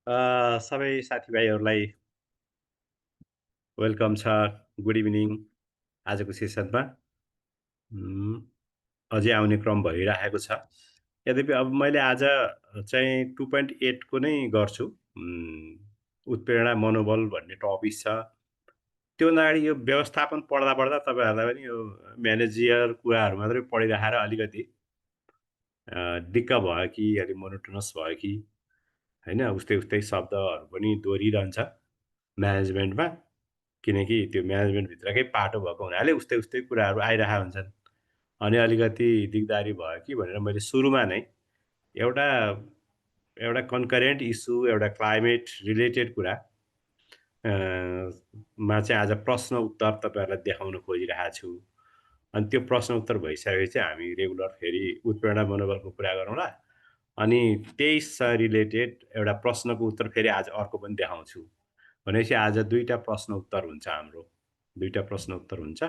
सबै साथीभाइहरूलाई वेलकम छ। गुड इभिनिङ आजको सेसनमा। उम्, अझै आउने क्रम भइरहेको छ। यद्यपि अब मैले आज चाहिँ 2.8 को नै गर्छु। उत्प्रेरणा मनोबल भन्ने टपिक छ। त्योभन्दा अगाडि यो व्यवस्थापन पढ्दा तपाईँहरूलाई पनि यो म्यानेजियर कुराहरू मात्रै पढिराखेर अलिकति दिक्क भयो कि अलिक मोनोटोनस भयो कि होइन, उस्तै शब्दहरू पनि दोहोरिरहन्छ म्यानेजमेन्टमा। किनकि त्यो म्यानेजमेन्टभित्रकै पाटो भएको हुनाले उस्तै कुराहरू आइरहेका हुन्छन्। अनि अलिकति दिगदारी भयो कि भनेर मैले सुरुमा नै एउटा एउटा कन्करेन्ट इस्यु, एउटा क्लाइमेट रिलेटेड कुरा मा चाहिँ आज प्रश्न उत्तर तपाईँहरूलाई देखाउन खोजिरहेको छु। अनि त्यो प्रश्न उत्तर भइसकेपछि हामी रेगुलर फेरि उत्प्रेरणा मनोबलको कुरा गरौँला। अनि त्यहीसँग रिलेटेड एउटा प्रश्नको उत्तर फेरि आज अर्को पनि देखाउँछु। भनेपछि आज 2टा प्रश्न उत्तर हुन्छ हाम्रो। 2टा प्रश्न उत्तर हुन्छ।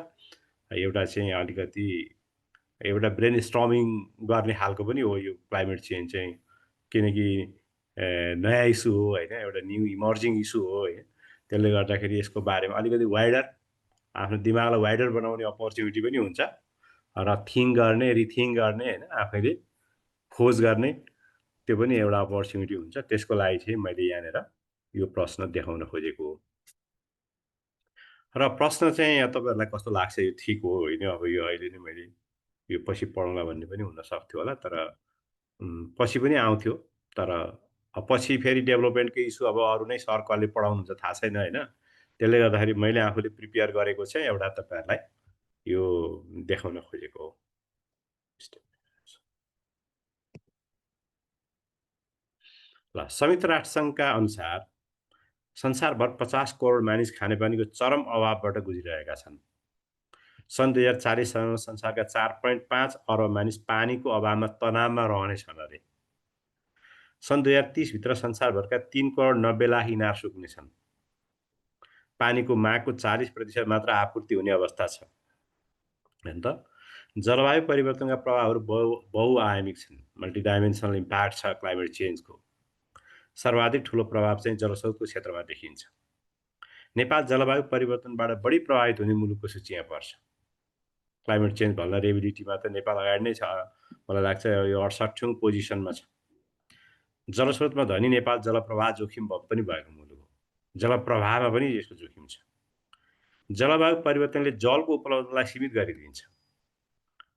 एउटा चाहिँ अलिकति एउटा ब्रेन स्टर्मिङ गर्ने खालको पनि हो यो क्लाइमेट चेन्ज चाहिँ। किनकि नयाँ इस्यु हो होइन, एउटा न्यू इमर्जिङ इस्यु हो होइन। त्यसले गर्दाखेरि यसको बारेमा अलिकति वाइडर आफ्नो दिमागलाई वाइडर बनाउने अपर्च्युनिटी पनि हुन्छ र थिङ्क गर्ने, रिथिङ्क गर्ने होइन, आफैले खोज गर्ने त्यो पनि एउटा अपर्च्युनिटी हुन्छ। त्यसको लागि चाहिँ मैले यहाँनिर यो प्रश्न देखाउन खोजेको हो। र प्रश्न चाहिँ तपाईँहरूलाई कस्तो लाग्छ, यो ठिक हो होइन? अब यो अहिले नै मैले यो पछि पढौँला भन्ने पनि हुनसक्थ्यो होला, तर पछि पनि आउँथ्यो। तर पछि फेरि डेभलपमेन्टको इस्यु अब अरू नै सर कसले पढाउनुहुन्छ थाहा छैन होइन। त्यसले गर्दाखेरि मैले आफूले प्रिपेयर गरेको चाहिँ एउटा तपाईँहरूलाई यो देखाउन खोजेको हो। ल, संयुक्त राष्ट्रसङ्घका अनुसार संसारभर 50 करोड मानिस खानेपानीको चरम अभावबाट गुज्रिरहेका छन्। सन् 2040 सम्म संसारका 4.5 अर्ब मानिस पानीको अभावमा तनावमा रहनेछन् अरे। सन् 2030 भित्र संसारभरका 3 करोड 90 लाख इनार सुक्नेछन्। पानीको मागको 40% मात्र आपूर्ति हुने अवस्था छ। हेर्नु त, जलवायु परिवर्तनका प्रभावहरू बहुआयामिक छन्। मल्टिडाइमेन्सनल इम्प्याक्ट छ क्लाइमेट चेन्जको। सर्वाधिक ठुलो प्रभाव चाहिँ जलस्रोतको क्षेत्रमा देखिन्छ। नेपाल जलवायु परिवर्तनबाट बढी प्रभावित हुने मुलुकको सूचीमा पर्छ। क्लाइमेट चेन्ज भल्नरेबिलिटीमा त नेपाल अगाडि नै छ। मलाई लाग्छ यो 68औं पोजिसनमा छ। जलस्रोतमा धनी नेपाल जलप्रवाह जोखिम पनि भएको मुलुक हो। जलप्रवाहमा पनि यसको जोखिम छ। जलवायु परिवर्तनले जलको उपलब्धतालाई सीमित गरिदिन्छ।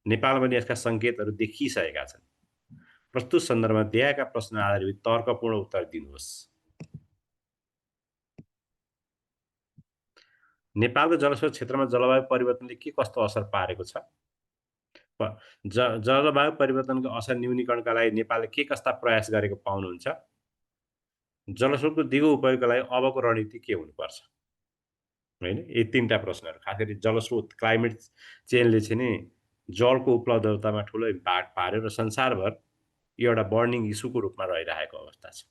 नेपालमा पनि यसका सङ्केतहरू देखिसकेका छन्। प्रस्तुत सन्दर्भमा दिएका प्रश्न आधारित तर्कपूर्ण उत्तर दिनुहोस्। नेपालको जलस्रोत क्षेत्रमा जलवायु परिवर्तनले के कस्तो असर पारेको छ? जलवायु परिवर्तनको असर न्यूनीकरणका लागि नेपालले के कस्ता प्रयास गरेको पाउनुहुन्छ? जलस्रोतको दिगो उपयोगका लागि अबको रणनीति के हुनुपर्छ? होइन, यी 3टा प्रश्नहरू। खास गरी जलस्रोत, क्लाइमेट चेन्जले चाहिँ नि जलको उपलब्धतामा ठुलो इम्प्याक्ट पार्यो र संसारभर यो एउटा बर्निङ इस्युको रूपमा रहिरहेको अवस्था छ।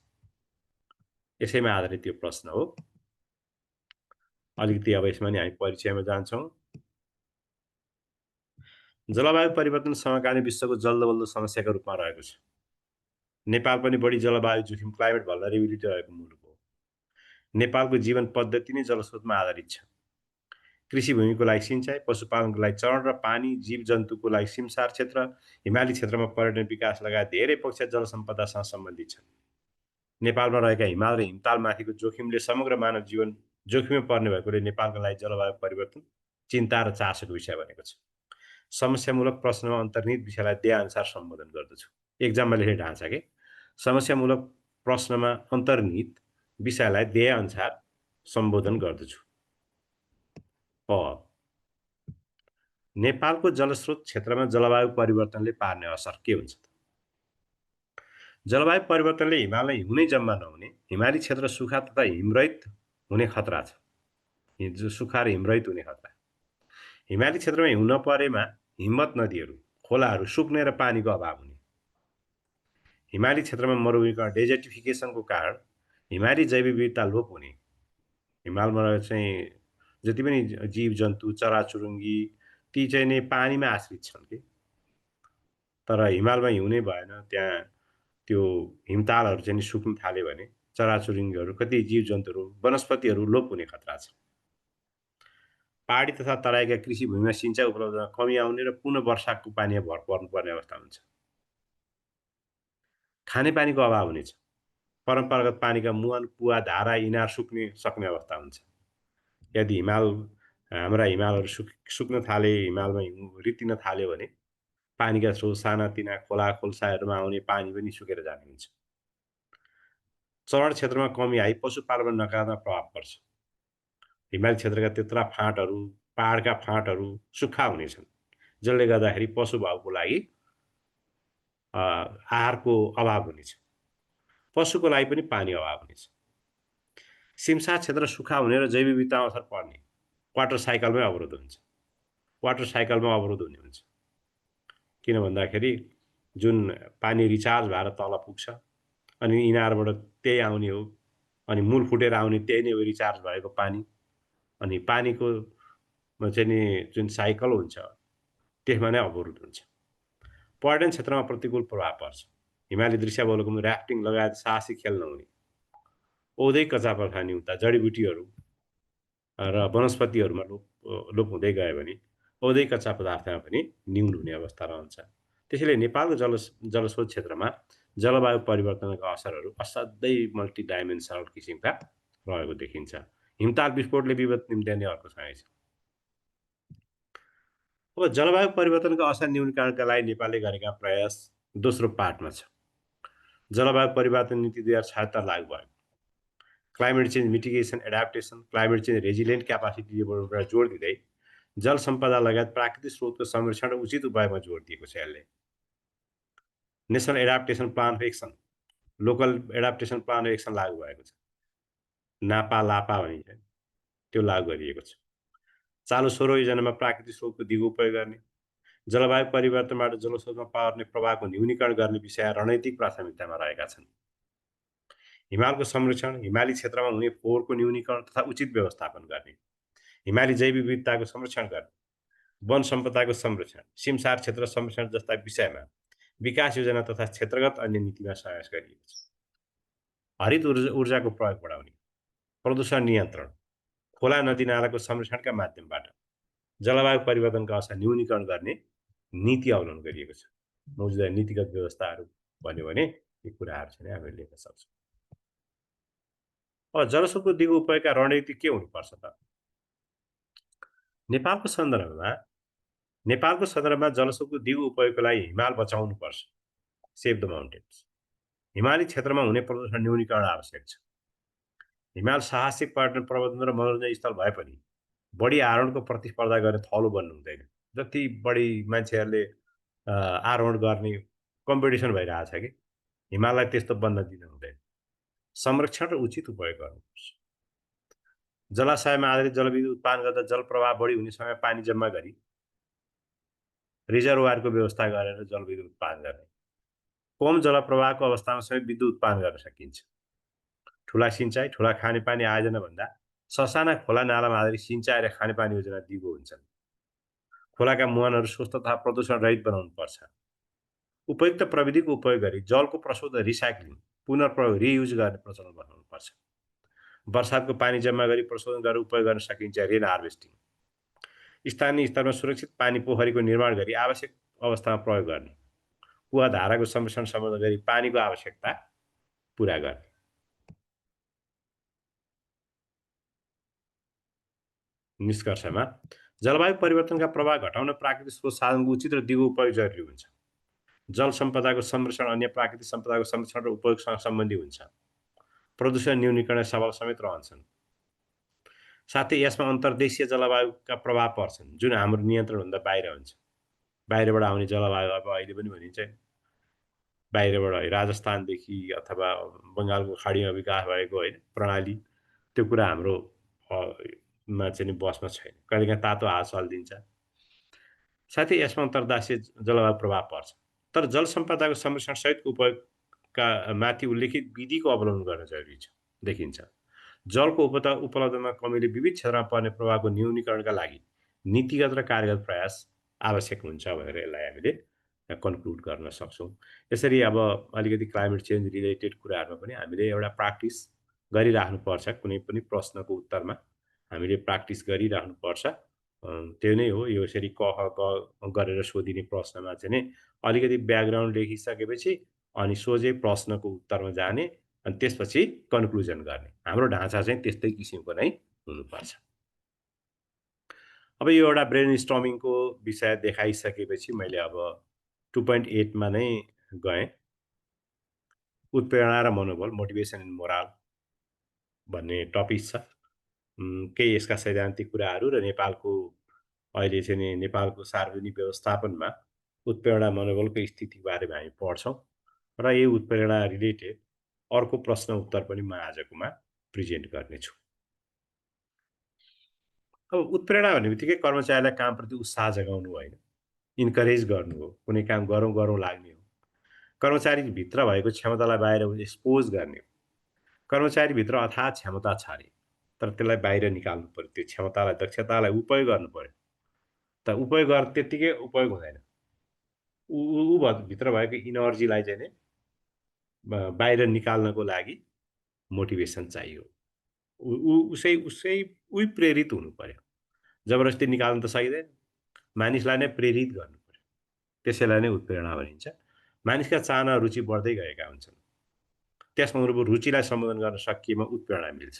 यसैमा आधारित यो प्रश्न हो। अलिकति अब यसमा नि हामी परिचयमा जान्छौँ। जलवायु परिवर्तन समकालीन विश्वको जल्दोबल्दो समस्याको रूपमा रहेको छ। नेपाल पनि बढी जलवायु जोखिम, क्लाइमेट भल्नरेबिलिटी रहेको मुलुक हो। नेपालको जीवन पद्धति नै जलस्रोतमा आधारित छ। कृषि भूमिको लागि सिँचाइ, पशुपालनको लागि चरण र पानी, जीवजन्तुको लागि सिमसार क्षेत्र, हिमाली क्षेत्रमा पर्यटन विकास लगायत धेरै पक्ष जलसम्पदासँग सम्बन्धित छन्। नेपालमा रहेका हिमाल र हिमतालमाथिको जोखिमले समग्र मानव जीवन जोखिममा पर्ने भएकोले नेपालका लागि जलवायु परिवर्तन चिन्ता र चासोको विषय बनेको छ। समस्यामूलक प्रश्नमा अन्तर्निहित विषयलाई अनुसार सम्बोधन गर्दछु। एक्जाममा लेख्ने ढाँचा के समस्यामूलक प्रश्नमा अन्तर्निहित विषयलाई अनुसार सम्बोधन गर्दछु। नेपालको जलस्रोत क्षेत्रमा जलवायु परिवर्तनले पार्ने असर के हुन्छ? जलवायु परिवर्तनले हिमालय हिउँनै जम्मा नहुने, हिमाली क्षेत्र सुखा तथा हिमरहित हुने खतरा छ। सुखा र हिमरहित हुने खतरा। हिमाली क्षेत्रमा हिउँ नपरेमा हिम्मत नदीहरू, खोलाहरू सुक्ने र पानीको अभाव हुने। हिमाली क्षेत्रमा मरुभूमिकरण, डेजर्टिफिकेसनको कारण हिमाली जैव विविधता लोप हुने। हिमालमा चाहिँ जति पनि जीवजन्तु, चराचुरुङ्गी ती चाहिँ नै पानीमा आश्रित छन् कि। तर हिमालमा हिउँ नै भएन, त्यहाँ त्यो हिमतालहरू चाहिँ सुक्न थाल्यो भने चराचुरुङ्गीहरू, कति जीवजन्तुहरू, वनस्पतिहरू लोप हुने खतरा छ। पहाडी तथा तराईका कृषि भूमिमा सिँचाइ उपलब्धमा कमी आउने र पुनः वर्षाको पानी भर पर्नुपर्ने अवस्था हुन्छ। खानेपानीको अभाव हुनेछ। परम्परागत पानीका मुहान, कुवा, धारा, इनार सुक्ने सक्ने अवस्था हुन्छ। यदि हाम्रा हिमालहरू सुक्न थाले, हिमालमा हिउँ रित्तिन थाल्यो भने पानीका स्रोत सानातिना खोला खोल्साहरूमा आउने पानी पनि सुकेर जाने हुन्छ। चरण क्षेत्रमा कमी आई पशुपालनमा नकारात्मक प्रभाव पर्छ। हिमाली क्षेत्रका तेत्रा फाँटहरू, पहाडका फाँटहरू सुक्खा हुनेछन्, जसले गर्दाखेरि पशुभाउको लागि आहारको अभाव हुनेछ। पशुको लागि पनि पानी अभाव हुनेछ। सिमसार क्षेत्र सुक्खा हुने र जैव विविधतामा असर पर्ने वाटर साइकलमै अवरोध हुन्छ। वाटर साइकलमा अवरोध हुने हुन्छ। किन भन्दाखेरि जुन पानी रिचार्ज भएर तल पुग्छ अनि इनारबाट त्यही आउने हो, अनि मूल फुटेर आउने त्यही नै हो रिचार्ज भएको पानी। अनि पानीको चाहिँ नि जुन साइकल हुन्छ त्यसमा नै अवरोध हुन्छ। पर्यटन क्षेत्रमा प्रतिकूल प्रभाव पर्छ। हिमाली दृश्यावलोकन, राफ्टिङ लगायत साहसी खेल नहुने, औधै कच्चा पर्खानी हुँदा जडीबुटीहरू र वनस्पतिहरूमा लोप हुँदै गयो भने औधै कच्चा पदार्थमा पनि न्यून हुने अवस्था रहन्छ। त्यसैले नेपालको जलस्रोत क्षेत्रमा जलवायु परिवर्तनका असरहरू असाध्यै मल्टिडाइमेन्सनल किसिमका रहेको देखिन्छ। हिमताल विस्फोटले विपद निम्त्याउने अर्को समय छ। अब जलवायु परिवर्तनको असर न्यूनीकरणका लागि नेपालले गरेका प्रयास दोस्रो पार्टमा छ। जलवायु परिवर्तन नीति 2076 लागू भयो। Climate change mitigation, adaptation, climate change resilient capacity डेभलपमेन्टमा जोड दिँदै जल सम्पदा लगायत प्राकृतिक स्रोतको संरक्षण र उचित उपायमा जोड दिएको छ। यसले national adaptation plan of action, local adaptation plan of action लागू भएको छ। नापा लापा भनिन्छ, त्यो लागू गरिएको छ। चालु 16 योजनामा प्राकृतिक स्रोतको दिगोपयोग गर्ने, जलवायु परिवर्तनबाट जलस्रोतमा पर्ने प्रभावको न्यूनीकरण गर्ने विषय रणनीतिक प्राथमिकतामा रहेका छन्। हिमालको संरक्षण, हिमाली क्षेत्रमा हुने फोहोरको न्यूनीकरण तथा उचित व्यवस्थापन गर्ने, हिमाली जैव विविधताको संरक्षण गर्ने, वन सम्पदाको संरक्षण, सिमसार क्षेत्र संरक्षण जस्ता विषयमा विकास योजना तथा क्षेत्रगत अन्य नीतिमा समावेश गरिएको छ। हरित ऊर्जाको प्रयोग बढाउने, प्रदूषण नियन्त्रण, खोला नदी नालाको संरक्षणका माध्यमबाट जलवायु परिवर्तनका असर न्यूनीकरण गर्ने नीति अवलम्बन गरिएको छ। मौजूदा नीतिगत व्यवस्थाहरू भन्यो भने यी कुराहरू चाहिँ हामीले लेख्न सक्छौँ। अब जलस्रोतको दिगो उपयोगका रणनीति के हुनुपर्छ त? नेपालको सन्दर्भमा जलस्रोतको दिगो उपयोगको लागि हिमाल बचाउनुपर्छ। Save the mountains. हिमाली क्षेत्रमा हुने प्रदूषण न्यूनीकरण आवश्यक छ। हिमाल साहसिक पर्यटन, प्रबन्धन र मनोरञ्जन स्थल भए पनि बढी आरोहणको प्रतिस्पर्धा गर्ने थलो बन्नु हुँदैन। जति बढी मान्छेहरूले आरोहण गर्ने कम्पिटिसन भइरहेछ कि हिमाललाई त्यस्तो बन्न दिन हुँदैन। संरक्षण र उचित उपयोग गर्नुपर्छ। जलाशयमा आधारित जलविद्युत उत्पादन गर्दा जल प्रवाह बढी हुने समय पानी जम्मा गरी रिजर्भरको व्यवस्था गरेर जलविद्युत उत्पादन गर्ने। कम जलप्रवाहको अवस्थामा समेत विद्युत उत्पादन गर्न सकिन्छ। ठुला सिँचाइ, ठुला खानेपानी आयोजना भन्दा ससाना खोला नालामा आधारित सिँचाइ र खानेपानी योजना दिगो हुन्छन्। खोलाका मुहानहरू स्वस्थ तथा प्रदूषण रहित बनाउनु पर्छ। उपयुक्त प्रविधिको उपयोग गरी जलको प्रशोधन, रिसाइक्लिङ, पुनर्प्रयोग, रियुज गर्ने प्रचलन बनाउनु पर्छ। वर्षातको पानी जम्मा गरी प्रशोधन गरेर उपयोग गर्न सकिन्छ। रेन हार्भेस्टिङ, स्थानीय स्तरमा सुरक्षित पानी पोखरीको निर्माण गरी आवश्यक अवस्थामा प्रयोग गर्ने, कुवा धाराको संरक्षण सम्बन्ध गरी पानीको आवश्यकता पुरा गर्ने। निष्कर्षमा जलवायु परिवर्तनका प्रभाव घटाउन प्राकृतिक स्रोत साधनको उचित र दिगो उपयोग जरुरी हुन्छ। जल सम्पदाको संरक्षण अन्य प्राकृतिक सम्पदाको संरक्षण र उपयोगसँग सम्बन्धी हुन्छ। प्रदूषण न्यूनीकरण सवाल समेत रहन्छन्। साथै यसमा अन्तर्देशीय जलवायुका प्रभाव पर्छन् जुन हाम्रो नियन्त्रणभन्दा बाहिर हुन्छ। बाहिरबाट आउने जलवायु अब अहिले पनि भनिन्छ बाहिरबाट राजस्थानदेखि अथवा बङ्गालको खाडीमा विकास भएको होइन प्रणाली, त्यो कुरा हाम्रो मा चाहिँ बसमा छैन। कहिलेकाहीँ तातो हावा चलिदिन्छ। साथै यसमा अन्तर्देशीय जलवायु प्रभाव पर्छ। तर जल सम्पदाको संरक्षण सहितको उपयोगका माथि उल्लेखित विधिको अवलम्बन गर्न जरुरी छ देखिन्छ। जलको उपलब्धमा कमीले विविध क्षेत्रमा पर्ने प्रभावको न्यूनीकरणका लागि नीतिगत र कार्यगत प्रयास आवश्यक हुन्छ भनेर यसलाई हामीले कन्क्लुड गर्न सक्छौँ। यसरी अब अलिकति क्लाइमेट चेन्ज रिलेटेड कुराहरूमा पनि हामीले एउटा प्र्याक्टिस गरिराख्नुपर्छ। कुनै पनि प्रश्नको उत्तरमा हामीले प्र्याक्टिस गरिराख्नुपर्छ। त्यो नै हो। यो यसरी क, ख, ग गरेर सोधिने प्रश्नमा चाहिँ नि अलिकति ब्याकग्राउन्ड लेखिसकेपछि अनि सोझै प्रश्नको उत्तरमा जाने अनि त्यसपछि कन्क्लुजन गर्ने। हाम्रो ढाँचा चाहिँ त्यस्तै किसिमको नै हुनुपर्छ। अब यो एउटा ब्रेन स्टर्मिङको विषय देखाइसकेपछि मैले अब 2.8 मा नै गएँ। उत्प्रेरणा र मनोबल, मोटिभेसन एन्ड मोराल भन्ने टपिक छ। केही यसका सैद्धान्तिक कुराहरू र नेपालको अहिले चाहिँ नि नेपालको सार्वजनिक व्यवस्थापनमा उत्प्रेरणा मनोबलको स्थितिबारेमा हामी पढ्छौँ र यो उत्प्रेरणा रिलेटेड अर्को प्रश्न उत्तर पनि म आजकोमा प्रेजेन्ट गर्नेछु। अब उत्प्रेरणा भन्ने बित्तिकै कर्मचारीलाई कामप्रति उत्साह जगाउनु होइन, इन्करेज गर्नु हो। कुनै काम गरौँ गरौँ लाग्ने हो। कर्मचारीभित्र भएको क्षमतालाई बाहिर एक्सपोज गर्ने हो। कर्मचारीभित्र अथाह क्षमता छ अरे, तर त्यसलाई बाहिर निकाल्नु पऱ्यो। त्यो क्षमतालाई, दक्षतालाई उपयोग गर्नु पऱ्यो। त उपयोग त्यत्तिकै उपयोग हुँदैन। भित्र भएको इनर्जीलाई चाहिँ नि बाहिर निकाल्नको लागि मोटिभेसन चाहियो। उसै प्रेरित हुनु पऱ्यो। जबरजस्ती निकाल्न त सकिँदैन। मानिसलाई नै प्रेरित गर्नु पऱ्यो। त्यसैलाई नै उत्प्रेरणा भनिन्छ। मानिसका चाहना रुचि बढ्दै गएका हुन्छन्। त्यसमा उनीहरूको रुचिलाई सम्बोधन गर्न सकिएमा उत्प्रेरणा मिल्छ।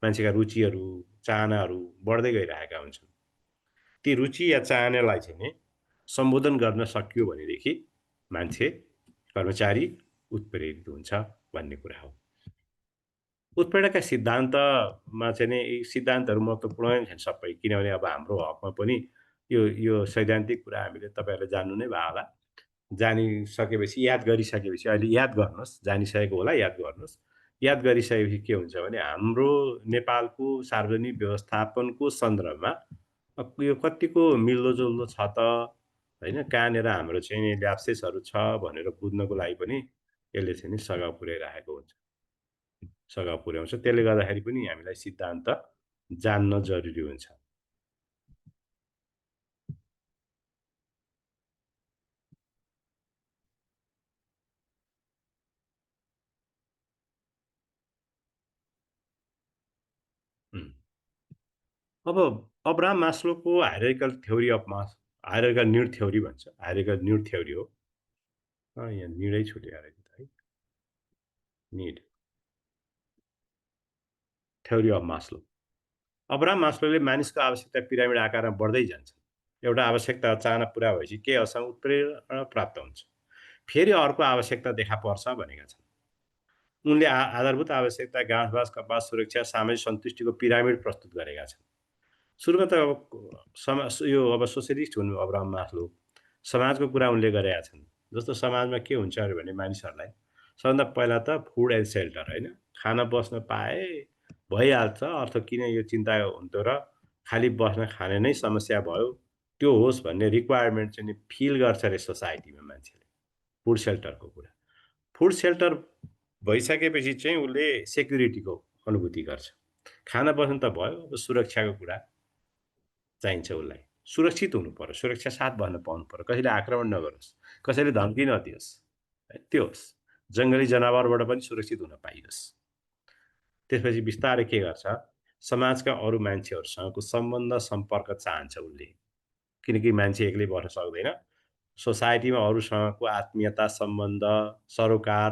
मान्छेका रुचिहरू, चाहनाहरू बढ्दै गइरहेका हुन्छन्। ती रुचि या चाहनालाई चाहिँ नि सम्बोधन गर्न सकियो भनेदेखि मान्छे, कर्मचारी उत्प्रेरित हुन्छ भन्ने कुरा हो। उत्प्रेरणाका सिद्धान्तमा चाहिँ नि यी सिद्धान्तहरू महत्त्वपूर्ण छन् सबै। किनभने अब हाम्रो हकमा पनि यो सैद्धान्तिक कुरा हामीले तपाईँहरूले जान्नु नै भयो होला। जानिसकेपछि, याद गरिसकेपछि अहिले याद गर्नुहोस्। जानिसकेको होला, याद गर्नुहोस्। याद गरिसकेपछि के हुन्छ भने हाम्रो नेपालको सार्वजनिक व्यवस्थापनको सन्दर्भमा यो कत्तिको मिल्दोजुल्दो छ त, होइन? कहाँनिर हाम्रो चाहिँ नि ल्याप्सेसहरू छ भनेर बुझ्नको लागि पनि यसले चाहिँ नि सघाउ पुर्याइरहेको हुन्छ। सघाउ पुर्याउँछ। त्यसले गर्दाखेरि पनि हामीलाई सिद्धान्त जान्न जरुरी हुन्छ। अब अब्राहम मास्लोको हायरार्किकल नीड थ्योरी भन्छ। हायरार्किकल नीड थ्योरी हो। यहाँ निडै छुट्यो रहेछ है। Need theory of Maslow. Abraham मास्लोले मानिसको आवश्यकता पिरामिड आकारमा बढ्दै जान्छ। एउटा आवश्यकता चाहना पुरा भएपछि केही हदसम्म उत्प्रेरणा प्राप्त हुन्छ। फेरि अर्को आवश्यकता देखा पर्छ भनेका छन्। उनले आधारभूत आवश्यकता, गाँठबास, कपास, सुरक्षा, सामाजिक सन्तुष्टिको पिरामिड प्रस्तुत गरेका छन्। सुरुमा त यो अब सोसियलिस्ट हुनु अब्राहम मास्लो। समाजको कुरा उनले गरेका छन्। जस्तो समाजमा के हुन्छ अरे भने मानिसहरूलाई सबभन्दा पहिला त फुड एन्ड सेल्टर, होइन? खान बस्न पाए भइहाल्छ। अर्थ किन यो चिन्ता हुन्थ्यो र खालि बस्न खाने नै समस्या भयो, त्यो होस् भन्ने रिक्वायरमेन्ट चाहिँ फिल गर्छ अरे सोसाइटीमा मान्छेले। फुड सेल्टरको कुरा। फुड सेल्टर भइसकेपछि चाहिँ उसले सेक्युरिटीको अनुभूति गर्छ। खाना बस्नु त भयो, अब सुरक्षाको कुरा चाहिन्छ उसलाई। सुरक्षित हुनु पर्यो, सुरक्षा साथ बस्न पाउनु पर्यो। कसैले आक्रमण नगरोस्, कसैले धम्की नदियोस्, त्यो होस्। जङ्गली जनावरबाट पनि सुरक्षित हुन पाइयोस्। त्यसपछि बिस्तारै के गर्छ, समाजका अरू मान्छेहरूसँगको सम्बन्ध सम्पर्क चाहन्छ उसले। किनकि मान्छे एक्लै बस्न सक्दैन। सोसाइटीमा अरूसँगको आत्मीयता, सम्बन्ध, सरोकार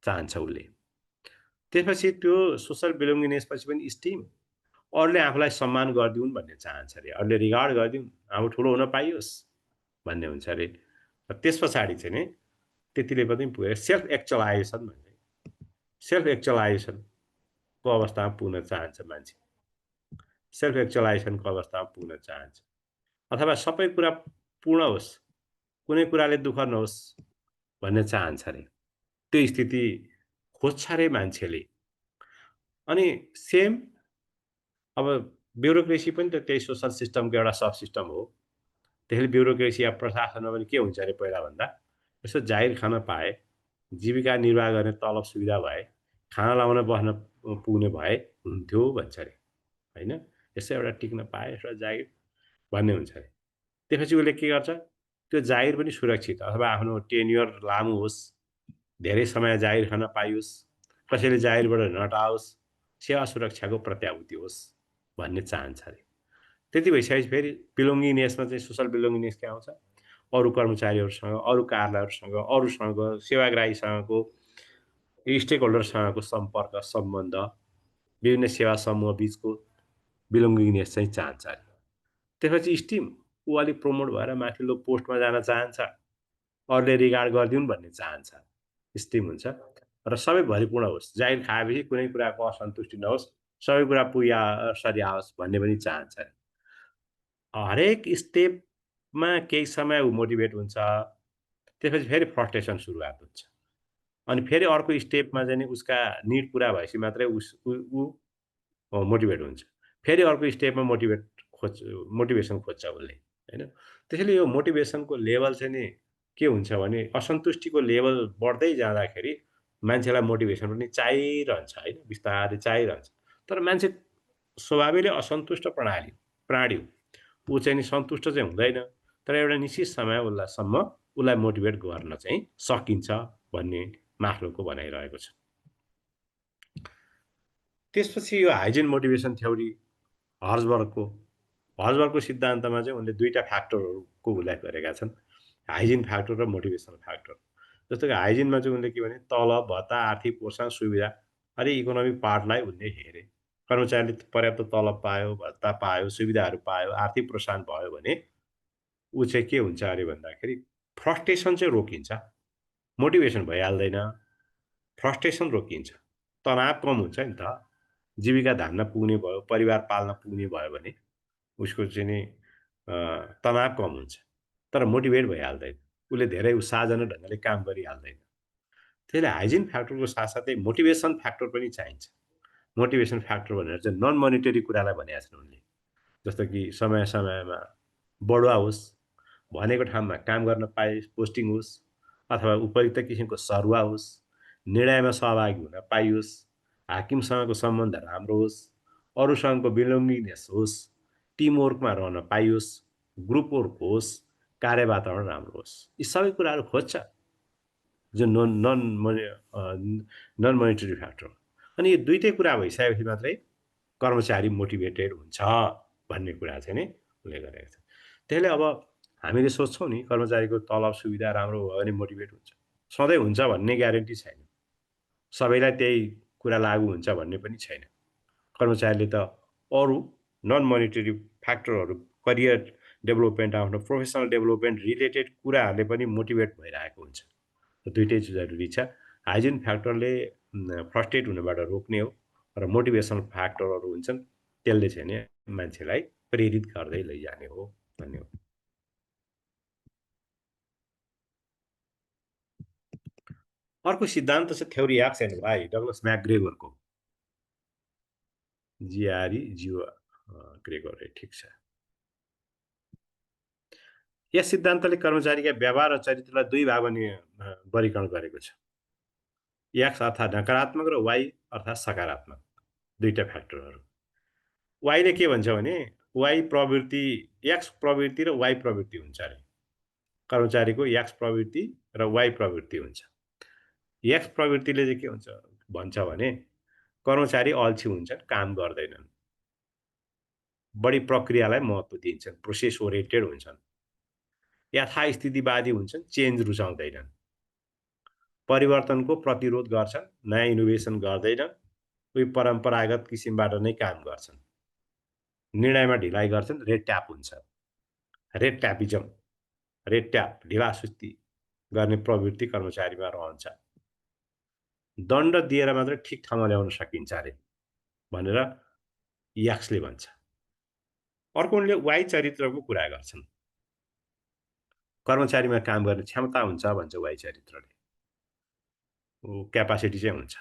चाहन्छ उसले। त्यसपछि त्यो सोसल बिलोङ्गिनेसपछि पनि स्टिम, अरूले आफूलाई सम्मान गरिदिउन् भन्ने चाहन्छ अरे। अरूले रिगार्ड गरिदिउन्, आफू ठुलो हुन पाइयोस् भन्ने हुन्छ अरे। र त्यस पछाडि चाहिँ नि त्यतिले पनि पुगेर सेल्फ एक्चुअलाइजेसन भन्छ। सेल्फ एक्चुअलाइजेसनको अवस्थामा पुग्न चाहन्छ मान्छे। सेल्फ एक्चुअलाइजेसनको अवस्थामा पुग्न चाहन्छ। अथवा सबै कुरा पूर्ण होस्, कुनै कुराले दुःख नहोस् भन्ने चाहन्छ अरे। त्यो स्थिति खोज्छ अरे मान्छेले। अनि सेम अब ब्युरोक्रेसी पनि त त्यही सोसल सिस्टमको एउटा सब सिस्टम हो। त्यसैले ब्युरोक्रेसी या प्रशासनमा पनि के हुन्छ अरे पहिलाभन्दा, यसो जागिर खान पाए, जीविका निर्वाह गर्ने तलब सुविधा भए, खाना लाउन बस्न पुग्ने भए हुन्थ्यो भन्छ अरे, होइन? यसो एउटा टिक्न पाए, एउटा जागिर भन्ने हुन्छ अरे। त्यसपछि उसले के गर्छ, त्यो जागिर पनि सुरक्षित अथवा आफ्नो टेन्युर लामो होस्, धेरै समय जागिर खान पाइयोस्, कसैले जागिरबाट नटाओस्, सेवा सुरक्षाको प्रत्याभूति होस् भन्ने चाहन्छ अरे। त्यति भइसकेपछि फेरि बिलोङ्गिनेसमा चाहिँ सोसल बिलोङ्गिनेस के आउँछ? अरू कर्मचारीहरूसँग, अरू कार्यालयहरूसँग, अरूसँग, सेवाग्राहीसँगको, स्टेक होल्डरसँगको सम्पर्क, सम्बन्ध, विभिन्न सेवा समूह बिचको बिलोङ्गिनेस चाहिँ चाहन्छ अरे। त्यसपछि स्टिम, ऊ अलिक प्रमोट भएर माथिल्लो पोस्टमा जान चाहन्छ, अरूले रिगार्ड गरिदिउन् भन्ने चाहन्छ, स्टिम हुन्छ। र सबै भरिपूर्ण होस्, जागिर खाएपछि कुनै कुराको असन्तुष्टि नहोस्, सबै कुरा पुग्या सरिआओस् भन्ने पनि चाहन्छ। हरेक स्टेपमा केही समय ऊ मोटिभेट हुन्छ, त्यसपछि फेरि फ्रस्ट्रेसन सुरुवात हुन्छ। अनि फेरि अर्को स्टेपमा चाहिँ नि उसका निड पुरा भएपछि मात्रै ऊ मोटिभेट हुन्छ। फेरि अर्को स्टेपमा मोटिभेसन खोज्छ उसले, होइन? त्यसैले यो मोटिभेसनको लेभल चाहिँ नि के हुन्छ भने असन्तुष्टिको लेभल बढ्दै जाँदाखेरि मान्छेलाई मोटिभेसन पनि चाहिरहन्छ, होइन? बिस्तारै चाहिरहन्छ। तर मान्छे स्वभावैले असन्तुष्ट प्राणी हो। ऊ चाहिँ नि सन्तुष्ट चाहिँ हुँदैन, तर एउटा निश्चित समय उसलाई मोटिभेट गर्न चाहिँ सकिन्छ भन्ने मास्लोको भनाइरहेको छ। त्यसपछि यो हाइजिन मोटिभेसन थ्योरी हर्जबर्गको सिद्धान्तमा चाहिँ उनले दुईटा फ्याक्टरहरूको उल्लेख गरेका छन्, हाइजिन फ्याक्टर र मोटिभेसन फ्याक्टर। जस्तो कि हाइजिनमा चाहिँ उनले के भने तलब, भत्ता, आर्थिक प्रोत्साहन, सुविधा, अरे इकोनोमिक पार्टलाई उनले हेरे। कर्मचारीले पर्याप्त तलब पायो, भत्ता पायो, सुविधाहरू पायो, आर्थिक प्रोत्साहन भयो भने ऊ चाहिँ के हुन्छ अरे भन्दाखेरि फ्रस्ट्रेसन चाहिँ रोकिन्छ, मोटिभेसन भइहाल्दैन, फ्रस्ट्रेसन रोकिन्छ, तनाव कम हुन्छ नि त। जीविका धान्न पुग्ने भयो, परिवार पाल्न पुग्ने भयो भने उसको चाहिँ नि तनाव कम हुन्छ, तर मोटिभेट भइहाल्दैन, उसले धेरै उत्साहजनक ढङ्गले काम गरिहाल्दैन। त्यसैले हाइजिन फ्याक्टरको साथसाथै मोटिभेसन फ्याक्टर पनि चाहिन्छ। मोटिभेसन फ्याक्टर भनेर चाहिँ नन मोनिटरी कुरालाई भनेका छन् उनले। जस्तो कि समय समयमा बढुवा होस्, भनेको ठाउँमा काम गर्न पाए, पोस्टिङ होस्, अथवा उपयुक्त किसिमको सरुवा होस्, निर्णयमा सहभागी हुन पाइयोस्, हाकिमसँगको सम्बन्ध राम्रो होस्, अरूसँगको बिलोङ्गिनेस होस्, टिमवर्कमा रहन पाइयोस्, ग्रुप वर्क होस्, कार्य वातावरण राम्रो होस्। यी सबै कुराहरू खोज्छ जो नन मोनिटरी फ्याक्टर। अनि यो दुईटै कुरा भइसकेपछि मात्रै कर्मचारी मोटिभेटेड हुन्छ भन्ने कुरा चाहिँ नि उसले गरेको छ। त्यसैले अब हामीले सोच्छौँ नि कर्मचारीको तलब सुविधा राम्रो भयो भने मोटिभेट हुन्छ, सधैँ हुन्छ भन्ने ग्यारेन्टी छैन, सबैलाई त्यही कुरा लागु हुन्छ भन्ने पनि छैन। कर्मचारीले त अरू नन मोनिटरी फ्याक्टरहरू, करियर डेभलपमेन्ट, आफ्नो प्रोफेसनल डेभलपमेन्ट रिलेटेड कुराहरूले पनि मोटिभेट भइरहेको हुन्छ। दुइटै जरुरी छ। हाइजिन फ्याक्टरले फ्रस्ट्रेट हुनबाट रोक्ने हो र मोटिभेसनल फ्याक्टरहरू हुन्छन् त्यसले चाहिँ नि मान्छेलाई प्रेरित गर्दै लैजाने हो। धन्यवाद। अर्को सिद्धान्त छ theory X and Y, Douglas म्याकग्रेगरको, जिओ ग्रेगर, ठिक छ। यस सिद्धान्तले कर्मचारीका व्यवहार र चरित्रलाई दुई भागमा वर्गीकरण गरेको छ, एक्स अर्थात् नकारात्मक र वाइ अर्थात् सकारात्मक, दुईटा फ्याक्टरहरू। वाइले के भन्छ भने वाइ प्रवृत्ति, एक्स प्रवृत्ति र वाइ प्रवृत्ति हुन्छ अरे। कर्मचारीको एक्स प्रवृत्ति र वाइ प्रवृत्ति हुन्छ। एक्स प्रवृत्तिले चाहिँ के हुन्छ भन्छ भने कर्मचारी अल्छी हुन्छन्, काम गर्दैनन्, बढी प्रक्रियालाई महत्त्व दिन्छन्, प्रोसेस ओरिएन्टेड हुन्छन्, यथास्थितिवादी हुन्छन्, चेन्ज रुचाउँदैनन्, परिवर्तनको प्रतिरोध गर्छन्, नयाँ इनोभेसन गर्दैनन्, उही परम्परागत किसिमबाट नै काम गर्छन्, निर्णयमा ढिलाइ गर्छन्, रेड ट्याप हुन्छ, रेड ट्यापिजम, रेड ट्याप, ढिलासुस्ती गर्ने प्रवृत्ति कर्मचारीमा रहन्छ। दण्ड दिएर मात्रै ठिक ठाउँमा ल्याउन सकिन्छ अरे भनेर याक्सले भन्छ। अर्को उनले वाइ चरित्रको कुरा गर्छन्, कर्मचारीमा काम गर्ने क्षमता हुन्छ भन्छ वाइ चरित्रले, क्यापासिटी चाहिँ हुन्छ।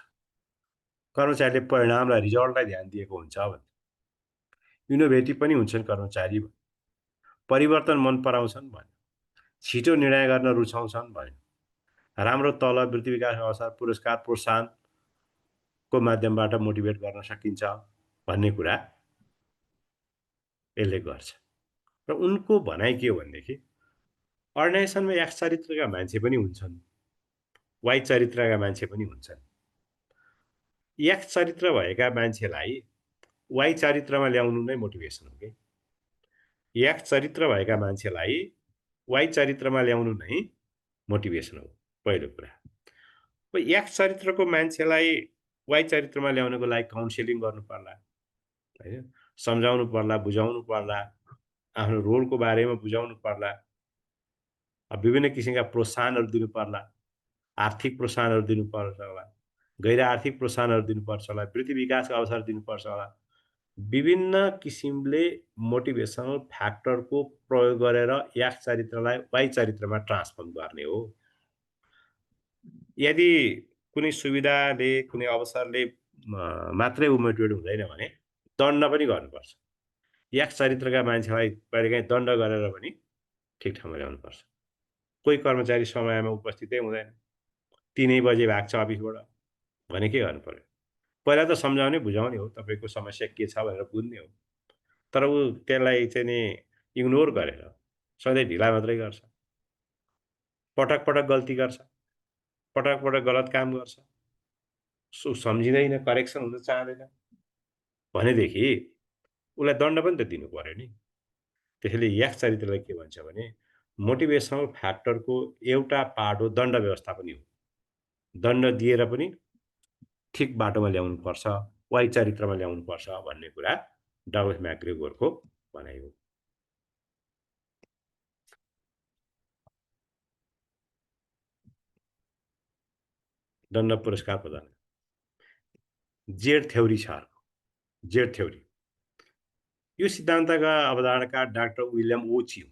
कर्मचारीले परिणामलाई, रिजल्टलाई ध्यान दिएको हुन्छ भन्छ। इनोभेटिभ पनि हुन्छन् कर्मचारी, परिवर्तन मन पराउँछन् भन्यो, छिटो निर्णय गर्न रुचाउँछन् भन्यो, राम्रो तलब, वृत्ति विकास अवसर, पुरस्कार, प्रोत्साहनको माध्यमबाट मोटिभेट गर्न सकिन्छ भन्ने कुरा यसले गर्छ। र उनको भनाइ के हो भनेदेखि अर्गनाइजेसनमा एक्स चरित्रका मान्छे पनि हुन्छन्, वाइ चरित्रका मान्छे पनि हुन्छन्। एक्स चरित्र भएका मान्छेलाई वाइ चरित्रमा ल्याउनु नै मोटिभेसन हो कि। एक्स चरित्र भएका मान्छेलाई वाइ चरित्रमा ल्याउनु नै मोटिभेसन हो, पहिलो कुरा। एक्स चरित्रको मान्छेलाई वाइ चरित्रमा ल्याउनको लागि काउन्सिलिङ गर्नु पर्ला, होइन, सम्झाउनु पर्ला, बुझाउनु पर्ला, आफ्नो रोलको बारेमा बुझाउनु पर्ला, विभिन्न किसिमका प्रोत्साहनहरू दिनु पर्ला, आर्थिक प्रोत्साहनहरू दिनुपर्छ होला, गैर आर्थिक प्रोत्साहनहरू दिनुपर्छ होला, वृत्ति विकासका अवसर दिनुपर्छ होला। विभिन्न किसिमले मोटिभेसनल फ्याक्टरको प्रयोग गरेर एक्स चरित्रलाई वाइ चरित्रमा ट्रान्सफर्म गर्ने हो। यदि कुनै सुविधाले, कुनै अवसरले मात्रै ऊ मोटिभेट हुँदैन भने दण्ड पनि गर्नुपर्छ। एक्स चरित्रका मान्छेलाई कहिलेकाहीँ दण्ड गरेर पनि ठिक ठाउँमा ल्याउनुपर्छ। कोही कर्मचारी समयमा उपस्थितै हुँदैन, 3 बजे भाग्छ अफिसबाट भने के गर्नु पर्यो? पहिला त सम्झाउने, बुझाउने हो, तपाईँको समस्या के छ भनेर बुझ्ने हो। तर ऊ त्यसलाई चाहिँ नि इग्नोर गरेर सधैँ ढिला मात्रै गर्छ, पटक पटक गल्ती गर्छ, पटक पटक गलत काम गर्छ, सम्झिँदैन, करेक्सन हुन चाहँदैन भनेदेखि उसलाई दण्ड पनि त दिनु पर्यो नि। त्यसैले एक्स चरित्रलाई के भन्छ भने मोटिभेसनल फ्याक्टरको एउटा पार्ट हो दण्ड व्यवस्था पनि हो। दण्ड दिएर पनि ठिक बाटोमा ल्याउनुपर्छ, वाइ चरित्रमा ल्याउनुपर्छ भन्ने कुरा डगलस म्याक्ग्रेगोरको भनाइ हो। दण्ड पुरस्कार प्रदान जेड थ्योरी छ। जेड थ्योरी यो सिद्धान्तका अवधारणाकार डाक्टर विलियम ओची हुन्।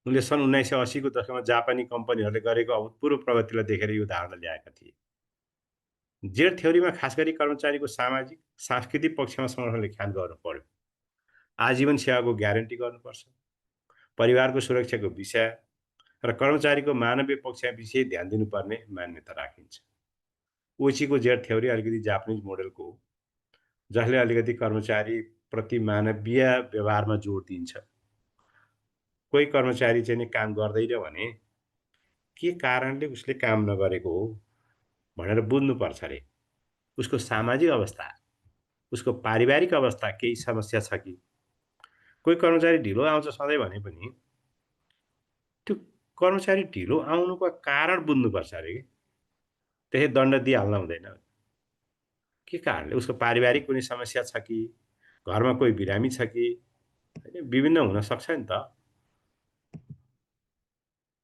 उनले सन् 1980 को दशकमा जापानी कम्पनीहरूले गरेको अभूतपूर्व प्रगतिलाई देखेर यो धारणा ल्याएका थिए। जेड थ्योरीमा खास गरी कर्मचारीको सामाजिक सांस्कृतिक पक्षमा संरक्षणले ख्याल गर्नु पर्यो, आजीवन सेवाको ग्यारेन्टी गर्नुपर्छ, परिवारको सुरक्षाको विषय र कर्मचारीको मानवीय पक्षमा विशेष ध्यान दिनुपर्ने मान्यता राखिन्छ। ओचीको जेड थ्योरी अलिकति जापानिज मोडेलको हो, जसले अलिकति कर्मचारी प्रति मानवीय व्यवहारमा जोड दिन्छ। कोही कर्मचारी चाहिँ नि काम गर्दैन भने के कारणले उसले काम नगरेको हो भनेर बुझ्नुपर्छ अरे। उसको सामाजिक अवस्था, उसको पारिवारिक अवस्था केही समस्या छ कि। कोही कर्मचारी ढिलो आउँछ सधैँ भने पनि त्यो कर्मचारी ढिलो आउनुको कारण बुझ्नुपर्छ अरे कि। त्यसै दण्ड दिइहाल्न हुँदैन। के कारणले, उसको पारिवारिक कुनै समस्या छ कि, घरमा कोही बिरामी छ कि, होइन, विभिन्न हुन सक्छ नि त।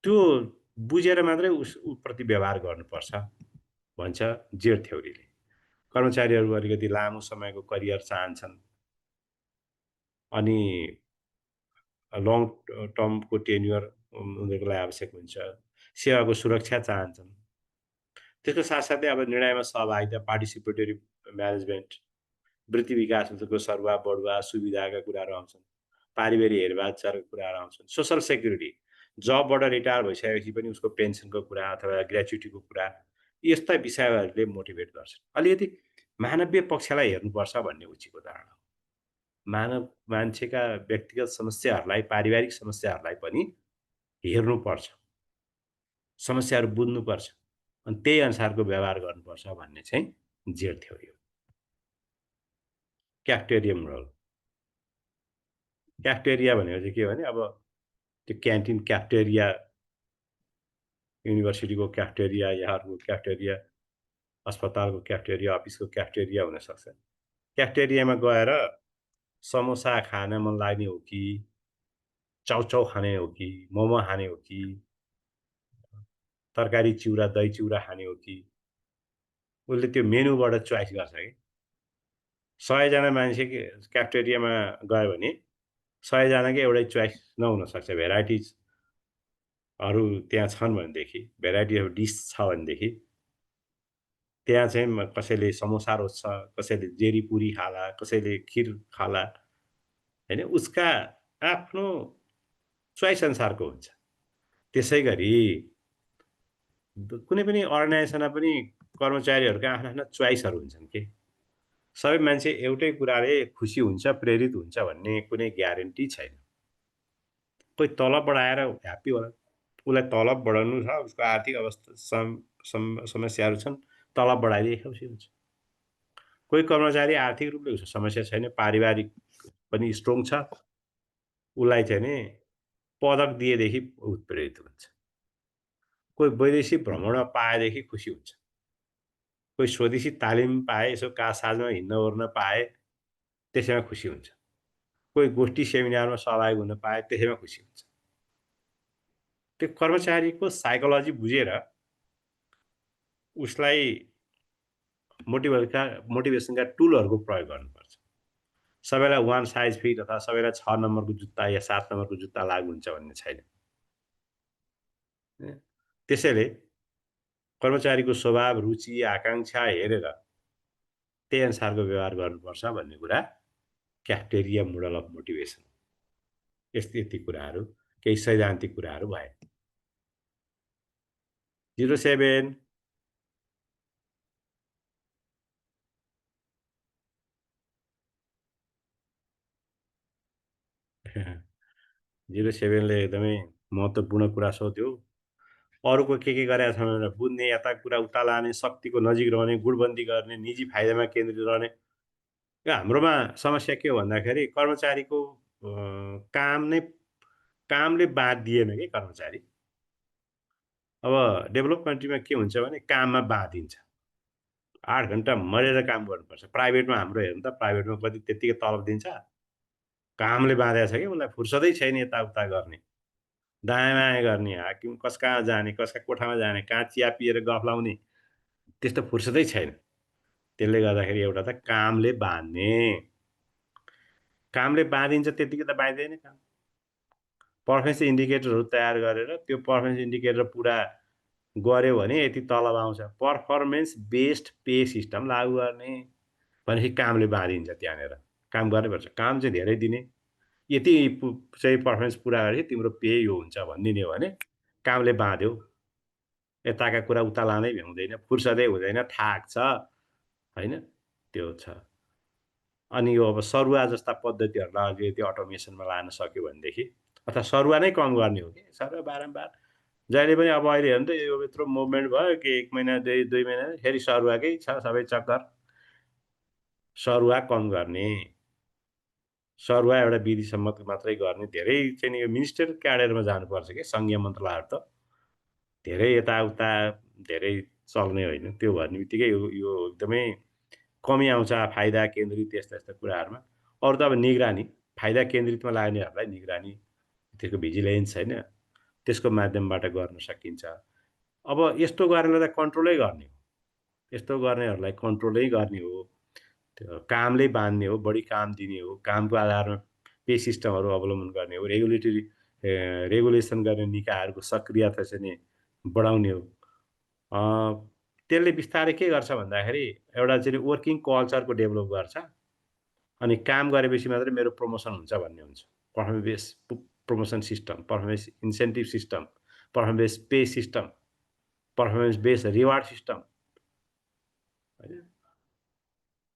त्यो बुझेर मात्रै उसप्रति व्यवहार गर्नुपर्छ भन्छ जेड थ्योरीले। कर्मचारीहरू अलिकति लामो समयको करियर चाहन्छन् अनि लङ टर्मको टेन्युर उनीहरूको लागि आवश्यक हुन्छ, सेवाको सुरक्षा चाहन्छन्। त्यसको साथसाथै अब निर्णयमा सहभागिता, पार्टिसिपेटरी म्यानेजमेन्ट, वृत्ति विकासको सरुवा बढुवा सुविधाका कुराहरू आउँछन्, पारिवारिक हेरबाहचारको कुराहरू आउँछन्, सोसल सेक्युरिटी, जबबाट रिटायर भइसकेपछि पनि उसको पेन्सनको कुरा अथवा ग्रेच्युटीको कुरा, यस्ता विषयहरूले मोटिभेट गर्छन्। अलिकति मानवीय पक्षलाई हेर्नुपर्छ भन्ने उचितको धारणा हो। मान्छेका व्यक्तिगत समस्याहरूलाई, पारिवारिक समस्याहरूलाई पनि हेर्नुपर्छ, समस्याहरू बुझ्नुपर्छ, अनि त्यही अनुसारको व्यवहार गर्नुपर्छ भन्ने चाहिँ जेड थ्योरी हो। क्याफ्टेरियम रोल। क्याफ्टेरिया भनेको चाहिँ के भने अब त्यो क्यान्टिन क्याफ्टेरिया, युनिभर्सिटीको क्याफ्टेरिया, यहाँहरूको क्याफ्टेरिया, अस्पतालको क्याफ्टेरिया, अफिसको क्याफ्टेरिया हुनसक्छ। क्याफ्टेरियामा गएर समोसा खान मन लाग्ने हो कि, चाउचाउ खाने हो कि, मोमो खाने हो कि, तरकारी चिउरा, दही चिउरा खाने हो कि, उसले त्यो मेनुबाट चोइस गर्छ कि। 100 जना मान्छे क्याफ्टेरियामा गयो भने 100 जनाकै एउटै चोइस नहुन सक्छ। भेराइटिजहरू त्यहाँ छन् भनेदेखि, भेराइटी अफ डिस छ भनेदेखि त्यहाँ चाहिँ कसैले समोसा रोज्छ, कसैले जेरी पुरी खाला, कसैले खिर खाला, होइन, उसका आफ्नो चोइस अनुसारको हुन्छ। त्यसै गरी कुनै पनि अर्गनाइजेसनमा पनि कर्मचारीहरूका आफ्ना आफ्ना चोइसहरू हुन्छन् के। सबै मान्छे एउटै कुराले खुसी हुन्छ, प्रेरित हुन्छ भन्ने कुनै ग्यारेन्टी छैन। कोही तलबाट आएर ह्याप्पी होला, उसलाई तलब बढाउनु छ, उसको आर्थिक अवस्था समस्याहरू छन्, तलब बढाइदिए खुसी हुन्छ। कोही कर्मचारी आर्थिक रूपले उसको समस्या छैन, पारिवारिक पनि स्ट्रङ छ, उसलाई चाहिँ नि पदक दिएदेखि उत्प्रेरित हुन्छ। कोही वैदेशिक भ्रमणमा पाएदेखि खुसी हुन्छ। कोही स्वदेशी तालिम पाए, यसो काजसाजमा हिँड्न-ओर्न पाए, त्यसैमा खुसी हुन्छ। कोही गोष्ठी सेमिनारमा सहभागी हुन पाए, त्यसैमा खुसी हुन्छ। त्यो कर्मचारीको साइकोलोजी बुझेर उसलाई मोटिभेसनका टुलहरूको प्रयोग गर्नुपर्छ। सबैलाई वान साइज फिट अथवा सबैलाई 6 नम्बरको जुत्ता या 7 नम्बरको जुत्ता लागु हुन्छ भन्ने छैन। त्यसैले कर्मचारीको स्वभाव, रुचि, आकाङ्क्षा हेरेर त्यही अनुसारको व्यवहार गर्नुपर्छ भन्ने कुरा क्याफेटेरिया मोडल अफ मोटिभेसन। यति कुराहरू, केही सैद्धान्तिक कुराहरू भए। 07 07ले एकदमै महत्त्वपूर्ण कुरा सोध्यो। अरूको के गरेका छन् भनेर बुझ्ने, यता कुरा उता लाने, शक्तिको नजिक रहने, गुटबन्दी गर्ने, निजी फाइदामा केन्द्रित रहने। यो हाम्रोमा समस्या के हो भन्दाखेरि कर्मचारीको कामले बाँध दिएन कि कर्मचारी। अब डेभलप कन्ट्रीमा के हुन्छ भने काममा बाँधिन्छ। 8 घन्टा मरेर काम गर्नुपर्छ। प्राइभेटमा हाम्रो हेर्नु त, प्राइभेटमा कति त्यत्तिकै तलब दिन्छ। कामले बाँधेको छ कि उसलाई फुर्सदै छैन यताउता गर्ने, दायाँ-बायाँ गर्ने, हाकिम कस कहाँ जाने, कसका कोठामा जाने, कहाँ चिया पिएर गफ लाउने, त्यस्तो फुर्सदै छैन। त्यसले गर्दाखेरि एउटा त कामले बाँध्ने। कामले बाँधिन्छ त्यत्तिकै त बाँधिँदैन काम। पर्फर्मेन्स इन्डिकेटरहरू तयार गरेर त्यो पर्फर्मेन्स इन्डिकेटर पुरा गऱ्यो भने यति तलब आउँछ। पर्फर्मेन्स बेस्ड पे सिस्टम लागु गर्ने भनेपछि कामले बाँधिन्छ त्यहाँनिर। काम गर्नैपर्छ। काम चाहिँ धेरै दिने, यति चाहिँ पर्फर्मेन्स पुरा गरेपछि तिम्रो पे यो हुन्छ भनिदिने हो भने कामले बाँध्यो। यताका कुरा उता लानै भ्याउँदैन, फुर्सदै हुँदैन, थाक्छ, होइन? त्यो छ। अनि यो अब सरुवा जस्ता पद्धतिहरूलाई अलिकति अटोमेसनमा लान सक्यो भनेदेखि, अथवा सरुवा नै कम गर्ने हो कि सरुवा बारम्बार जहिले पनि। अब अहिले हेर्नु त यो यत्रो मुभमेन्ट भयो कि 1 महिना 2 महिना फेरि सरुवाकै छ सबै चक्कर। सरुवा कम गर्ने, सरुवा एउटा विधि सम्मत मात्रै गर्ने। धेरै चाहिँ यो मिनिस्टर क्याडरमा जानुपर्छ कि सङ्घीय मन्त्रालयहरू त धेरै यताउता धेरै चल्ने होइन। त्यो भन्ने बित्तिकै यो एकदमै कमी आउँछ फाइदा केन्द्रित यस्ता यस्ता कुराहरूमा। अरू त अब निगरानी, फाइदा केन्द्रितमा लाग्नेहरूलाई निगरानी, त्यसको भिजिलेन्स होइन, त्यसको माध्यमबाट गर्न सकिन्छ। अब यस्तो गर्नेलाई कन्ट्रोलै गर्ने हो, यस्तो गर्नेहरूलाई कन्ट्रोलै गर्ने हो। त्यो कामले बाँध्ने हो, बढी काम दिने हो, कामको आधारमा पे सिस्टमहरू अवलम्बन गर्ने हो, रेगुलेसन गर्ने निकायहरूको सक्रियता चाहिँ नि बढाउने हो। त्यसले बिस्तारै के गर्छ भन्दाखेरि एउटा चाहिँ वर्किङ कल्चरको डेभलप गर्छ। अनि काम गरेपछि मात्रै मेरो प्रमोसन हुन्छ भन्ने हुन्छ। Performance based promotion system, performance incentive system, performance pay system, performance based reward system, होइन?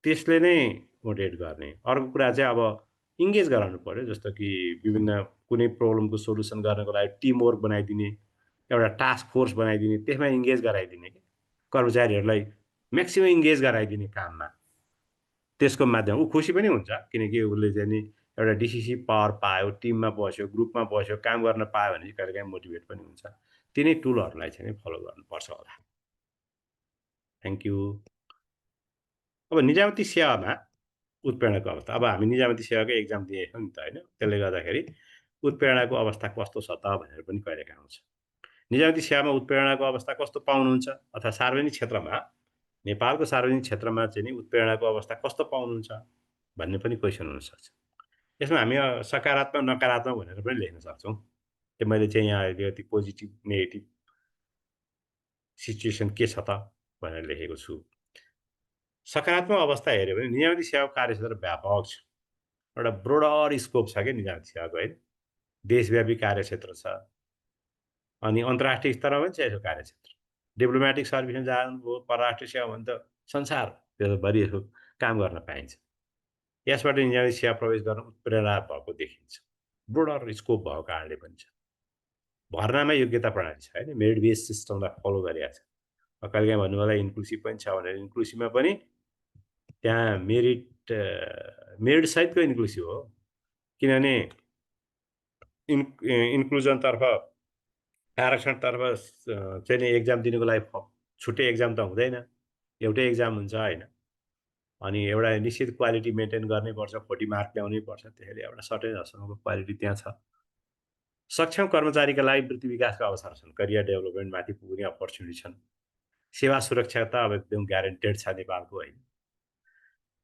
त्यसले नै मोटिभेट गर्ने। अर्को कुरा चाहिँ अब इङ्गेज गराउनु पऱ्यो। जस्तो कि विभिन्न कुनै प्रब्लमको सोल्युसन गर्नको लागि टिमवर्क बनाइदिने, एउटा टास्क फोर्स बनाइदिने, त्यसमा इङ्गेज गराइदिने कि कर्मचारीहरूलाई म्याक्सिमम इङ्गेज गराइदिने काममा। त्यसको माध्यम ऊ खुसी पनि हुन्छ, किनकि उसले चाहिँ नि एउटा डिसिसिभ पावर पायो, टिममा बस्यो, ग्रुपमा बस्यो, काम गर्न पायो भने चाहिँ कहिलेकाहीँ मोटिभेट पनि हुन्छ। तिनै टुलहरूलाई चाहिँ फलो गर्नुपर्छ होला। Thank you. अब निजामती सेवामा उत्प्रेरणाको अवस्था। अब हामी निजामती सेवाकै एक्जाम दिएछौँ नि त, होइन? त्यसले गर्दाखेरि उत्प्रेरणाको अवस्था कस्तो छ त भनेर पनि कहिलेकाहीँ आउँछ। निजामती सेवामा उत्प्रेरणाको अवस्था कस्तो पाउनुहुन्छ, अथवा सार्वजनिक क्षेत्रमा, नेपालको सार्वजनिक क्षेत्रमा चाहिँ नि उत्प्रेरणाको अवस्था कस्तो पाउनुहुन्छ भन्ने पनि क्वेसन हुनसक्छ। यसमा हामी सकारात्मक नकारात्मक भनेर पनि लेख्न सक्छौँ। त्यो मैले चाहिँ यहाँ अलिकति पोजिटिभ नेगेटिभ सिचुएसन के छ त भनेर लेखेको छु। सकारात्मक अवस्था हेऱ्यो भने निजामती सेवाको कार्यक्षेत्र व्यापक छ। एउटा ब्रोडर स्कोप छ क्या निजामती सेवाको, होइन? देशव्यापी कार्यक्षेत्र छ। अनि अन्तर्राष्ट्रिय स्तरमा पनि छ यसको कार्यक्षेत्र। डिप्लोमेटिक सर्भिसमा जानुभयो, परराष्ट्रिय सेवा भने त संसारभरि यसको काम गर्न पाइन्छ। यसबाट निजामती सेवा प्रवेश गर्न उत्प्रेरणा भएको देखिन्छ। ब्रोडर स्कोप भएको कारणले पनि छ। भर्नामा योग्यता प्रणाली छ होइन, मेरिट बेस सिस्टमलाई फलो गरेको छ। कहिलेकाहीँ भन्नु होला इन्क्लुसिभ पनि छ भनेर, इन्क्लुसिभमा पनि त्यहाँ मेरिट सहितको इन्क्लुसिभ हो। किनभने इन्क्लुजनतर्फ, आरक्षणतर्फ चाहिँ नि एक्जाम दिनुको लागि छुट्टै एक्जाम त हुँदैन, एउटै एक्जाम हुन्छ होइन। अनि एउटा निश्चित क्वालिटी मेन्टेन गर्नैपर्छ, 40 मार्क ल्याउनै पर्छ, त्यसैले एउटा सर्टेन हदसम्मको क्वालिटी त्यहाँ छ। सक्षम कर्मचारीका लागि वृत्ति विकासका अवसर छन्, करियर डेभलपमेन्टमाथि पुग्ने अपर्च्युनिटी छन्। सेवा सुरक्षा त अब एकदम ग्यारेन्टेड छ नेपालको होइन।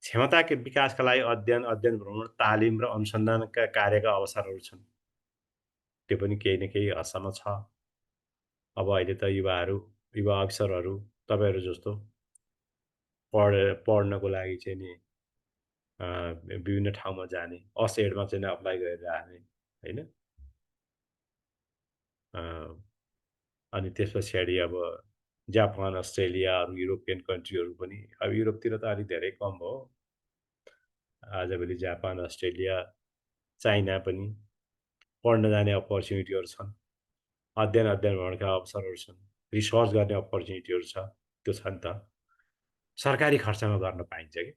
क्षमताको विकासका लागि अध्ययन भ्रमण, तालिम र अनुसन्धानका कार्यका अवसरहरू छन्, त्यो पनि केही न केही हदसम्म छ। अब अहिले त युवा अफिसरहरू तपाईँहरू जस्तो पढ्नको लागि चाहिँ नि विभिन्न ठाउँमा जाने, असेडमा चाहिँ अप्लाई गरेर आने होइन। अनि त्यस पछाडि अब जापान, अस्ट्रेलिया, अरू युरोपियन कन्ट्रीहरू पनि, अब युरोपतिर त अलिक धेरै कम भयो, आजभोलि जापान, अस्ट्रेलिया, चाइना पनि पढ्न जाने अपर्च्युनिटीहरू छन्। अध्ययन भ्रमणका अवसरहरू छन्, रिसर्च गर्ने अपर्च्युनिटीहरू छ, त्यो छ नि त। सरकारी खर्चमा गर्न पाइन्छ कि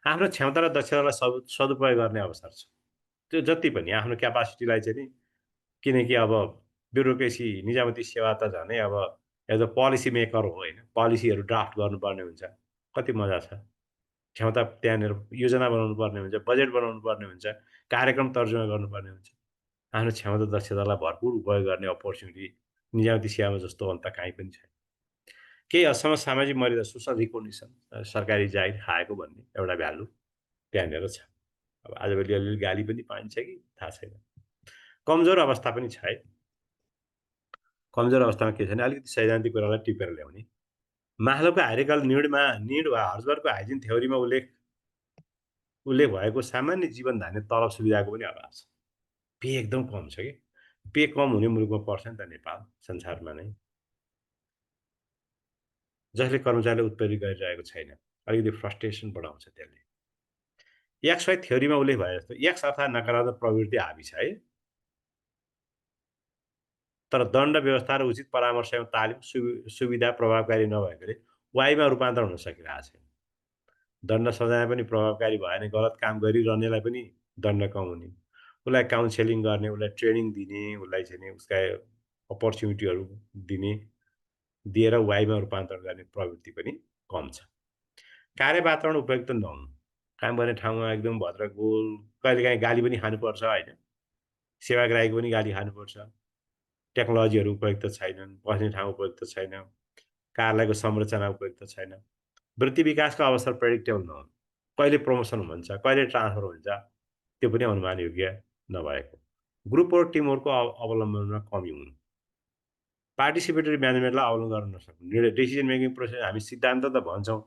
आफ्नो क्षमता र दक्षतालाई सदुपयोग गर्ने अवसर छ। त्यो जति पनि आफ्नो क्यापासिटीलाई चाहिँ नि, किनकि अब ब्युरोक्रेसी निजामती सेवा त झनै अब एज अ पोलिसी मेकर हो होइन, पोलिसीहरू ड्राफ्ट गर्नुपर्ने हुन्छ, कति मजा छ। क्षमता त्यहाँनिर योजना बनाउनु पर्ने हुन्छ, बजेट बनाउनु पर्ने हुन्छ, कार्यक्रम तर्जुमा गर्नुपर्ने हुन्छ। आफ्नो क्षमता दक्षतालाई भरपुर उपयोग गर्ने अपर्च्युनिटी निजामती सेवामा जस्तो अन्त कहीँ पनि छैन। केही हदसम्म सामाजिक मर्यादा, सोसल रिकग्निसन, सरकारी जागिर खाएको भन्ने एउटा भ्यालु त्यहाँनिर छ। अब आजभोलि अलिअलि गाली पनि पाइन्छ कि थाहा छैन। कमजोर अवस्था पनि छ है। कमजोर अवस्थामा के छ भने अलिकति सैद्धान्तिक कुरालाई टिपेर ल्याउने। मास्लोको हायरार्किकल निड वा हर्जबर्गको हाइजिन थ्योरीमा उल्लेख भएको सामान्य जीवन धान्ने तलब सुविधाको पनि अभाव छ। पे एकदम कम छ कि। पे कम हुने मुलुकमा पर्छ नि त नेपाल संसारमा नै, जसले कर्मचारीले उत्प्रेरित गरिरहेको छैन। अलिकति फ्रस्ट्रेसन बढाउँछ त्यसले। एक्सवाई थ्योरीमा उल्लेख भए जस्तो एक्स अर्थात् नकारात्मक प्रवृत्ति हाबी छ है, तर दण्ड व्यवस्था र उचित परामर्श एवं तालिम सुविधा प्रभावकारी नभएकोले वाइमा रूपान्तरण हुन सकिरहेको छैन। दण्ड सजाय पनि प्रभावकारी भएन, गलत काम गरिरहनेलाई पनि दण्ड कम हुने, उसलाई काउन्सेलिङ गर्ने, उसलाई ट्रेनिङ दिने, उसलाई चाहिँ उसका अपर्च्युनिटीहरू दिएर वाइमा रूपान्तरण गर्ने प्रवृत्ति पनि कम छ। कार्य वातावरण उपयुक्त नहुनु, काम गर्ने ठाउँमा एकदम भद्रगोल, कहिलेकाहीँ गाली पनि खानुपर्छ होइन, सेवाग्राहीको पनि गाली खानुपर्छ, टेक्नोलोजीहरू उपयुक्त छैनन्, बस्ने ठाउँ उपयुक्त छैन, कार्यालयको संरचना उपयुक्त छैन, वृत्ति विकासको अवसर प्रेडिक्टेबल नहुनु, कहिले प्रमोसन हुन्छ, कहिले ट्रान्सफर हुन्छ, त्यो पनि अनुमान योग्य नभएको, ग्रुप र टिमवर्कको अवलम्बनमा कमी हुनु, पार्टिसिपेटरी म्यानेजमेन्टलाई अवलम्बन गर्न नसक्नु, डिसिजन मेकिङ प्रोसेस, हामी सिद्धान्त त भन्छौँ,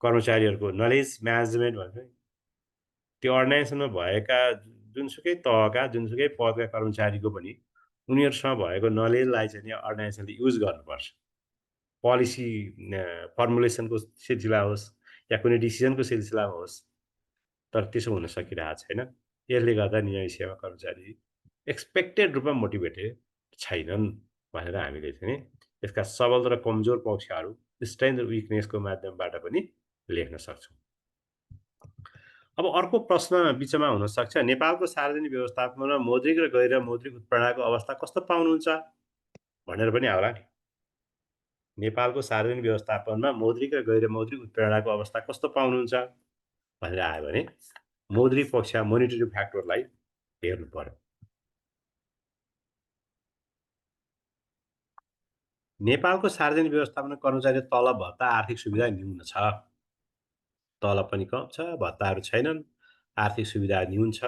कर्मचारीहरूको नलेज म्यानेजमेन्ट भन्छ, त्यो अर्गनाइजेसनमा भएका जुनसुकै तहका, जुनसुकै पदका कर्मचारीको पनि उनीहरूसँग भएको नलेजलाई चाहिँ नि अर्गनाइजेसनले युज गर्नुपर्छ। पोलिसी फर्मुलेसनको सिलसिला होस् या कुनै डिसिजनको सिलसिलामा होस्, तर त्यसो हुन सकिरहेको छैन। यसले गर्दा निजी सेवा कर्मचारी एक्सपेक्टेड रूपमा मोटिभेटेड छैनन् भनेर हामीले चाहिँ यसका सबल र कमजोर पक्षहरू, स्ट्रेन्थ र विकनेसको माध्यमबाट पनि लेख्न सक्छौँ। अब अर्को प्रश्न बिचमा हुनसक्छ, नेपालको सार्वजनिक व्यवस्थापनमा मौद्रिक र गैर मौद्रिक उत्प्रेरणाको अवस्था कस्तो पाउनुहुन्छ भनेर पनि आउला नि। नेपालको सार्वजनिक व्यवस्थापनमा मौद्रिक र गैर मौद्रिक उत्प्रेरणाको अवस्था कस्तो पाउनुहुन्छ भनेर आयो भने मौद्रिक पक्ष मोनिटरी फ्याक्टरलाई हेर्नु पर्यो। नेपालको सार्वजनिक व्यवस्थापन कर्मचारी तलब, भत्ता, आर्थिक सुविधा न्यून छ। तलब पनि कम छ, भत्ताहरू छैनन्, आर्थिक सुविधा न्यून छ।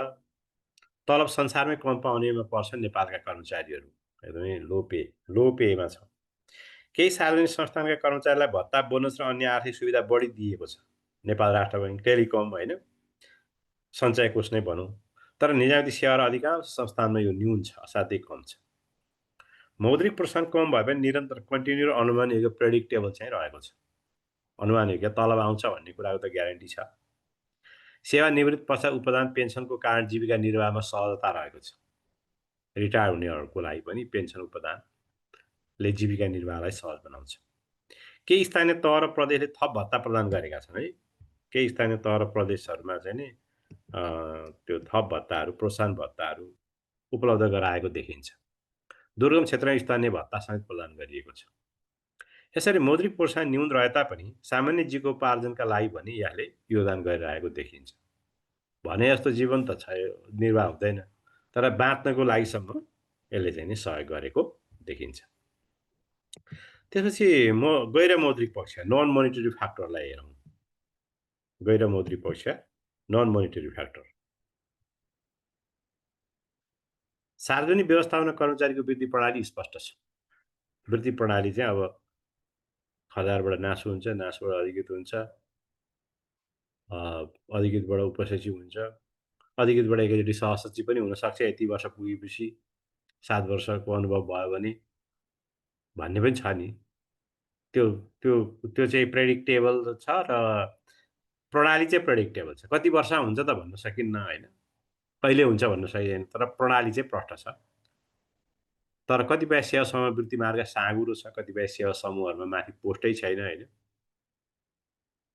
तलब संसारमै कम पाउनेमा पर्छन् नेपालका कर्मचारीहरू, एकदमै लो पेमा छ। केही सार्वजनिक संस्थानका कर्मचारीलाई भत्ता, बोनस र अन्य आर्थिक सुविधा बढी दिएको छ। नेपाल राष्ट्र बैङ्क, टेलिकम होइन, सञ्चय कोष नै भनौँ, तर निजामती सेवा र अधिकांश संस्थानमा यो न्यून छ, असाध्यै कम छ। मौद्रिक प्रोत्साहन कम भए पनि निरन्तर कन्टिन्यू र अनुमान योग्य प्रेडिक्टेबल चाहिँ रहेको छ। अनुमान योग्य तलब आउँछ भन्ने कुराको त ग्यारेन्टी छ। सेवानिवृत्ति पश्चात उपदान पेन्सनको कारण जीविका निर्वाहमा सहजता रहेको छ। रिटायर हुनेहरूको लागि पनि पेन्सन उपदानले जीविका निर्वाहलाई सहज बनाउँछ। केही स्थानीय तह र प्रदेशले थप भत्ता प्रदान गरेका छन् है। केही स्थानीय तह र प्रदेशहरूमा चाहिँ नि त्यो थप भत्ताहरू, प्रोत्साहन भत्ताहरू उपलब्ध गराएको देखिन्छ। दुर्गम क्षेत्रमा स्थानीय भत्ता समेत प्रदान गरिएको छ। यसरी मौद्रिक प्रोत्साहन न्यून रहे तापनि सामान्य जीविकोपार्जनका लागि भने यसले योगदान गरिरहेको देखिन्छ। भने जस्तो जीवन त निर्वाह हुँदैन, तर बाँच्नको लागिसम्म यसले चाहिँ नि सहयोग गरेको देखिन्छ। त्यसपछि गैर मौद्रिक पक्ष, नन मोनिटरी फ्याक्टरलाई हेरौँ। गैर मौद्रिक पक्ष, नन मोनिटरी फ्याक्टर। सार्वजनिक व्यवस्थापन कर्मचारीको वृत्ति प्रणाली स्पष्ट छ। वृत्ति प्रणाली चाहिँ अब खदारबाट नासो हुन्छ, नासोबाट अधिकृत हुन्छ, अधिकृतबाट उपसचिव हुन्छ, अधिकृतबाट एकैचोटि सहसचिव पनि हुनसक्छ यति वर्ष पुगेपछि, 7 वर्षको अनुभव भयो भने भन्ने पनि छ नि। त्यो त्यो त्यो चाहिँ प्रेडिक्टेबल छ र प्रणाली चाहिँ प्रेडिक्टेबल छ। कति वर्ष हुन्छ त भन्न सकिन्न होइन, कहिले हुन्छ भन्न सकिँदैन, तर प्रणाली चाहिँ प्रष्ट छ। तर कतिपय सेवा समूह वृत्ति मार्ग साँघुरो छ, कतिपय सेवा समूहहरूमा माथि पोस्टै छैन होइन,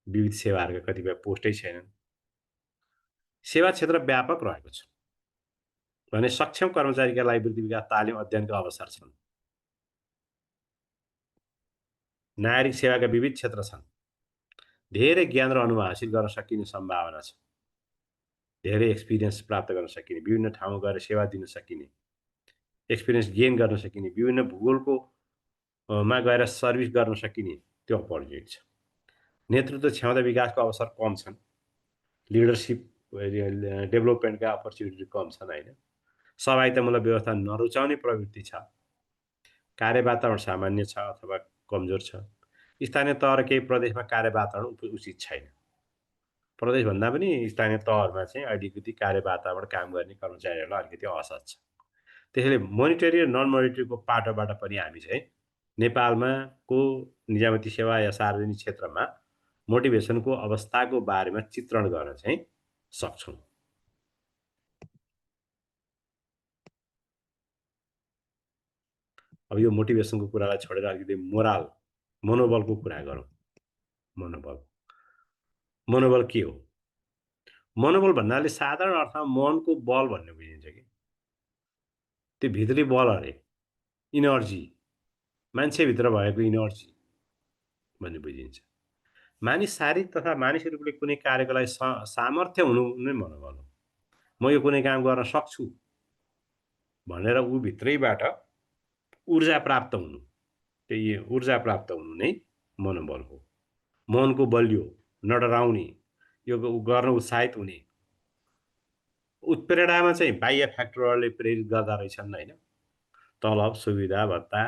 विविध सेवाहरूका कतिपय पोस्टै छैनन्। सेवा क्षेत्र व्यापक रहेको छ भने सक्षम कर्मचारीका लागि वृत्ति विकास तालिम अध्ययनका अवसर छन्। नागरिक सेवाका विविध क्षेत्र छन्। धेरै ज्ञान र अनुभव हासिल गर्न सकिने सम्भावना छ। धेरै एक्सपिरियन्स प्राप्त गर्न सकिने, विभिन्न ठाउँमा गएर सेवा दिन सकिने, एक्सपिरियन्स गेन गर्न सकिने, विभिन्न भूगोलको मा गएर सर्भिस गर्न सकिने त्यो अपर्च्युनिटी छ। नेतृत्व क्षमता विकासको अवसर कम छन्। लिडरसिप डेभलपमेन्टका अपर्च्युनिटी कम छन् होइन। सहभागितामूलक व्यवस्था नरुचाउने प्रवृत्ति छ। कार्य वातावरण सामान्य छ अथवा कमजोर छ। स्थानीय तह र केही प्रदेशमा कार्य वातावरण उचित छैन। प्रदेशभन्दा पनि स्थानीय तहहरूमा चाहिँ अलिकति कार्य वातावरण काम गर्ने कर्मचारीहरूलाई अलिकति असहज छ। त्यसैले मोनिटरी र नन मोनिटरीको पाटोबाट पनि हामी चाहिँ नेपालमा को निजामती सेवा या सार्वजनिक क्षेत्रमा मोटिभेसनको अवस्थाको बारेमा चित्रण गर्न चाहिँ सक्छौँ। अब यो मोटिभेसनको कुरालाई छोडेर अलिकति मोरल, मनोबलको कुरा गरौँ। मनोबल के हो? मनोबल भन्नाले साधारण अर्थमा मनको बल भन्ने बुझिन्छ कि त्यो भित्री बल अरे, इनर्जी, मान्छेभित्र भएको इनर्जी भन्ने बुझिन्छ। मानिस शारीरिक तथा मानसिक रूपले कुनै कार्यको लागि सामर्थ्य हुनु नै मनोबल हो। म यो कुनै काम गर्न सक्छु भनेर ऊ भित्रैबाट ऊर्जा प्राप्त हुनु, त्यही ऊर्जा प्राप्त हुनु नै मनोबल हो। मनको बलियो, नडराउने, यो गर्न उत्साहित हुने। उत्प्रेरणामा चाहिँ बाह्य फ्याक्टरहरूले प्रेरित गर्दा रहेछन् होइन। तलब, सुविधा, भत्ता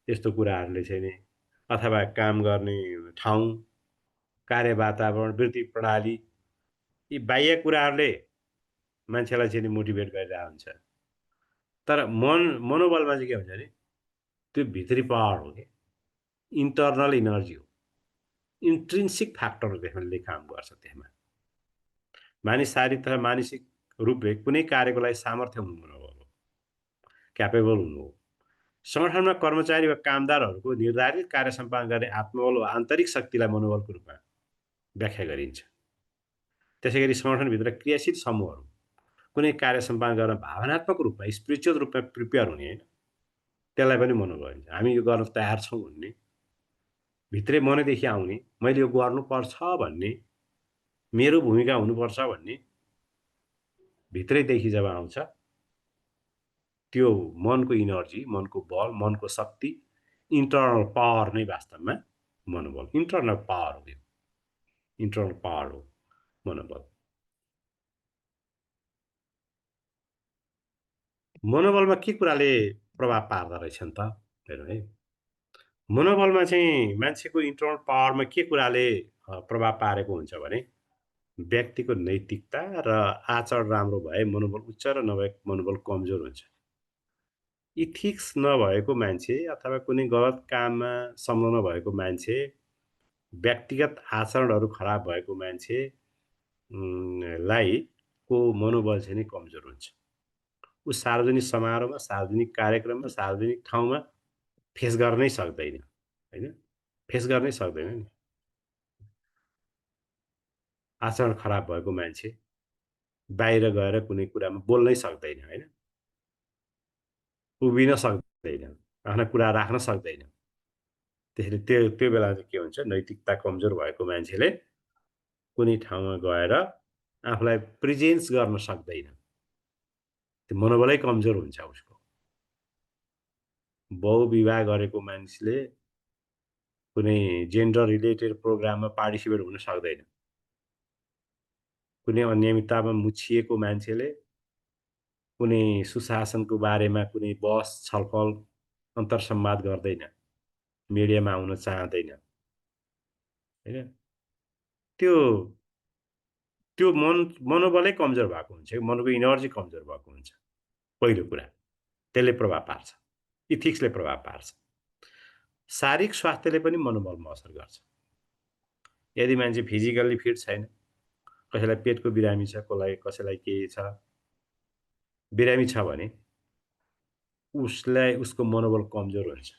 यस्तो कुराहरूले चाहिँ नि, अथवा काम गर्ने ठाउँ, कार्य वातावरण, वृत्ति प्रणाली, यी बाह्य कुराहरूले मान्छेलाई चाहिँ मोटिभेट गरिरहेको हुन्छ। तर मनोबलमा चाहिँ के हुन्छ भने त्यो भित्री पावर हो कि इन्टर्नल इनर्जी हो, इन्ट्रिन्सिक फ्याक्टरहरूले काम गर्छ। त्यसमा मानिस शारीरिक तथा मानसिक रूपले कुनै कार्यको लागि सामर्थ्य हुनु मनोबल हो, क्यापेबल हुनु हो। सङ्गठनमा कर्मचारी वा कामदारहरूको निर्धारित कार्य सम्पादन गर्ने आत्मबल वा आन्तरिक शक्तिलाई मनोबलको रूपमा व्याख्या गरिन्छ। त्यसै गरी सङ्गठनभित्र क्रियाशील समूहहरू कुनै कार्य सम्पादन गर्न भावनात्मक रूपमा, स्पिरिचुअल रूपमा प्रिपेयर हुने होइन, त्यसलाई पनि मनोबल भनिन्छ। हामी यो गर्न तयार छौँ भन्ने, भित्रै मनैदेखि आउने, मैले यो गर्नुपर्छ भन्ने, मेरो भूमिका हुनुपर्छ भन्ने भित्रैदेखि जब आउँछ, त्यो मनको इनर्जी, मनको बल, मनको शक्ति, इन्टर्नल पावर नै वास्तवमा मनोबल, इन्टर्नल पावर हो। इन्टर्नल पावर हो मनोबल। मनोबलमा के कुराले प्रभाव पार्दो रहेछन् त हेरौँ है। मनोबलमा चाहिँ मान्छेको इन्टर्नल पावरमा के कुराले प्रभाव पारेको हुन्छ भने व्यक्तिको नैतिकता र आचरण राम्रो भए मनोबल उच्च र नभए मनोबल कमजोर हुन्छ। इथिक्स नभएको मान्छे अथवा कुनै गलत काममा संलग्न भएको मान्छे, व्यक्तिगत आचरणहरू खराब भएको मान्छे लाई को मनोबल चाहिँ नि कमजोर हुन्छ। ऊ सार्वजनिक समारोहमा, सार्वजनिक कार्यक्रममा, सार्वजनिक ठाउँमा फेस गर्नै सक्दैन, होइन? फेस गर्नै सक्दैन नि। आचरण खराब भएको मान्छे बाहिर गएर कुनै कुरामा बोल्नै सक्दैन, होइन? उभिन सक्दैन, आफ्ना कुरा राख्न सक्दैन। त्यसैले त्यो त्यो बेला चाहिँ के हुन्छ, नैतिकता कमजोर भएको मान्छेले कुनै ठाउँमा गएर आफूलाई प्रेजेन्स गर्न सक्दैन। त्यो मनोबलै कमजोर हुन्छ उसको। बहुविवाह गरेको मानिसले कुनै जेन्डर रिलेटेड प्रोग्राममा पार्टिसिपेट हुन सक्दैन। कुनै अनियमिततामा मुछिएको मान्छेले कुनै सुशासनको बारेमा कुनै बहस, छलफल, अन्तर्संवाद गर्दैन। मिडियामा आउन चाहँदैन, होइन? त्यो त्यो मनोबलै कमजोर भएको हुन्छ, मनको इनर्जी कमजोर भएको हुन्छ, पहिलो कुरा। त्यसले प्रभाव पार्छ, इथिक्सले प्रभाव पार्छ। शारीरिक स्वास्थ्यले पनि मनोबलमा असर गर्छ। यदि मान्छे फिजिकल्ली फिट छैन, कसैलाई पेटको बिरामी छ, कसैलाई के छ, बिरामी छ भने उसलाई उसको मनोबल कमजोर हुन्छ।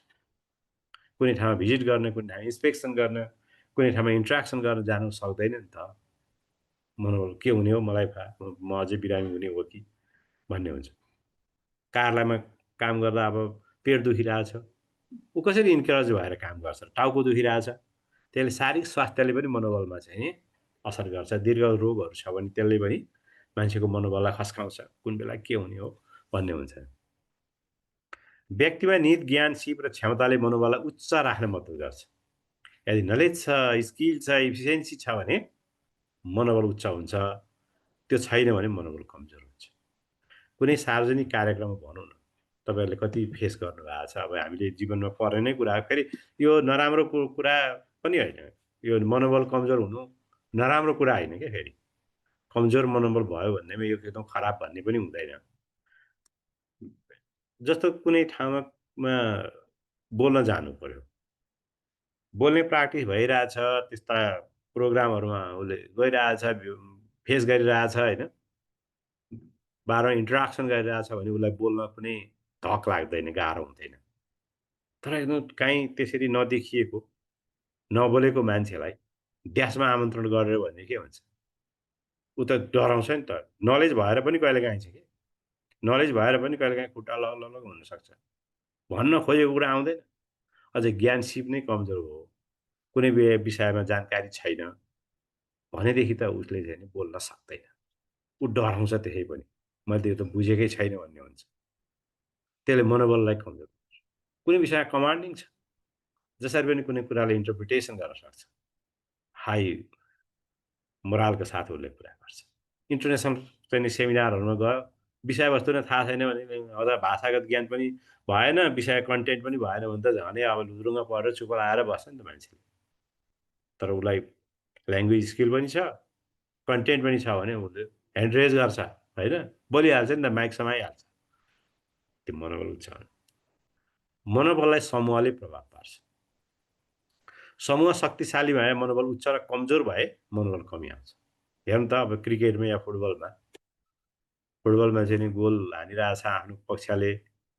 कुनै ठाउँमा भिजिट गर्न, कुनै ठाउँमा इन्स्पेक्सन गर्न, कुनै ठाउँमा इन्ट्र्याक्सन गर्न जानु सक्दैन नि त। मनोबल के हुने हो मलाई थाहा, म अझै बिरामी हुने हो कि भन्ने हुन्छ। कार्यालयमा काम गर्दा अब पेट दुखिरहेछ, ऊ कसरी इन्करेज भएर काम गर्छ? टाउको दुखिरहेछ, त्यसले शारीरिक स्वास्थ्यले पनि मनोबलमा चाहिँ असर गर्छ। दीर्घ रोगहरू छ भने त्यसले पनि मान्छेको मनोबललाई खस्काउँछ, कुन बेला के हुने हो भन्ने हुन्छ। व्यक्तिमा निहित ज्ञान, सिप र क्षमताले मनोबललाई उच्च राख्न मद्दत गर्छ। यदि नलेज छ, स्किल छ, इफिसियन्सी छ भने मनोबल उच्च हुन्छ। त्यो छैन भने मनोबल कमजोर हुन्छ। कुनै सार्वजनिक कार्यक्रममा भनौँ न, तपाईँहरूले कति फेस गर्नुभएको छ। अब हामीले जीवनमा पर्ने नै कुरा हो। फेरि यो नराम्रो कुरा पनि होइन। यो मनोबल कमजोर हुनु नराम्रो कुरा होइन क्या फेरि। कमजोर मनोबल भयो भन्नेमा यो एकदम खराब भन्ने पनि हुँदैन। जस्तो कुनै ठाउँमा बोल्न जानु पर्यो। बोल्ने प्र्याक्टिस भइरहेछ, त्यस्ता प्रोग्रामहरूमा उसले गइरहेछ, फेस गरिरहेछ, होइन? बाह्रौँ इन्टरेक्सन गरिरहेछ भने उसलाई बोल्न कुनै धक लाग्दैन, गाह्रो हुँदैन। तर एकदम काहीँ त्यसरी नदेखिएको, नबोलेको मान्छेलाई ड्यासमा आमन्त्रण गर्यो भने के हुन्छ? ऊ त डराउँछ नि त। नलेज भएर पनि कहिलेकाहीँ चाहिँ के, नलेज भएर पनि कहिलेकाहीँ खुट्टा लगलग हुनसक्छ। भन्न खोजेको कुरा आउँदैन। अझै ज्ञान सिप नै कमजोर हो, कुनै विषयमा जानकारी छैन भनेदेखि त उसले चाहिँ नि बोल्न सक्दैन। ऊ डराउँछ त्यसै पनि। मैले त यो त बुझेकै छैन भन्ने हुन्छ। त्यसले मनोबललाई कमजोर पार्छ। कुनै विषयमा कमान्डिङ छ, जसरी पनि कुनै कुरालाई इन्टरप्रिटेसन गर्न सक्छ। हाई मोरालका साथ उसले कुरा गर्छ। इन्टरनेसनल चाहिँ नि सेमिनारहरूमा गयो, विषयवस्तु नै थाहा छैन भने अझ भाषागत ज्ञान पनि भएन, विषय कन्टेन्ट पनि भएन भने त झनै अब लुद्रुङ्ग परेर चुप लाएर बस्छ नि त मान्छेले। तर उसलाई ल्याङ्ग्वेज स्किल पनि छ, कन्टेन्ट पनि छ भने उसले ह्यान्ड रेज गर्छ, होइन? बोलिहाल्छ नि त, माइक समाइहाल्छ। त्यो मनोबल उच्च हुन्छ। मनोबललाई समूहले प्रभाव पार्छ। समूह शक्तिशाली भए मनोबल उच्च र कमजोर भए मनोबल कमी आउँछ। हेर्नु त अब क्रिकेटमा या फुटबलमा चाहिँ नि गोल हानिरहेछ आफ्नो पक्षले,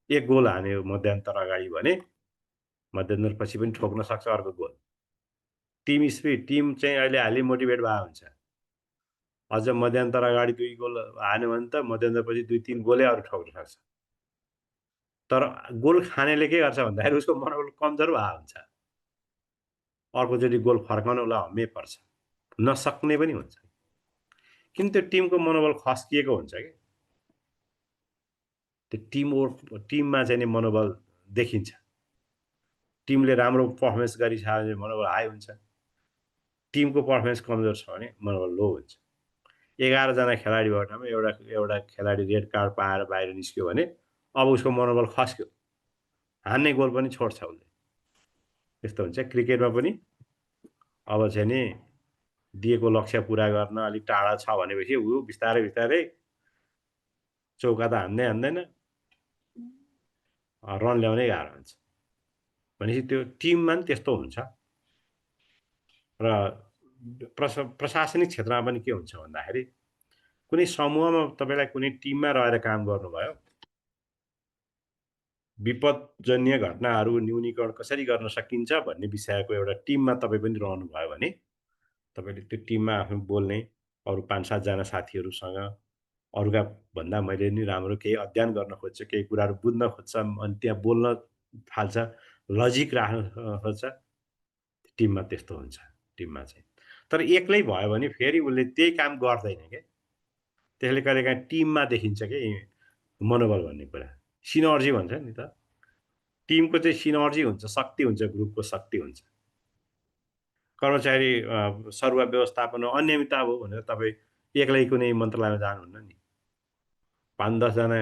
एक गोल हान्यो मध्यान्तर अगाडि भने मध्यान्तरपछि पनि ठोक्न सक्छ अर्को गोल। टिम स्पिरिट, टिम चाहिँ अहिले हालि मोटिभेट भएको हुन्छ। अझ मध्यान्तर अगाडि 2 गोल हान्यो भने त मध्यान्तरपछि 2-3 गोलै अरू ठोक्न सक्छ। तर गोल खानेले के गर्छ भन्दाखेरि उसको मनोबल कमजोर भएको हुन्छ। अर्कोचोटि गोल फर्काउन उसलाई हम्मे पर्छ। नसक्ने पनि हुन्छ। किन त्यो टिमको मनोबल खस्किएको हुन्छ क्या। त्यो टिममा चाहिँ नि मनोबल देखिन्छ। टिमले राम्रो पर्फर्मेन्स गरिछ भने मनोबल हाई हुन्छ। टिमको पर्फर्मेन्स कमजोर छ भने मनोबल लो हुन्छ। 11 जना खेलाडी भएको ठाउँमा एउटा खेलाडी रेड कार्ड पाएर बाहिर निस्क्यो भने अब उसको मनोबल खस्क्यो। हान्ने गोल पनि छोड्छ उसले। त्यस्तो हुन्छ। क्रिकेटमा पनि अब चाहिँ नि दिएको लक्ष्य पुरा गर्न अलिक टाढा छ भनेपछि ऊ बिस्तारै चौका त हान्दैन, रन ल्याउनै गाह्रो हुन्छ। भनेपछि त्यो टिममा पनि त्यस्तो हुन्छ। र प्रशासनिक क्षेत्रमा पनि के हुन्छ भन्दाखेरि कुनै समूहमा तपाईँलाई कुनै टिममा रहेर काम गर्नुभयो, विपदजन्य घटनाहरू न्यूनीकरण कसरी गर्न सकिन्छ भन्ने विषयको एउटा टिममा तपाईँ पनि रहनुभयो भने तपाईँले त्यो टिममा आफ्नो बोल्ने अरू 5-7 जना साथीहरूसँग अरूका भन्दा मैले नि राम्रो केही अध्ययन गर्न खोज्छ, केही कुराहरू बुझ्न खोज्छ, अनि त्यहाँ बोल्न थाल्छ, लजिक राख्न खोज्छ, टिममा त्यस्तो हुन्छ, टिममा चाहिँ। तर एक्लै भयो भने फेरि उसले त्यही काम गर्दैन क्या। त्यसले कहिलेकाहीँ टिममा देखिन्छ कि मनोबल भन्ने कुरा। सिनर्जी भन्छ नि त। टिमको चाहिँ सिनर्जी हुन्छ, शक्ति हुन्छ, ग्रुपको शक्ति हुन्छ। कर्मचारी सरुवा व्यवस्थापन अनियमितता हो भनेर तपाईँ एक्लै कुनै मन्त्रालयमा जानुहुन्न नि। 5-10 जना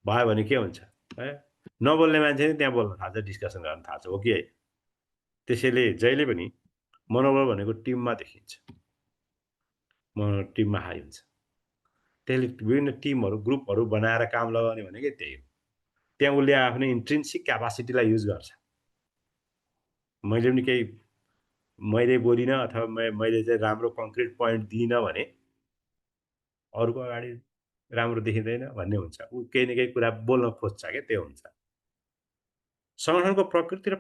भयो भने के हुन्छ? है नबोल्ने मान्छे नि त्यहाँ बोल्न थाल्छ, डिस्कसन गर्न थाल्छ, हो कि होइन? त्यसैले जहिले पनि मनोबल भनेको टिममा देखिन्छ। टिममा हाई हुन्छ। त्यसले विभिन्न टिमहरू, ग्रुपहरू बनाएर काम लगाउने भनेकै त्यही हो। त्यहाँ उसले आफ्नो इन्ट्रिन्सिक क्यापासिटीलाई युज गर्छ। मैले पनि केही मैले बोलिनँ अथवा मैले चाहिँ राम्रो कङ्क्रिट पोइन्ट दिइनँ भने अरूको अगाडि राम्रो देखिँदैन भन्ने हुन्छ। ऊ केही न केही कुरा बोल्न खोज्छ क्या, त्यो हुन्छ। सङ्गठनको प्रकृति र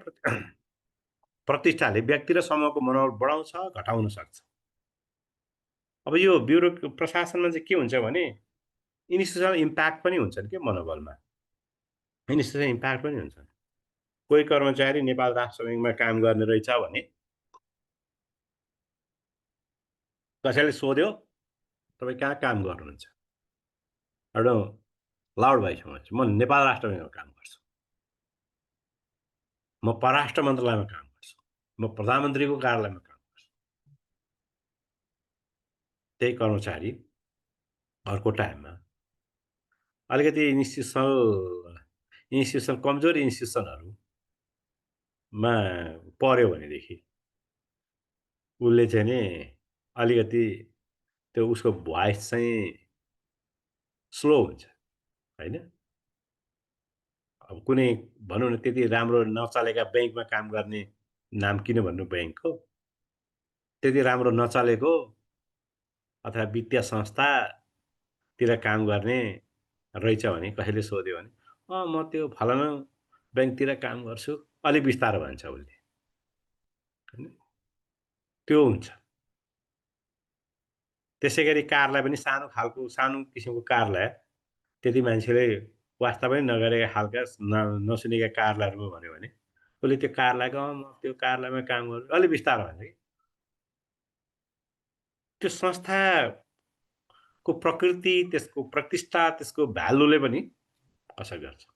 प्रतिष्ठाले व्यक्ति र समूहको मनोबल बढाउँछ, घटाउन सक्छ। अब यो ब्युरो प्रशासनमा चाहिँ के हुन्छ भने इन्स्टिट्युसनल इम्प्याक्ट पनि हुन्छन् क्या मनोबलमा। इन्स्टिट्युसनल इम्प्याक्ट पनि हुन्छ। कोही कर्मचारी नेपाल राष्ट्र बैङ्कमा काम गर्ने रहेछ भने कसैले सोध्यो, तपाईँ कहाँ काम गर्नुहुन्छ? एउटा लाउड भोइसमा भन्छ, म नेपाल राष्ट्र बैङ्कमा काम गर्छु, म परराष्ट्र मन्त्रालयमा काम गर्छु, म प्रधानमन्त्रीको कार्यालयमा काम गर्छु। त्यही कर्मचारी अर्को टाइममा अलिकति इन्स्टिट्युसन कमजोर इन्स्टिट्युसनहरूमा पर्यो भनेदेखि उसले चाहिँ नि अलिकति त्यो उसको भोइस चाहिँ स्लो हुन्छ, होइन? अब कुनै भनौँ न त्यति राम्रो नचलेका बैङ्कमा काम गर्ने, नाम किन भन्नु बैङ्कको, त्यति राम्रो नचलेको अथवा वित्तीय संस्थातिर काम गर्ने रहेछ भने कसैले सोध्यो भने म त्यो फलाना बैङ्कतिर काम गर्छु, अलिक बिस्तारो भन्छ उसले, होइन? त्यो हुन्छ। त्यसै गरी कारलाई पनि सानो किसिमको कारलाई त्यति मान्छेले वास्ता पनि नगरेका खालका नसुनेका कारलाई भन्यो भने उसले त्यो कारलाई म त्यो कारलाईमा काम गर्छु, अलिक बिस्तारो भन्छ कि। त्यो संस्थाको प्रकृति, त्यसको प्रतिष्ठा, त्यसको भ्यालुले पनि असर गर्छ।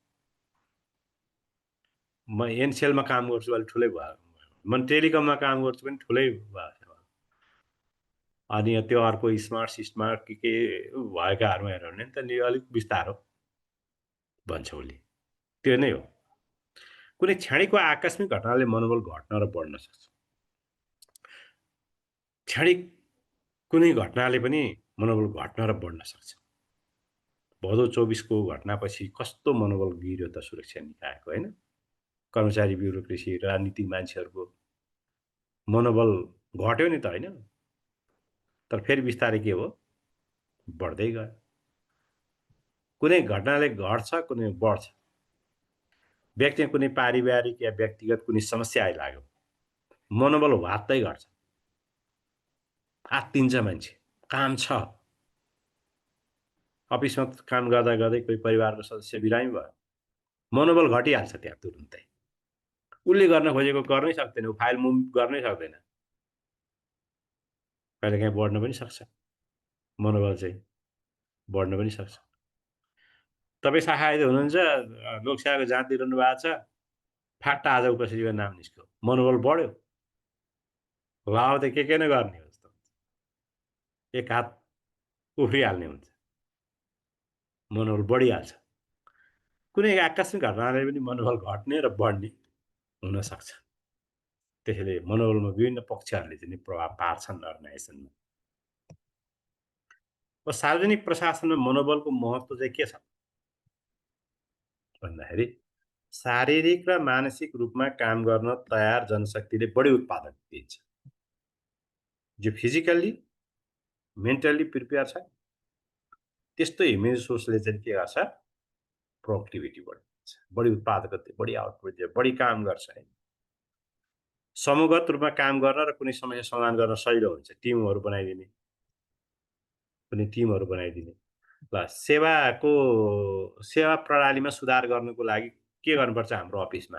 म एनसेलमा काम गर्छु, अलिक ठुलै भयो। म टेलिकममा काम गर्छु पनि ठुलै भयो। अनि त्यो अर्को स्मार्ट के भएकाहरूमा हेऱ्यो भने त नि अलिक बिस्तारो भन्छ उसले। त्यो नै हो। कुनै क्षणिकको आकस्मिक घटनाले मनोबल घट्न र बढ्न सक्छ। क्षणिक कुनै घटनाले पनि मनोबल घट्न र बढ्न सक्छ। भदौ 24 को घटनापछि कस्तो मनोबल गिर्यो त सुरक्षा निकायको, होइन? कर्मचारी ब्युरोक्रेसी, राजनीतिक मान्छेहरूको मनोबल घट्यो नि त, होइन? तर फेरि बिस्तारै के हो? बढ्दै गयो। कुनै घटनाले घट्छ, कुनै बढ्छ। व्यक्तिमा कुनै पारिवारिक या व्यक्तिगत कुनै समस्या आइलाग्यो, मनोबल ह्वात्तै घट्छ। आत्तिन्छ मान्छे, काम छ। अफिसमा काम गर्दा गर्दै कोही परिवारको सदस्य बिरामी भयो, मनोबल घटिहाल्छ त्यहाँ तुरुन्तै। उसले गर्न खोजेको गर्नै सक्दैन, ऊ फाइल मुभ गर्नै सक्दैन। कहिलेकाहीँ बढ्न पनि सक्छ, मनोबल चाहिँ बढ्न पनि सक्छ। तपाईँ शाखा आयुक्त हुनुहुन्छ, लोकसेवाको जाँच दिइरहनु भएको छ, फाट्ट आज उपसचिवको नाम निस्क्यो, मनोबल बढ्यो। ल अब त के नै गर्ने हो जस्तो हुन्छ। एक हात उफ्रिहाल्ने हुन्छ, मनोबल बढिहाल्छ। कुनै आकस्मिक घटनाले पनि मनोबल घट्ने र बढ्ने हुनसक्छ। त्यसैले मनोबलमा विभिन्न पक्षहरूले चाहिँ प्रभाव पार्छन् अर्गनाइजेसनमा। अब सार्वजनिक प्रशासनमा मनोबलको महत्त्व चाहिँ के छ भन्दाखेरि शारीरिक र मानसिक रूपमा काम गर्न तयार जनशक्तिले बढी उत्पादन दिन्छ। जो फिजिकल्ली मेन्टल्ली प्रिपेयर छ त्यस्तो ह्युमन रिसोर्सले चाहिँ के गर्छ, प्रोडक्टिभिटी बढाउँछ। हुन्छ, बढी उत्पादकता, बढी आउटपुट दियो, बढी काम गर्छ है। समूहगत रूपमा काम गर्न र कुनै समस्या समाधान गर्न सजिलो हुन्छ। कुनै टिमहरू बनाइदिने। ल सेवा प्रणालीमा सुधार गर्नुको लागि के गर्नुपर्छ हाम्रो अफिसमा?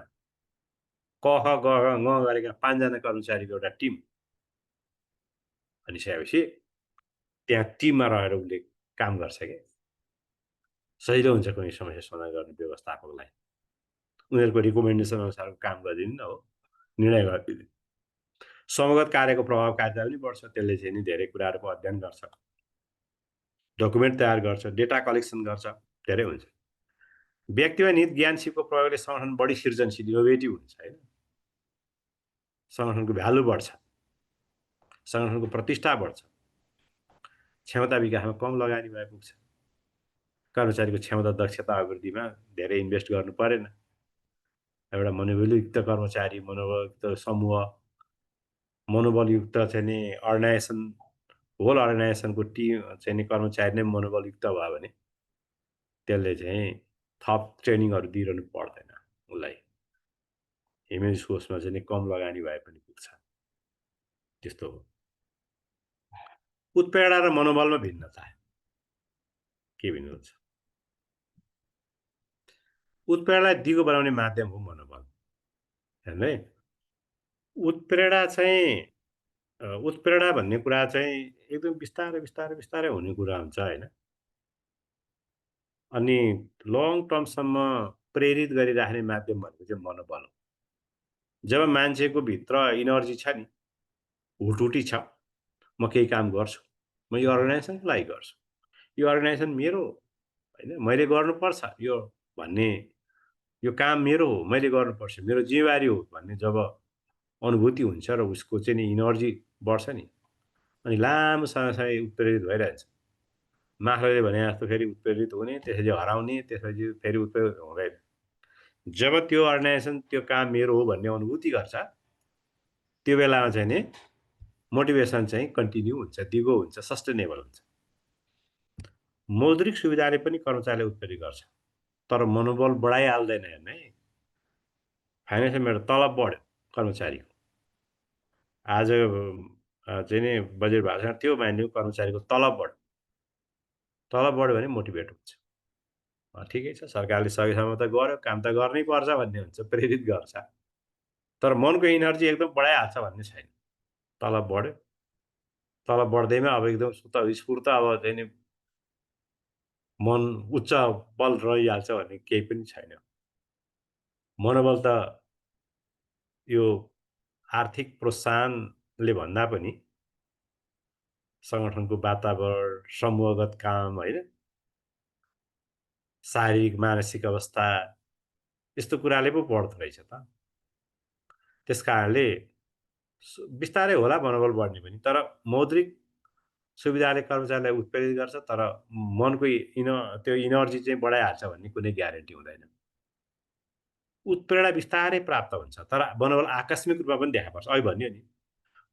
क, ख, ग, घ, ङ गरेका 5 जना कर्मचारीको एउटा टिम भनिसकेपछि त्यहाँ टिममा रहेर उसले काम गर्छ क्या। सजिलो हुन्छ कुनै समस्या समाधान गर्ने व्यवस्थापकलाई। उनीहरूको रिकमेन्डेसन अनुसारको काम गरिदिनु न हो, निर्णय गरिदिनु। समूहगत कार्यको प्रभावकारिता पनि बढ्छ। त्यसले चाहिँ नि धेरै कुराहरूको अध्ययन गर्छ, डकुमेन्ट तयार गर्छ, डेटा कलेक्सन गर्छ, धेरै हुन्छ। व्यक्तिमा निहित ज्ञान सिपको प्रयोगले सङ्गठन बढी सृजनशील इनोभेटिभ हुन्छ होइन। सङ्गठनको भ्यालु बढ्छ, सङ्गठनको प्रतिष्ठा बढ्छ, क्षमता विकासमा कम लगानी भए पुग्छ। कर्मचारीको क्षमता दक्षता अभिवृद्धिमा धेरै इन्भेस्ट गर्नु परेन। एउटा मनोबलयुक्त कर्मचारी, मनोबलयुक्त समूह, मनोबलयुक्त चाहिँ नि अर्गनाइजेसन, होल अर्गनाइजेसनको टिम चाहिँ नि कर्मचारी नै मनोबलयुक्त भयो भने त्यसले चाहिँ थप ट्रेनिङहरू दिइरहनु पर्दैन उसलाई। ह्युमन रिसोर्समा चाहिँ नि कम लगानी भए पनि पुग्छ। त्यस्तो हो। उत्प्रेरणा र मनोबलमा भिन्नता के भिन्न हुन्छ? उत्प्रेरणालाई दिगो बनाउने माध्यम हो मनोबल, हेर्नु है। उत्प्रेरणा भन्ने कुरा चाहिँ एकदम बिस्तारै बिस्तारै बिस्तारै हुने कुरा हुन्छ होइन। अनि लङ टर्मसम्म प्रेरित गरिराख्ने माध्यम भनेको चाहिँ मनोबल हो। जब मान्छेको भित्र इनर्जी छ नि, हुटहुटी छ, म केही काम गर्छु, म यो अर्गनाइजेसनको लागि गर्छु, यो अर्गनाइजेसन मेरो होइन, मैले गर्नुपर्छ यो भन्ने, यो काम मेरो हो, मैले गर्नुपर्छ, मेरो जिम्मेवारी हो भन्ने जब अनुभूति हुन्छ र उसको चाहिँ नि इनर्जी बढ्छ नि, अनि लामो समयसम्म उत्प्रेरित भइरहन्छ। मार्क्सले भने जस्तो फेरि उत्प्रेरित हुने, त्यसपछि हराउने, त्यसपछि फेरि उत्प्रेरित हुँदैन। जब त्यो अर्गनाइजेसन त्यो काम मेरो हो भन्ने अनुभूति गर्छ, त्यो बेलामा चाहिँ नि मोटिभेसन चाहिँ कन्टिन्यू हुन्छ, दिगो हुन्छ, सस्टेनेबल हुन्छ। मौद्रिक सुविधाले पनि कर्मचारीलाई उत्प्रेरित गर्छ, तर मनोबल बढाइहाल्दैन। हेर्ने फाइनेन्सियल मेटर तलब बढ्यो कर्मचारीको, आज चाहिँ नि बजेट भाषण त्यो मान्यो, कर्मचारीको तलब बढ्यो भने मोटिभेट हुन्छ। ठिकै छ, सरकारले सकेसम्म त गर्यो, काम त गर्नै पर्छ भन्ने हुन्छ, प्रेरित गर्छ। तर मनको इनर्जी एकदम बढाइहाल्छ भन्ने छैन। तलब बढ्यो, तलब बढ्दैमा अब एकदम स्फूर्त अब चाहिँ नि मन उच्च बल रहिहाल्छ भन्ने केही पनि छैन। मनोबल त यो आर्थिक प्रोत्साहनले भन्दा पनि सङ्गठनको वातावरण, समूहगत काम होइन, शारीरिक मानसिक अवस्था, यस्तो कुराले पो बढ्दो रहेछ त। त्यस कारणले बिस्तारै होला मनोबल बढ्ने पनि, तर मौद्रिक सुविधाले कर्मचारीलाई उत्प्रेरित गर्छ, तर मनको त्यो इनर्जी चाहिँ बढाइहाल्छ भन्ने कुनै ग्यारेन्टी हुँदैन। उत्प्रेरणा बिस्तारै प्राप्त हुन्छ, तर मनोबल आकस्मिक रूपमा पनि देखा पर्छ। अहिले भन्यो नि,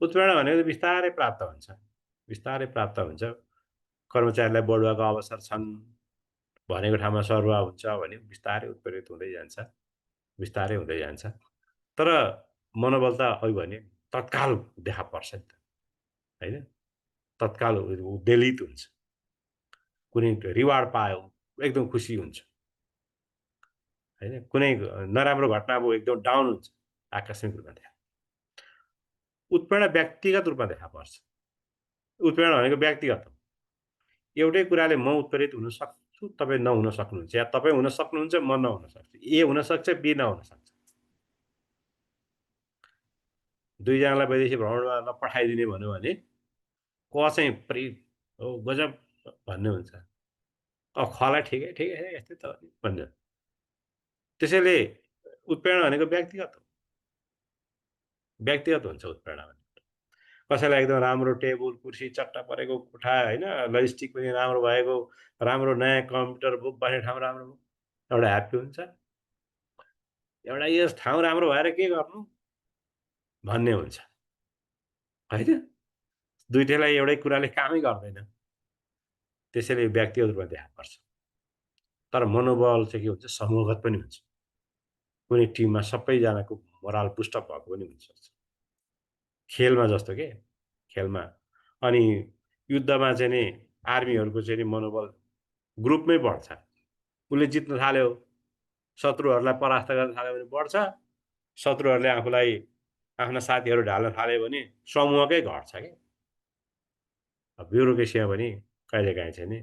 उत्प्रेरणा भनेको बिस्तारै प्राप्त हुन्छ, बिस्तारै प्राप्त हुन्छ। कर्मचारीलाई बढुवाको अवसर छन्, भनेको ठाउँमा सरुवा हुन्छ भने बिस्तारै उत्प्रेरित हुँदै जान्छ, बिस्तारै हुँदै जान्छ। तर मनोबल त अहिले भने तत्काल देखा पर्छ नि त होइन, तत्काल उद्वेलित हुन्छ, कुनै रिवार्ड पायो एकदम खुसी हुन्छ होइन, कुनै नराम्रो घटना भयो एकदम डाउन हुन्छ, आकस्मिक रूपमा देखा। उत्प्रेरणा व्यक्तिगत रूपमा देखा पर्छ। उत्प्रेरणा भनेको व्यक्तिगत हो। एउटै कुराले म उत्प्रेरित हुन सक्छु, तपाईँ नहुन सक्नुहुन्छ, या तपाईँ हुन सक्नुहुन्छ, म नहुन सक्छु, ए हुनसक्छ, बी नहुन सक्छ। दुईजनालाई वैदेशिक भ्रमणमा पठाइदिने भन्यो भने क चाहिँ प्रेरित हो, गजब भन्ने हुन्छ, खलाई ठिकै ठिकै यस्तै त भन्ने। त्यसैले उत्प्रेरणा भनेको व्यक्तिगत हुन्छ उत्प्रेरणा भने। कसैलाई एकदम राम्रो टेबल कुर्सी चट्ट परेको कोठा होइन, लजिस्टिक पनि राम्रो भएको, राम्रो नयाँ कम्प्युटर बस्ने ठाउँ राम्रो, एउटा ह्याप्पी हुन्छ। एउटा यस ठाउँ राम्रो भएर के गर्नु भन्ने हुन्छ होइन। दुइटैलाई एउटै कुराले कामै गर्दैन, त्यसैले व्यक्तिगत रूपमा देखा पर्छ। तर मनोबल चाहिँ के हुन्छ, समूहगत पनि हुन्छ। कुनै टिममा सबैजनाको मोरल बुस्टअप भएको पनि हुनसक्छ। खेलमा जस्तो के खेलमा अनि युद्धमा चाहिँ नि आर्मीहरूको चाहिँ नि मनोबल ग्रुपमै बढ्छ। उसले जित्न थाल्यो, शत्रुहरूलाई परास्त गर्न थाल्यो भने बढ्छ, शत्रुहरूले आफूलाई आफ्ना साथीहरू ढाल्न थाल्यो भने समूहकै घट्छ क्या। ब्युरोक्रेसीमा पनि कहिलेकाहीँ चाहिँ नि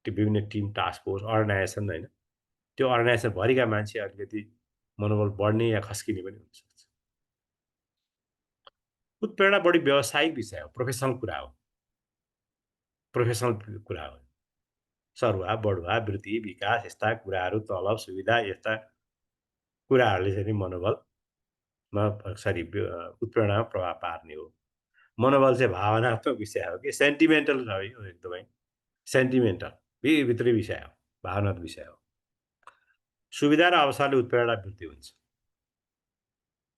त्यो विभिन्न टिम, टास्क फोर्स, अर्गनाइजेसन होइन, त्यो अर्गनाइजेसनभरिका मान्छे अलिकति मनोबल बढ्ने या खस्किने पनि हुनसक्छ। उत्प्रेरणा बढी व्यावसायिक विषय हो, प्रोफेसनल कुरा हो। प्रोफेसनल कुरा हो। सरुवा, बढुवा, वृत्ति, विकास यस्ता कुराहरू, तलब, सुविधा यस्ता कुराहरूले चाहिँ नि मनोबलमा उत्प्रेरणामा प्रभाव पार्ने हो। मनोबल चाहिँ भावनात्मक विषय हो कि सेन्टिमेन्टल छ यो एकदमै। सेन्टिमेन्टल भित्री विषय हो, भावनात्मक विषय हो। सुविधा र अवसरले उत्प्रेरणा वृद्धि हुन्छ।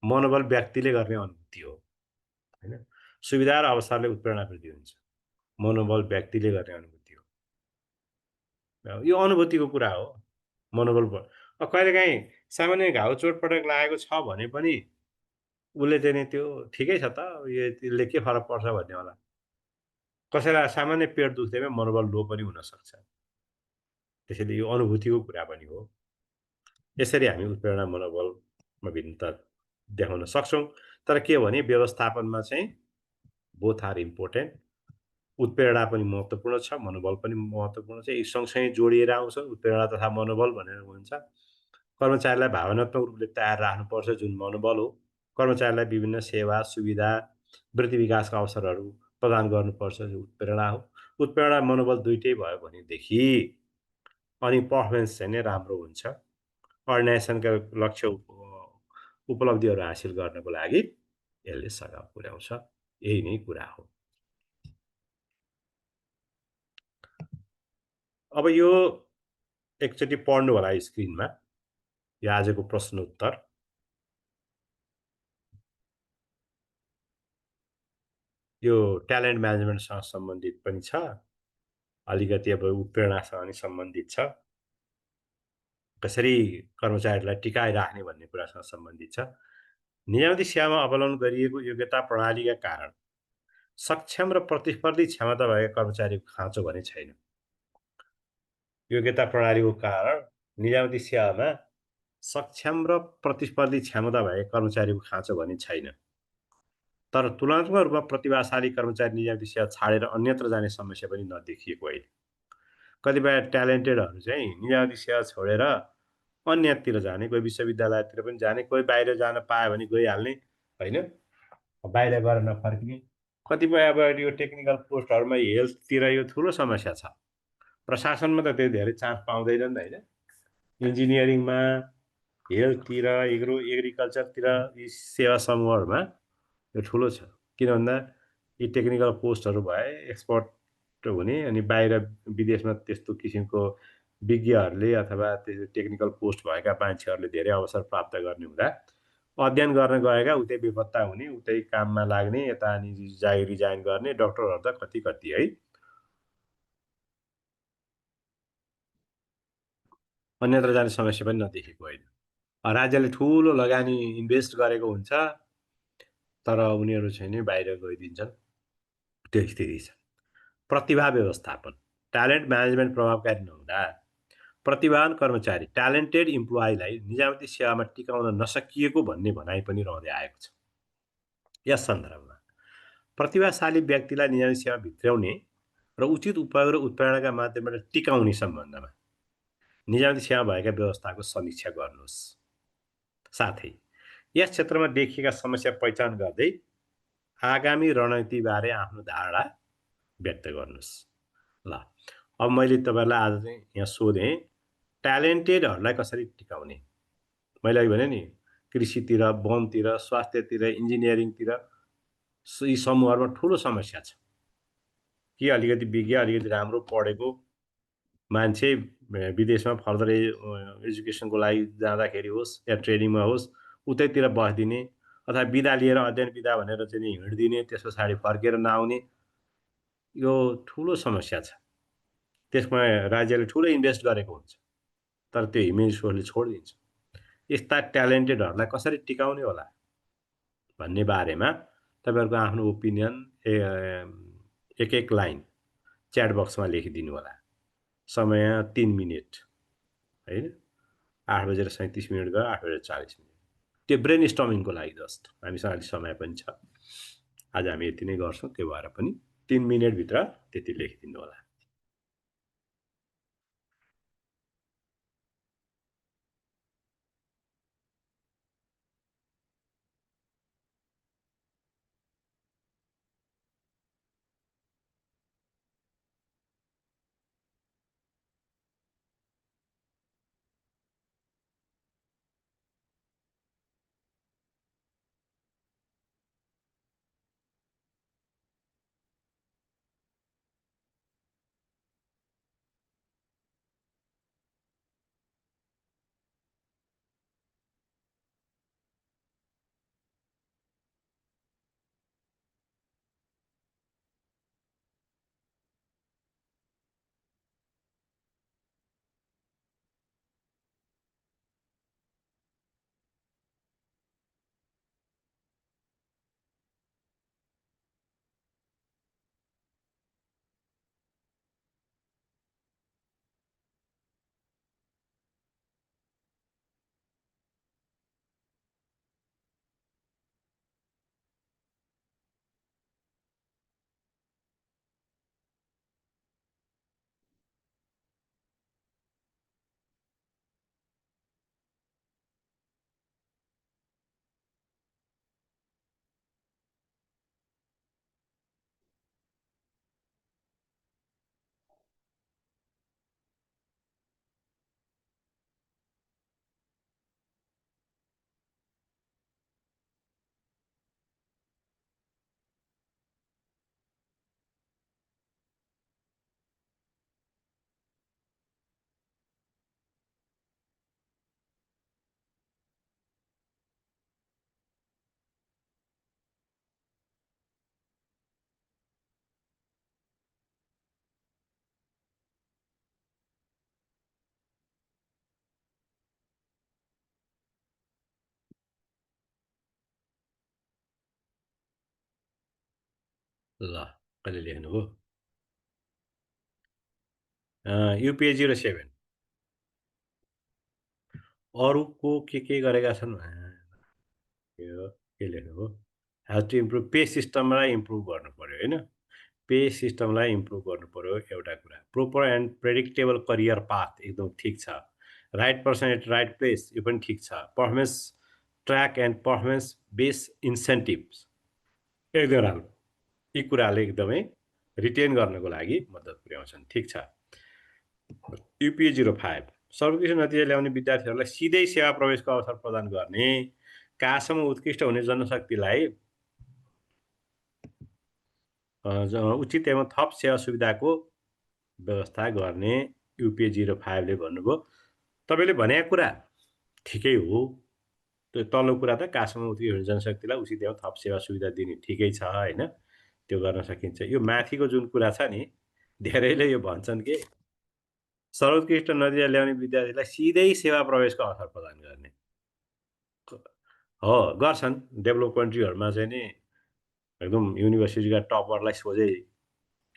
मनोबल व्यक्तिले गर्ने अनुभूति हो, होइन? सुविधा र अवसरले उत्प्रेरणा वृद्धि हुन्छ। मनोबल व्यक्तिले गर्ने अनुभूति हो। यो अनुभूतिको कुरा हो। मनोबल कहिलेकाहीँ सामान्य घाउ चोटपटक लागेको छ भने पनि उसले चाहिँ नि त्यो ठिकै छ त, यसले के फरक पर्छ भन्ने होला। कसैलाई सामान्य पेट दुख्दैमा मनोबल लो पनि हुनसक्छ। त्यसैले यो अनुभूतिको कुरा पनि हो। यसरी हामी उत्प्रेरणा मनोबलमा भिन्नता देखाउन सक्छौँ। तर के हो भने व्यवस्थापनमा चाहिँ बोथ आर इम्पोर्टेन्ट। उत्प्रेरणा पनि महत्त्वपूर्ण छ, मनोबल पनि महत्त्वपूर्ण छ। यी सँगसँगै जोडिएर आउँछ उत्प्रेरणा तथा मनोबल भनेर हुन्छ। कर्मचारीलाई भावनात्मक रूपले तयार राख्नुपर्छ, जुन मनोबल हो। कर्मचारीलाई विभिन्न सेवा, सुविधा, वृद्धि विकासका अवसरहरू प्रदान गर्नुपर्छ, जो उत्प्रेरणा हो। उत्प्रेरणा मनोबल दुइटै भयो भनेदेखि अनि पर्फर्मेन्स चाहिँ नै राम्रो हुन्छ। अर्गनाइजेसनका लक्ष्य उपलब्धिहरू हासिल गर्नको लागि यसले सघाउ पुर्याउँछ। यही नै कुरा हो। अब यो एकचोटि पढ्नु होला स्क्रिनमा, यो आजको प्रश्न उत्तर। यो ट्यालेन्ट म्यानेजमेन्टसँग सम्बन्धित पनि छ, अलिकति अब उत्प्रेरणासँग पनि सम्बन्धित छ। कसरी कर्मचारीलाई टिकाइराख्ने भन्ने कुरासँग सम्बन्धित छ। निजामती सेवामा अवलम्बन गरिएको योग्यता प्रणालीका कारण सक्षम र प्रतिस्पर्धी क्षमता भएका कर्मचारीको खाँचो भने छैन। योग्यता प्रणालीको कारण निजामती सेवामा सक्षम र प्रतिस्पर्धी क्षमता भएका कर्मचारीको खाँचो भने छैन। तर तुलनात्मक रूपमा प्रतिभाशाली कर्मचारी निजामती सेवा छाडेर अन्यत्र जाने समस्या पनि नदेखिएको होइन। कतिपय ट्यालेन्टेडहरू चाहिँ निजामती सेवा छोडेर अन्यतिर जाने, कोही विश्वविद्यालयतिर पनि जाने, कोही बाहिर जान पायो भने गइहाल्ने, होइन? बाहिर गएर नफर्किने। कतिपय अब यो टेक्निकल पोस्टहरूमा हेल्थतिर यो ठुलो समस्या छ। प्रशासनमा त त्यो धेरै चान्स पाउँदैनन्, होइन? इन्जिनियरिङमा, हेल्थतिर, एग्रिकल्चरतिर, यी सेवा समूहहरूमा यो ठुलो छ। किन भन्दा यी टेक्निकल पोस्टहरू भए एक्सपर्ट हुने, अनि बाहिर विदेशमा त्यस्तो किसिमको विज्ञहरूले अथवा त्यो टेक्निकल पोस्ट भएका मान्छेहरूले धेरै अवसर प्राप्त गर्ने हुँदा अध्ययन गर्न गएका उतै बेपत्ता हुने, उतै काममा लाग्ने, यता अनि रिजाइन गर्ने डक्टरहरू त कति कति है। अन्यत्र जाने समस्या पनि नदेखेको होइन। राज्यले ठुलो लगानी इन्भेस्ट गरेको हुन्छ, तर उनीहरू चाहिँ नि बाहिर गइदिन्छन्, त्यो स्थिति छ। प्रतिभा व्यवस्थापन, ट्यालेन्ट म्यानेजमेन्ट प्रभावकारी नहुँदा प्रतिभावान कर्मचारी, ट्यालेन्टेड इम्प्लोइलाई निजामती सेवामा टिकाउन नसकिएको भन्ने भनाइ पनि रहँदै आएको छ। यस सन्दर्भमा प्रतिभाशाली व्यक्तिलाई निजामती सेवा भित्र्याउने र उचित उपयोग र उत्प्रेरणाका माध्यमबाट टिकाउने सम्बन्धमा निजामती सेवा भएका व्यवस्थाको समीक्षा गर्नुहोस्। साथै यस क्षेत्रमा देखिएका समस्या पहिचान गर्दै आगामी रणनीतिबारे आफ्नो धारणा व्यक्त गर्नुहोस्। ल, अब मैले तपाईँहरूलाई आज चाहिँ यहाँ सोधेँ, ट्यालेन्टेडहरूलाई कसरी टिकाउने? मैले अघि भने नि, कृषितिर, वनतिर, स्वास्थ्यतिर, इन्जिनियरिङतिर यी समूहहरूमा ठुलो समस्या छ कि अलिकति विज्ञ, अलिकति राम्रो पढेको मान्छे विदेशमा फर्दर एजुकेसनको लागि जाँदाखेरि होस् या ट्रेनिङमा होस्, उतैतिर बस्दिने अथवा बिदा लिएर अध्ययन बिदा भनेर चाहिँ हिँडिदिने, त्यस पछाडि फर्केर नआउने, यो ठुलो समस्या छ। त्यसमा राज्यले ठुलो इन्भेस्ट गरेको हुन्छ, तर त्यो ह्युमेन रिसोर्सले छोडिदिन्छ। यस्ता ट्यालेन्टेडहरूलाई कसरी टिकाउने होला भन्ने बारेमा तपाईँहरूको आफ्नो ओपिनियन एक एक लाइन च्याट बक्समा लेखिदिनु होला। समय 3 मिनेट, होइन? 8:37 गयो, 8:40। त्यो ब्रेन स्टर्मिङको लागि जस्ट हामीसँग अलिक समय पनि छ। आज हामी यति नै गर्छौँ, त्यो भएर पनि 3 मिनेटभित्र त्यति लेखिदिनु होला। ल, कहिले लेख्नुभयो? युपिए 07 अरूको के गरेका छन् यो के लेख्नुभयो? हाउ टु इम्प्रुभ पे सिस्टमलाई इम्प्रुभ गर्नु पऱ्यो, होइन? पे सिस्टमलाई इम्प्रुभ गर्नु पऱ्यो एउटा कुरा। Proper and predictable career path एकदम ठिक छ। Right person at right place, यो पनि ठिक छ। Performance track and performance based incentives एकदम राम्रो। यी कुराले एकदमै रिटेन गर्नको लागि मद्दत पुर्याउँछन्। ठिक छ। युपिए 05 सर्वोत्कृष्ट नतिजा ल्याउने विद्यार्थीहरूलाई सिधै सेवा प्रवेशको अवसर प्रदान गर्ने, कहाँसम्म उत्कृष्ट हुने जनशक्तिलाई उचित एवं थप सेवा सुविधाको व्यवस्था गर्ने युपिए 05ले भन्नुभयो। तपाईँले भनेको कुरा ठिकै हो। त्यो तल्लो कुरा त कहाँसम्म उत्कृष्ट हुने जनशक्तिलाई उचित एवं थप सेवा सुविधा दिने ठिकै छ, होइन? त्यो गर्न सकिन्छ। यो माथिको जुन कुरा छ नि, धेरैले यो भन्छन् कि सर्वोत्कृष्ट नतिजा ल्याउने विद्यार्थीलाई सिधै सेवा प्रवेशको अवसर प्रदान गर्ने। हो, गर्छन्। डेभलप कन्ट्रीहरूमा चाहिँ नि एकदम युनिभर्सिटीका टपरलाई सोझै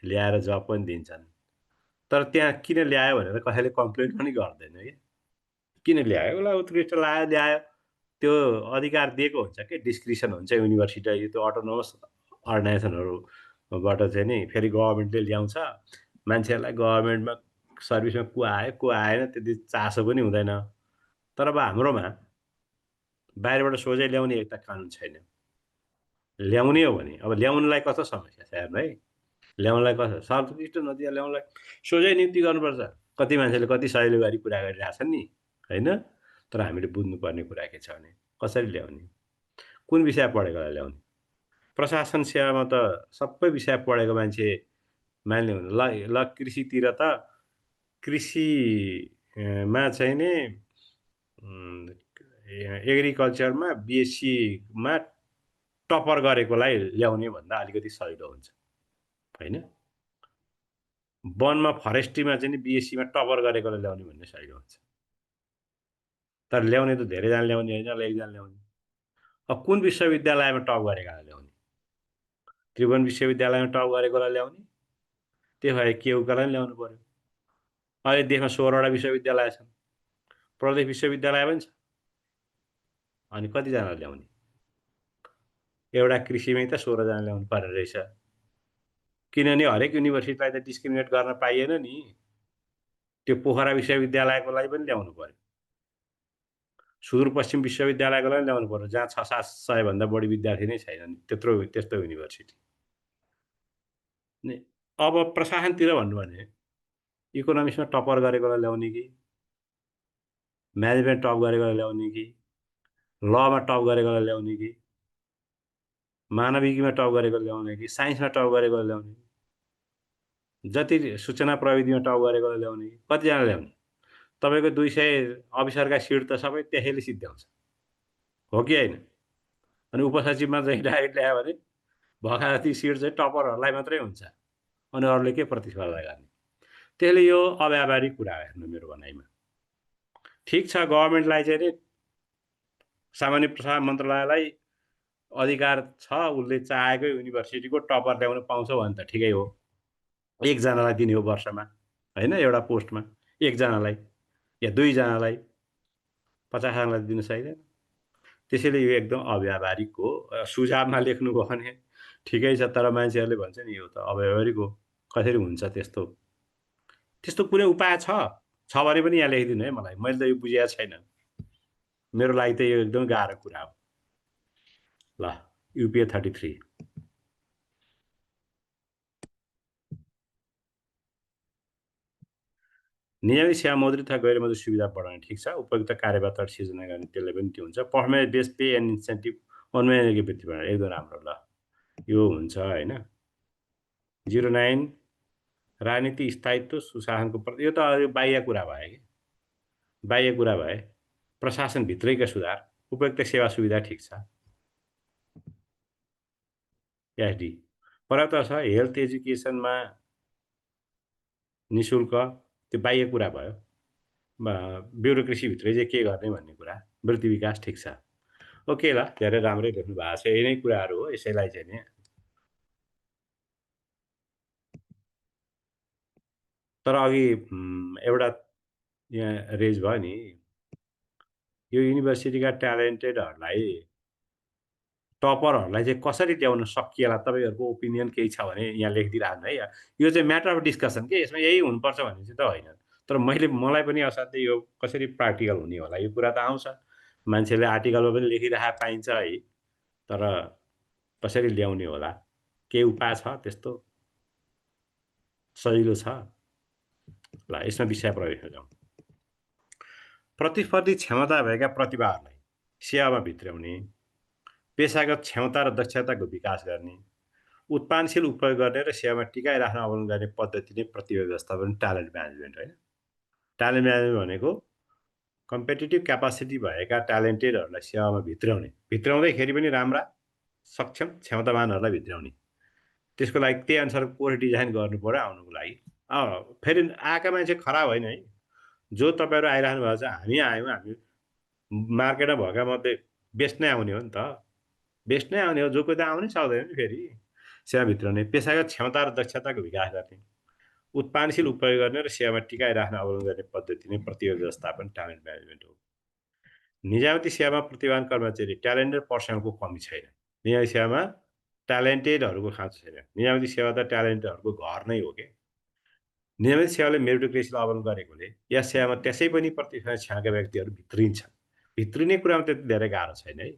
ल्याएर जब पनि दिन्छन्। तर त्यहाँ किन ल्यायो भनेर कसैले कम्प्लेन पनि गर्दैन कि। किन ल्यायो? उसलाई उत्कृष्ट ल्यायो। त्यो अधिकार दिएको हुन्छ कि, डिस्क्रिसन हुन्छ युनिभर्सिटी, त्यो अटोनोमस अर्गनाइजेसनहरूबाट चाहिँ नि फेरि गभर्मेन्टले ल्याउँछ। मान्छेहरूलाई गभर्मेन्टमा सर्भिसमा को आयो को आएन त्यति चासो पनि हुँदैन। तर अब हाम्रोमा बाहिरबाट सोझै ल्याउने एउटा कानुन छैन। ल्याउने हो भने अब ल्याउनलाई कस्तो समस्या छ हेर्नु है। ल्याउनलाई कसो सर्वोत्कृष्ट नतिजा ल्याउनलाई सोझै नियुक्ति गर्नुपर्छ। कति मान्छेले कति सहिलेबारी कुरा गरिरहेछन् नि, होइन? तर हामीले बुझ्नुपर्ने कुरा के छ भने कसरी ल्याउने, कुन विषय पढेकोलाई ल्याउने। प्रशासन सेवामा त सबै विषय पढेको मान्छे मान्ने हुनु। ल कृषितिर त कृषिमा चाहिँ नि एग्रिकल्चरमा बिएससीमा टपर गरेकोलाई ल्याउने भन्दा अलिकति सजिलो हुन्छ, होइन? वनमा फरेस्ट्रीमा चाहिँ नि बिएससीमा टपर गरेकोलाई ल्याउने भन्ने सजिलो हुन्छ। तर ल्याउने त धेरैजना ल्याउने होइन, एकजना ल्याउने। अब कुन विश्वविद्यालयमा टप गरेकालाई ल्याउने? त्रिभुवन विश्वविद्यालयमा टप गरेकोलाई ल्याउने, त्यो भए केहुकालाई पनि ल्याउनु पर्यो। अहिले देशमा 16वटा विश्वविद्यालय छन्, प्रदेश विश्वविद्यालय पनि छ, अनि कतिजना ल्याउने? एउटा कृषिमै त 16जना ल्याउनु पर्ने रहेछ, किनभने हरेक युनिभर्सिटीलाई त डिस्क्रिमिनेट गर्न पाइएन नि। त्यो पोखरा विश्वविद्यालयको लागि पनि ल्याउनु पर्यो, सुदूरपश्चिम विश्वविद्यालयको लागि ल्याउनु पर्यो, जहाँ 600-700 भन्दा बढी विद्यार्थी नै छैनन्, त्यस्तो युनिभर्सिटी। अब प्रशासनतिर भन्नु भने इकोनोमिक्समा टपर गरेकोलाई ल्याउने कि, म्यानेजमेन्ट टप गरेकोलाई ल्याउने कि, लमा टप गरेकोलाई ल्याउने कि, मानविकीमा टप गरेको ल्याउने कि, साइन्समा टप गरेको ल्याउने, जति सूचना प्रविधिमा टप गरेकोलाई ल्याउने कि, कतिजना ल्याउने? तपाईँको 200 अफिसरका सिट त सबै त्यसैले सिद्ध्याउँछ, हो कि होइन? अनि उपसचिवमा चाहिँ डाइरेक्ट ल्यायो भने भएका जति सिट चाहिँ टपरहरूलाई मात्रै हुन्छ, अनि अरूले के प्रतिस्पर्धा गर्ने? त्यसले यो अव्यावहारिक कुरा हेर्नु मेरो भनाइमा। ठिक छ, गभर्मेन्टलाई चाहिँ सामान्य प्रशासन मन्त्रालयलाई अधिकार छ, उसले चाहेको युनिभर्सिटीको टपर ल्याउन पाउँछ भने त ठिकै हो, एकजनालाई दिने हो वर्षमा, होइन? एउटा पोस्टमा एकजनालाई या 2जनालाई, 50जनालाई दिन सक्दैन। त्यसैले यो एकदम अव्यावहारिक हो। सुझावमा लेख्नुभयो भने ठिकै छ, तर मान्छेहरूले भन्छ नि यो त अव्यावहारिक हो, कसरी हुन्छ त्यस्तो? त्यस्तो कुनै उपाय छ भने पनि यहाँ लेखिदिनु है मलाई, मैले त यो बुझेको छैन। मेरो लागि त यो एकदम गाह्रो कुरा हो। ल, UPA 33 नियमित सेवा मौद्रिक तथा गैर मौद्रिक सुविधा बढाउने। ठिक छ, उपयुक्त कार्यवातावरण सिर्जना गर्ने, त्यसले पनि त्यो हुन्छ। Performance based pay and incentive अनुमानित वृद्धि बढाउने, एकदम राम्रो। ल, यो हुन्छ होइन। 09 राजनीति स्थायित्व सुशासनको प्रति, यो त बाह्य कुरा भयो कि, बाह्य कुरा भए। प्रशासनभित्रैका सुधार, उपयुक्त सेवा सुविधा ठिक छ। SD पर्याप्त छ। हेल्थ एजुकेसनमा निशुल्क, त्यो बाह्य कुरा भयो। ब्युरोक्रेसीभित्रै चाहिँ के गर्ने भन्ने कुरा, वृद्धि विकास ठिक छ। ओके, ल, धेरै राम्रै लेख्नु भएको छ, यही नै कुराहरू हो। यसैलाई चाहिँ नि तर अघि एउटा यहाँ रेज भयो नि, यो युनिभर्सिटीका ट्यालेन्टेडहरूलाई, टपरहरूलाई चाहिँ कसरी ल्याउन सकिएला? तपाईँहरूको ओपिनियन केही छ भने यहाँ लेखिदिइराख्नु है। यो चाहिँ म्याटर अफ डिस्कसन के, यसमा यही हुनुपर्छ भन्ने चाहिँ त होइन। तर मलाई पनि असाध्यै यो कसरी प्र्याक्टिकल हुने होला, यो कुरा त आउँछ, मान्छेले आर्टिकलमा पनि लेखिरहेको पाइन्छ है, तर कसरी ल्याउने होला? केही उपाय छ त्यस्तो सजिलो छ? ल, यसमा विषय प्रवेश जाउँ। प्रतिस्पर्धी क्षमता भएका प्रतिभाहरूलाई सेवामा भित्र्याउने, पेसागत क्षमता र दक्षताको विकास गर्ने, उत्पादनशील उपयोग गर्ने र सेवामा टिकाइ राख्न अवलम्बन गर्ने पद्धति नै प्रतिभा व्यवस्थापन, ट्यालेन्ट म्यानेजमेन्ट होइन। ट्यालेन्ट म्यानेजमेन्ट भनेको कम्पिटिटिभ क्यापासिटी भएका ट्यालेन्टेडहरूलाई सेवामा भित्र्याउँदैखेरि पनि राम्रा सक्षम क्षमतावानहरूलाई भित्र्याउने, त्यसको लागि त्यही अनुसार कोर्स डिजाइन गर्नु पऱ्यो आउनुको लागि। फेरि आएका मान्छे खराब होइन है, जो तपाईँहरू आइरहनु भएको छ, हामी आयौँ, हामी मार्केटमा भएका मध्ये बेस्ट नै आउने हो नि त, बेस्ट नै आउने हो, जो कोही त आउनै सक्दैन नि। फेरि सेवा भित्राउने, पेसागत क्षमता र दक्षताको विकास गर्ने, उत्पादनशील उपयोग गर्ने र सेवामा टिकाइ राख्न अवलम्बन गर्ने पद्धति नै प्रतिभा व्यवस्थापन, ट्यालेन्ट म्यानेजमेन्ट हो। निजामती सेवामा प्रतिभावान कर्मचारी, ट्यालेन्टेड पर्सनलको कमी छैन। निजामती सेवामा ट्यालेन्टेडहरूको खाँचो छैन। निजामती सेवा त ट्यालेन्टेडहरूको घर नै हो कि। नियमित सेवाले मेरिटोक्रेसीलाई अवलम्बन गरेकोले यस सेवामा त्यसै पनि प्रतिभा क्षमताका व्यक्तिहरू भित्रिन्छन्। भित्रिने कुरामा त्यति धेरै गाह्रो छैन है।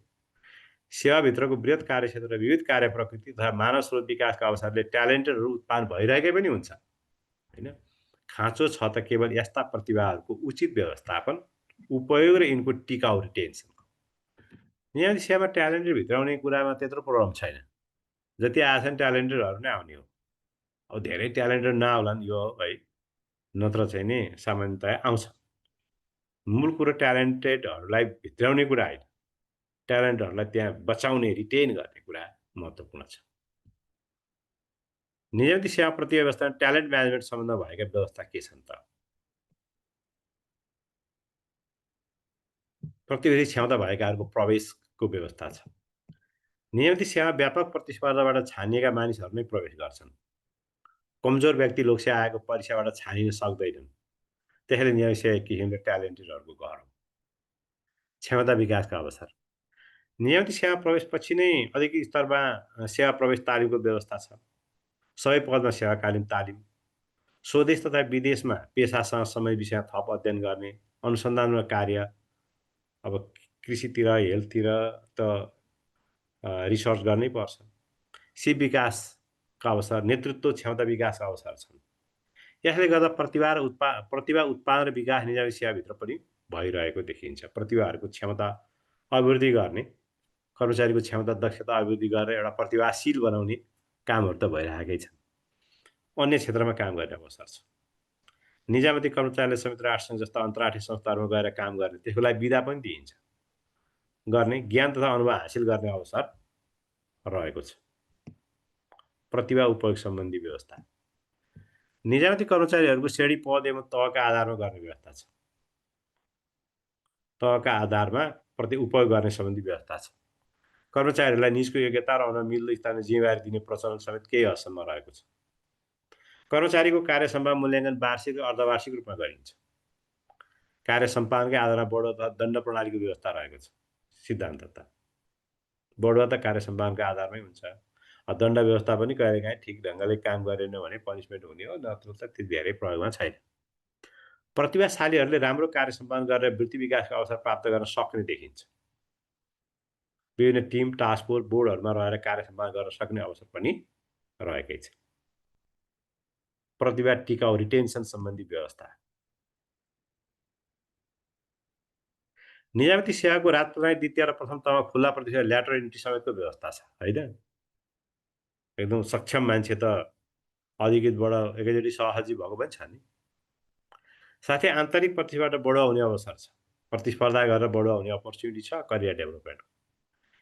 सेवाभित्रको वृहत कार्यक्षेत्र र विविध कार्य प्रकृति तथा मानव स्रोत विकासका अवसरले ट्यालेन्टेडहरू उत्पादन भइरहेकै पनि हुन्छ होइन। खाँचो छ त केवल यस्ता प्रतिभाहरूको उचित व्यवस्थापन, उपयोग र यिनको टिकाउ रिटेन्सन। नियमित सेवामा ट्यालेन्टेड भित्राउने कुरामा त्यत्रो प्रब्लम छैन, जति आछन् ट्यालेन्टेडहरू नै आउने हो। अब धेरै ट्यालेन्टेड नआउलान् यो है, नत्र चाहिँ नि सामान्यतया आउँछ। मूल कुरो ट्यालेन्टेडहरूलाई भित्राउने कुरा होइन, ट्यालेन्टहरूलाई त्यहाँ बचाउने, रिटेन गर्ने कुरा महत्त्वपूर्ण छ। नियमित सेवा प्रतिभा व्यवस्था ट्यालेन्ट म्यानेजमेन्ट सम्बन्ध भएका व्यवस्था के छन् त? प्रतिवेधी क्षमता भएकाहरूको प्रवेशको व्यवस्था छ। नियमित सेवा व्यापक प्रतिस्पर्धाबाट छानिएका मानिसहरू नै प्रवेश गर्छन्। कमजोर व्यक्ति लोकसेवा आयोगको परीक्षाबाट छानिन सक्दैनन्। त्यसैले नियमित सेवा एक किसिमले ट्यालेन्टेडहरूको घर हो। क्षमता विकासका अवसर नियमित सेवा प्रवेशपछि नै अधिक स्तरमा सेवा प्रवेश तालिमको व्यवस्था छ। सबै पदमा सेवाकालीन तालिम, स्वदेश तथा विदेशमा पेसासँग सम्बन्धित विषयमा थप अध्ययन गर्ने, अनुसन्धानमा कार्य, अब कृषितिर हेल्थतिर त रिसर्च गर्नै पर्छ। सिप विकासका अवसर, नेतृत्व क्षमता विकासका अवसर छन्। यसले गर्दा प्रतिभा उत्पादन र विकास निजामती सेवाभित्र पनि भइरहेको देखिन्छ। प्रतिभाहरूको क्षमता अभिवृद्धि गर्ने, कर्मचारीको क्षमता दक्षता अभिवृद्धि गरेर एउटा प्रतिभाशील बनाउने कामहरू त भइरहेकै छन्। अन्य क्षेत्रमा काम गर्ने अवसर छ। निजामती कर्मचारीले संयुक्त राष्ट्रसङ्घ जस्ता अन्तर्राष्ट्रिय संस्थाहरूमा गएर काम गर्ने, त्यसको लागि बिदा पनि दिइन्छ। गर्ने ज्ञान तथा अनुभव हासिल गर्ने अवसर रहेको छ। प्रतिभा उपयोग सम्बन्धी व्यवस्था निजामती कर्मचारीहरूको श्रेणी पद एवं तहका आधारमा गर्ने व्यवस्था छ। तहका आधारमा प्रति उपयोग गर्ने सम्बन्धी व्यवस्था छ। कर्मचारीहरूलाई निजको योग्यता र अनुरूप मिल्दो स्थानमा जिम्मेवारी दिने प्रचलन समेत केही हदसम्म रहेको छ। कर्मचारीको कार्य सम्पादन मूल्याङ्कन वार्षिक र अर्धवार्षिक रूपमा गरिन्छ। कार्य सम्पादनकै आधारमा बढुवा दण्ड प्रणालीको व्यवस्था रहेको छ। सिद्धान्ततः बढुवा त कार्य सम्पादनको आधारमै हुन्छ। दण्ड व्यवस्था पनि कहिलेकाहीँ ठिक ढङ्गले काम गरेन भने पनिसमेन्ट हुने हो, नत्र त त्यो धेरै प्रयोगमा छैन। प्रतिभाशालीहरूले राम्रो कार्य सम्पादन गरेर वृत्ति विकासको अवसर प्राप्त गर्न सक्ने देखिन्छ। विभिन्न टिम, टास्क फोर्स, बोर्डहरूमा रहेर कार्य सम्पादन गर्न सक्ने अवसर पनि रहेकै छ। प्रतिभा टिकाउ रिटेन्सन सम्बन्धी व्यवस्था निजामती सेवाको राजप्रणाली द्वितीय र प्रथम तहमा खुल्ला प्रतिष्ठा ल्याटरल इन्ट्री समेतको व्यवस्था छ, होइन? एकदम सक्षम मान्छे त अधिकृतबाट एकैचोटि सहसचिव भएको पनि छ नि। साथै आन्तरिक प्रतिभाबाट बढुवा हुने अवसर छ। प्रतिस्पर्धा गरेर बढुवा हुने अपर्च्युनिटी छ करियर डेभलपमेन्ट।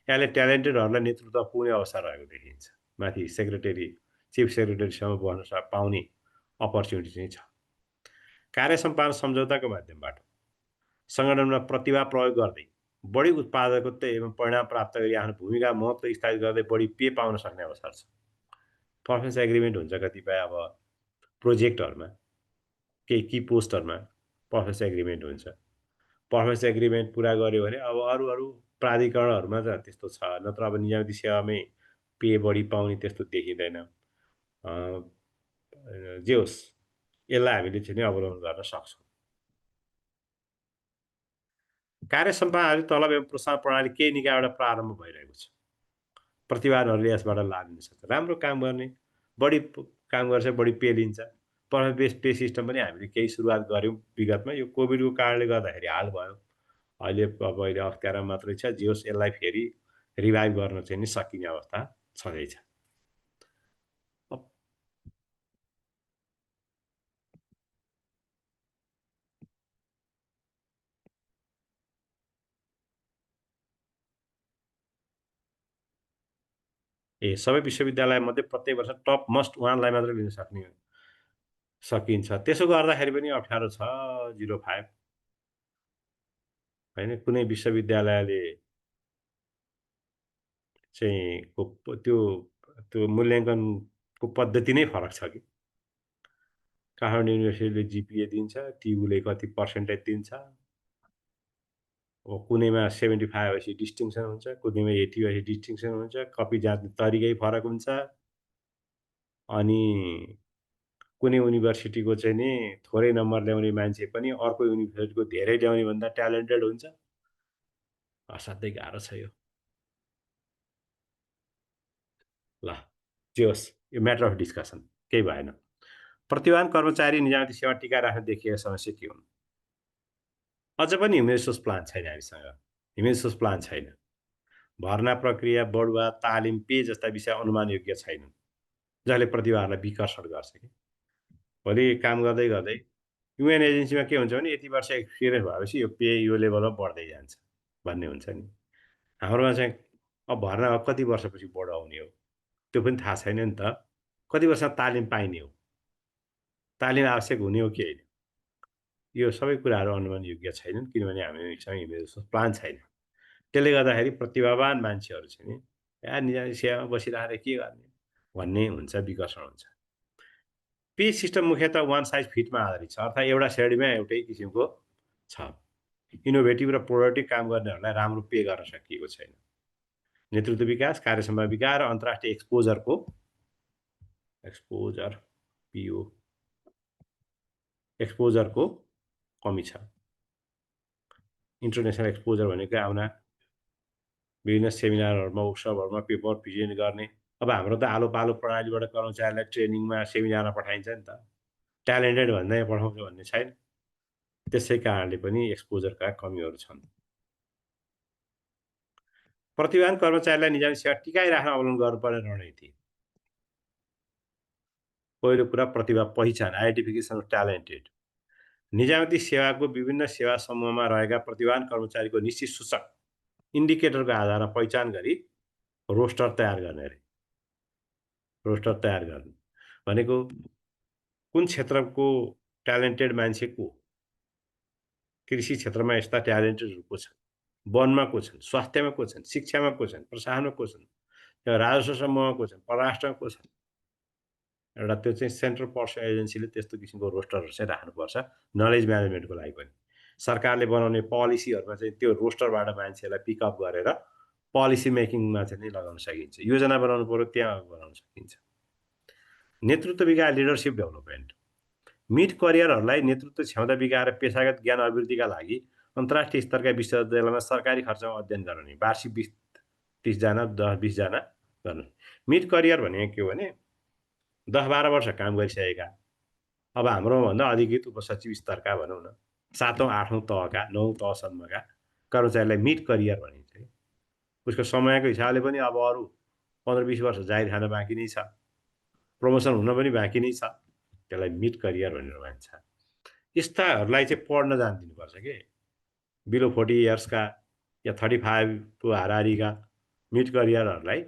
यसले ट्यालेन्टेडहरूलाई नेतृत्व पुग्ने अवसर रहेको देखिन्छ। माथि सेक्रेटरी, चिफ सेक्रेटरीसम्म बढ्न पाउने अपर्च्युनिटी चाहिँ छ। कार्य सम्पादन सम्झौताको माध्यमबाट सङ्गठनमा प्रतिभा प्रयोग गर्दै बढी उत्पादकत्व एवं परिणाम प्राप्त गरी आफ्नो भूमिका महत्त्व स्थापित गर्दै बढी पे पाउन सक्ने अवसर छ। पर्फर्मेन्स एग्रिमेन्ट हुन्छ कतिपय अब प्रोजेक्टहरूमा, केही की पोस्टहरूमा पर्फर्मेन्स एग्रिमेन्ट हुन्छ। पर्फर्मेन्स एग्रिमेन्ट पुरा गऱ्यो भने अब अरू प्राधिकरणहरूमा त त्यस्तो छ, नत्र अब निजामती सेवामै पे बढी पाउने त्यस्तो देखिँदैन। जे होस्, यसलाई हामीले चाहिँ नै अवलम्बन गर्न सक्छौँ। कार्य सम्पादन तलब एवं प्रोत्साहन प्रणाली केही निकायबाट प्रारम्भ भइरहेको छ। प्रतिभाहरूले यसबाट लाभ लिन सक्छ। राम्रो काम गर्ने, बढी काम गर्छ, बढी पे लिन्छ। पर्फर्मेन्स बेस्ड पे सिस्टम पनि हामीले केही सुरुवात गऱ्यौँ विगतमा। यो कोभिडको कारणले गर्दाखेरि हाल भयो। अहिले अख्तियारमा मात्रै छ। जे होस्, यसलाई फेरि रिभाइभ गर्न चाहिँ नि सकिने अवस्था छँदैछ। सबै विश्वविद्यालयमध्ये प्रत्येक वर्ष टप मस्ट 1लाई मात्रै लिन सकिन्छ। त्यसो गर्दाखेरि पनि अप्ठ्यारो छ। 05 होइन, कुनै विश्वविद्यालयले चाहिँ त्यो मूल्याङ्कनको पद्धति नै फरक छ कि। काठमाडौँ युनिभर्सिटीले जिपिए दिन्छ, टियुले कति पर्सेन्टेज दिन्छ। अब कुनैमा 75 भएपछि डिस्टिङसन हुन्छ, कुनैमा 80 भएपछि डिस्टिङसन हुन्छ। कपी जाँच्ने तरिकै फरक हुन्छ। अनि कुनै युनिभर्सिटीको चाहिँ नि थोरै नम्बर ल्याउने मान्छे पनि अर्को युनिभर्सिटीको धेरै ल्याउने भन्दा ट्यालेन्टेड हुन्छ। असाध्यै गाह्रो छ यो। ल, जे होस्, यो म्याटर अफ डिस्कसन, केही भएन। प्रतिभावान कर्मचारी निजामती सेवा टिकाइ राख्न देखिएका समस्या के हुन्? अझ पनि ह्युमन रिसोर्स प्लान छैन हामीसँग। ह्युमन रिसोर्स प्लान छैन। भर्ना प्रक्रिया, बढुवा, तालिम, पे जस्ता विषय अनुमान योग्य छैनन्, जसले प्रतिभाहरूलाई विकर्षण गर्छ कि। भोलि काम गर्दै गर्दै युएन एजेन्सीमा के हुन्छ भने यति वर्ष एक्सपिरियन्स भएपछि यो पे यो लेभलमा बढ्दै जान्छ भन्ने हुन्छ नि। हाम्रोमा चाहिँ अब भर्ना अब कति वर्षपछि बढाउने हो त्यो पनि थाहा छैन नि त। कति वर्ष तालिम पाइने हो, तालिम आवश्यक हुने हो कि होइन। यो सबै कुराहरू अनुमान योग्य छैनन् किनभने हामीसँग हिँड्ने जस्तो प्लान छैन। त्यसले गर्दाखेरि प्रतिभावान मान्छेहरू चाहिँ नि निजामती सेवामा बसिरहेर के गर्ने भन्ने हुन्छ, विकर्षण हुन्छ। पे सिस्टम मुख्यतः वान साइज फिटमा आधारित छ, अर्थात् एउटा श्रेणीमा एउटै किसिमको छ। इनोभेटिभ र प्रोडक्टिभ काम गर्नेहरूलाई राम्रो पे गर्न सकिएको छैन। नेतृत्व विकास, कार्यक्षमता विकास र अन्तर्राष्ट्रिय एक्सपोजर पिओ एक्सपोजरको कमी छ। इन्टरनेसनल एक्सपोजर भनेको आउना विभिन्न सेमिनारहरूमा, वर्कसपहरूमा पेपर प्रेजेन्ट गर्ने। अब हाम्रो त आलो पालो प्रणालीबाट कर्मचारीलाई ट्रेनिङमा, सेमिनारमा पठाइन्छ नि त। ट्यालेन्टेड भन्दै पठाउँछ भन्ने छैन। त्यसै कारणले पनि एक्सपोजरका कमीहरू छन्। प्रतिभावान कर्मचारीलाई निजामती सेवा टिकाइराख्न अवलम्बन गर्नुपर्ने रणनीति। पहिलो कुरा प्रतिभा पहिचान, आइडेन्टिफिकेसन अफ ट्यालेन्टेड। निजामती सेवाको विभिन्न सेवा समूहमा रहेका प्रतिभावान कर्मचारीको निश्चित सूचक इन्डिकेटरको आधारमा पहिचान गरी रोस्टर तयार गर्ने अरे। रोस्टर तयार गर्ने भनेको कुन क्षेत्रको ट्यालेन्टेड मान्छे को, कृषि क्षेत्रमा यस्ता ट्यालेन्टेडहरू को छन्, वनमा को छन्, स्वास्थ्यमा को छन्, शिक्षामा को छन्, प्रशासनमा को छन्, राजस्व समूहमा को छन्, परराष्ट्रमा को छन्। एउटा त्यो चाहिँ सेन्ट्रल पर्सन एजेन्सीले त्यस्तो किसिमको रोस्टरहरू चाहिँ राख्नुपर्छ नलेज म्यानेजमेन्टको लागि पनि। सरकारले बनाउने पोलिसीहरूमा चाहिँ त्यो रोस्टरबाट मान्छेलाई पिकअप गरेर पोलिसी मेकिङमा चाहिँ लगाउन सकिन्छ। योजना बनाउनु पर्यो, त्यहाँ बनाउन सकिन्छ। नेतृत्व विकास, लिडरसिप डेभलपमेन्ट। मिड करियरहरूलाई नेतृत्व क्षमता विकास र पेसागत ज्ञान अभिवृद्धिका लागि अन्तर्राष्ट्रिय स्तरका विश्वविद्यालयमा सरकारी खर्चमा अध्ययन गराउने, वार्षिक 20-30 जना, 10-20 जना गर्ने। मिड करियर भनेको के हो भने 10-12 वर्ष काम गरिसकेका, अब हाम्रोभन्दा अधिकृत उपसचिव स्तरका भनौँ न, 7औँ 8औँ तहका, 9औँ तहसम्मका कर्मचारीलाई मिड करियर भनिन्छ। उसको समयको हिसाबले पनि अब अरू 15-20 वर्ष जाहिर खान बाँकी नै छ, प्रमोसन हुन पनि बाँकी नै छ। त्यसलाई मिड करियर भनेर भन्छ। यस्ताहरूलाई चाहिँ पढ्न जान दिनुपर्छ के। बिलो 40 इयर्सका या 35 को हाराहारीका मिड करियरहरूलाई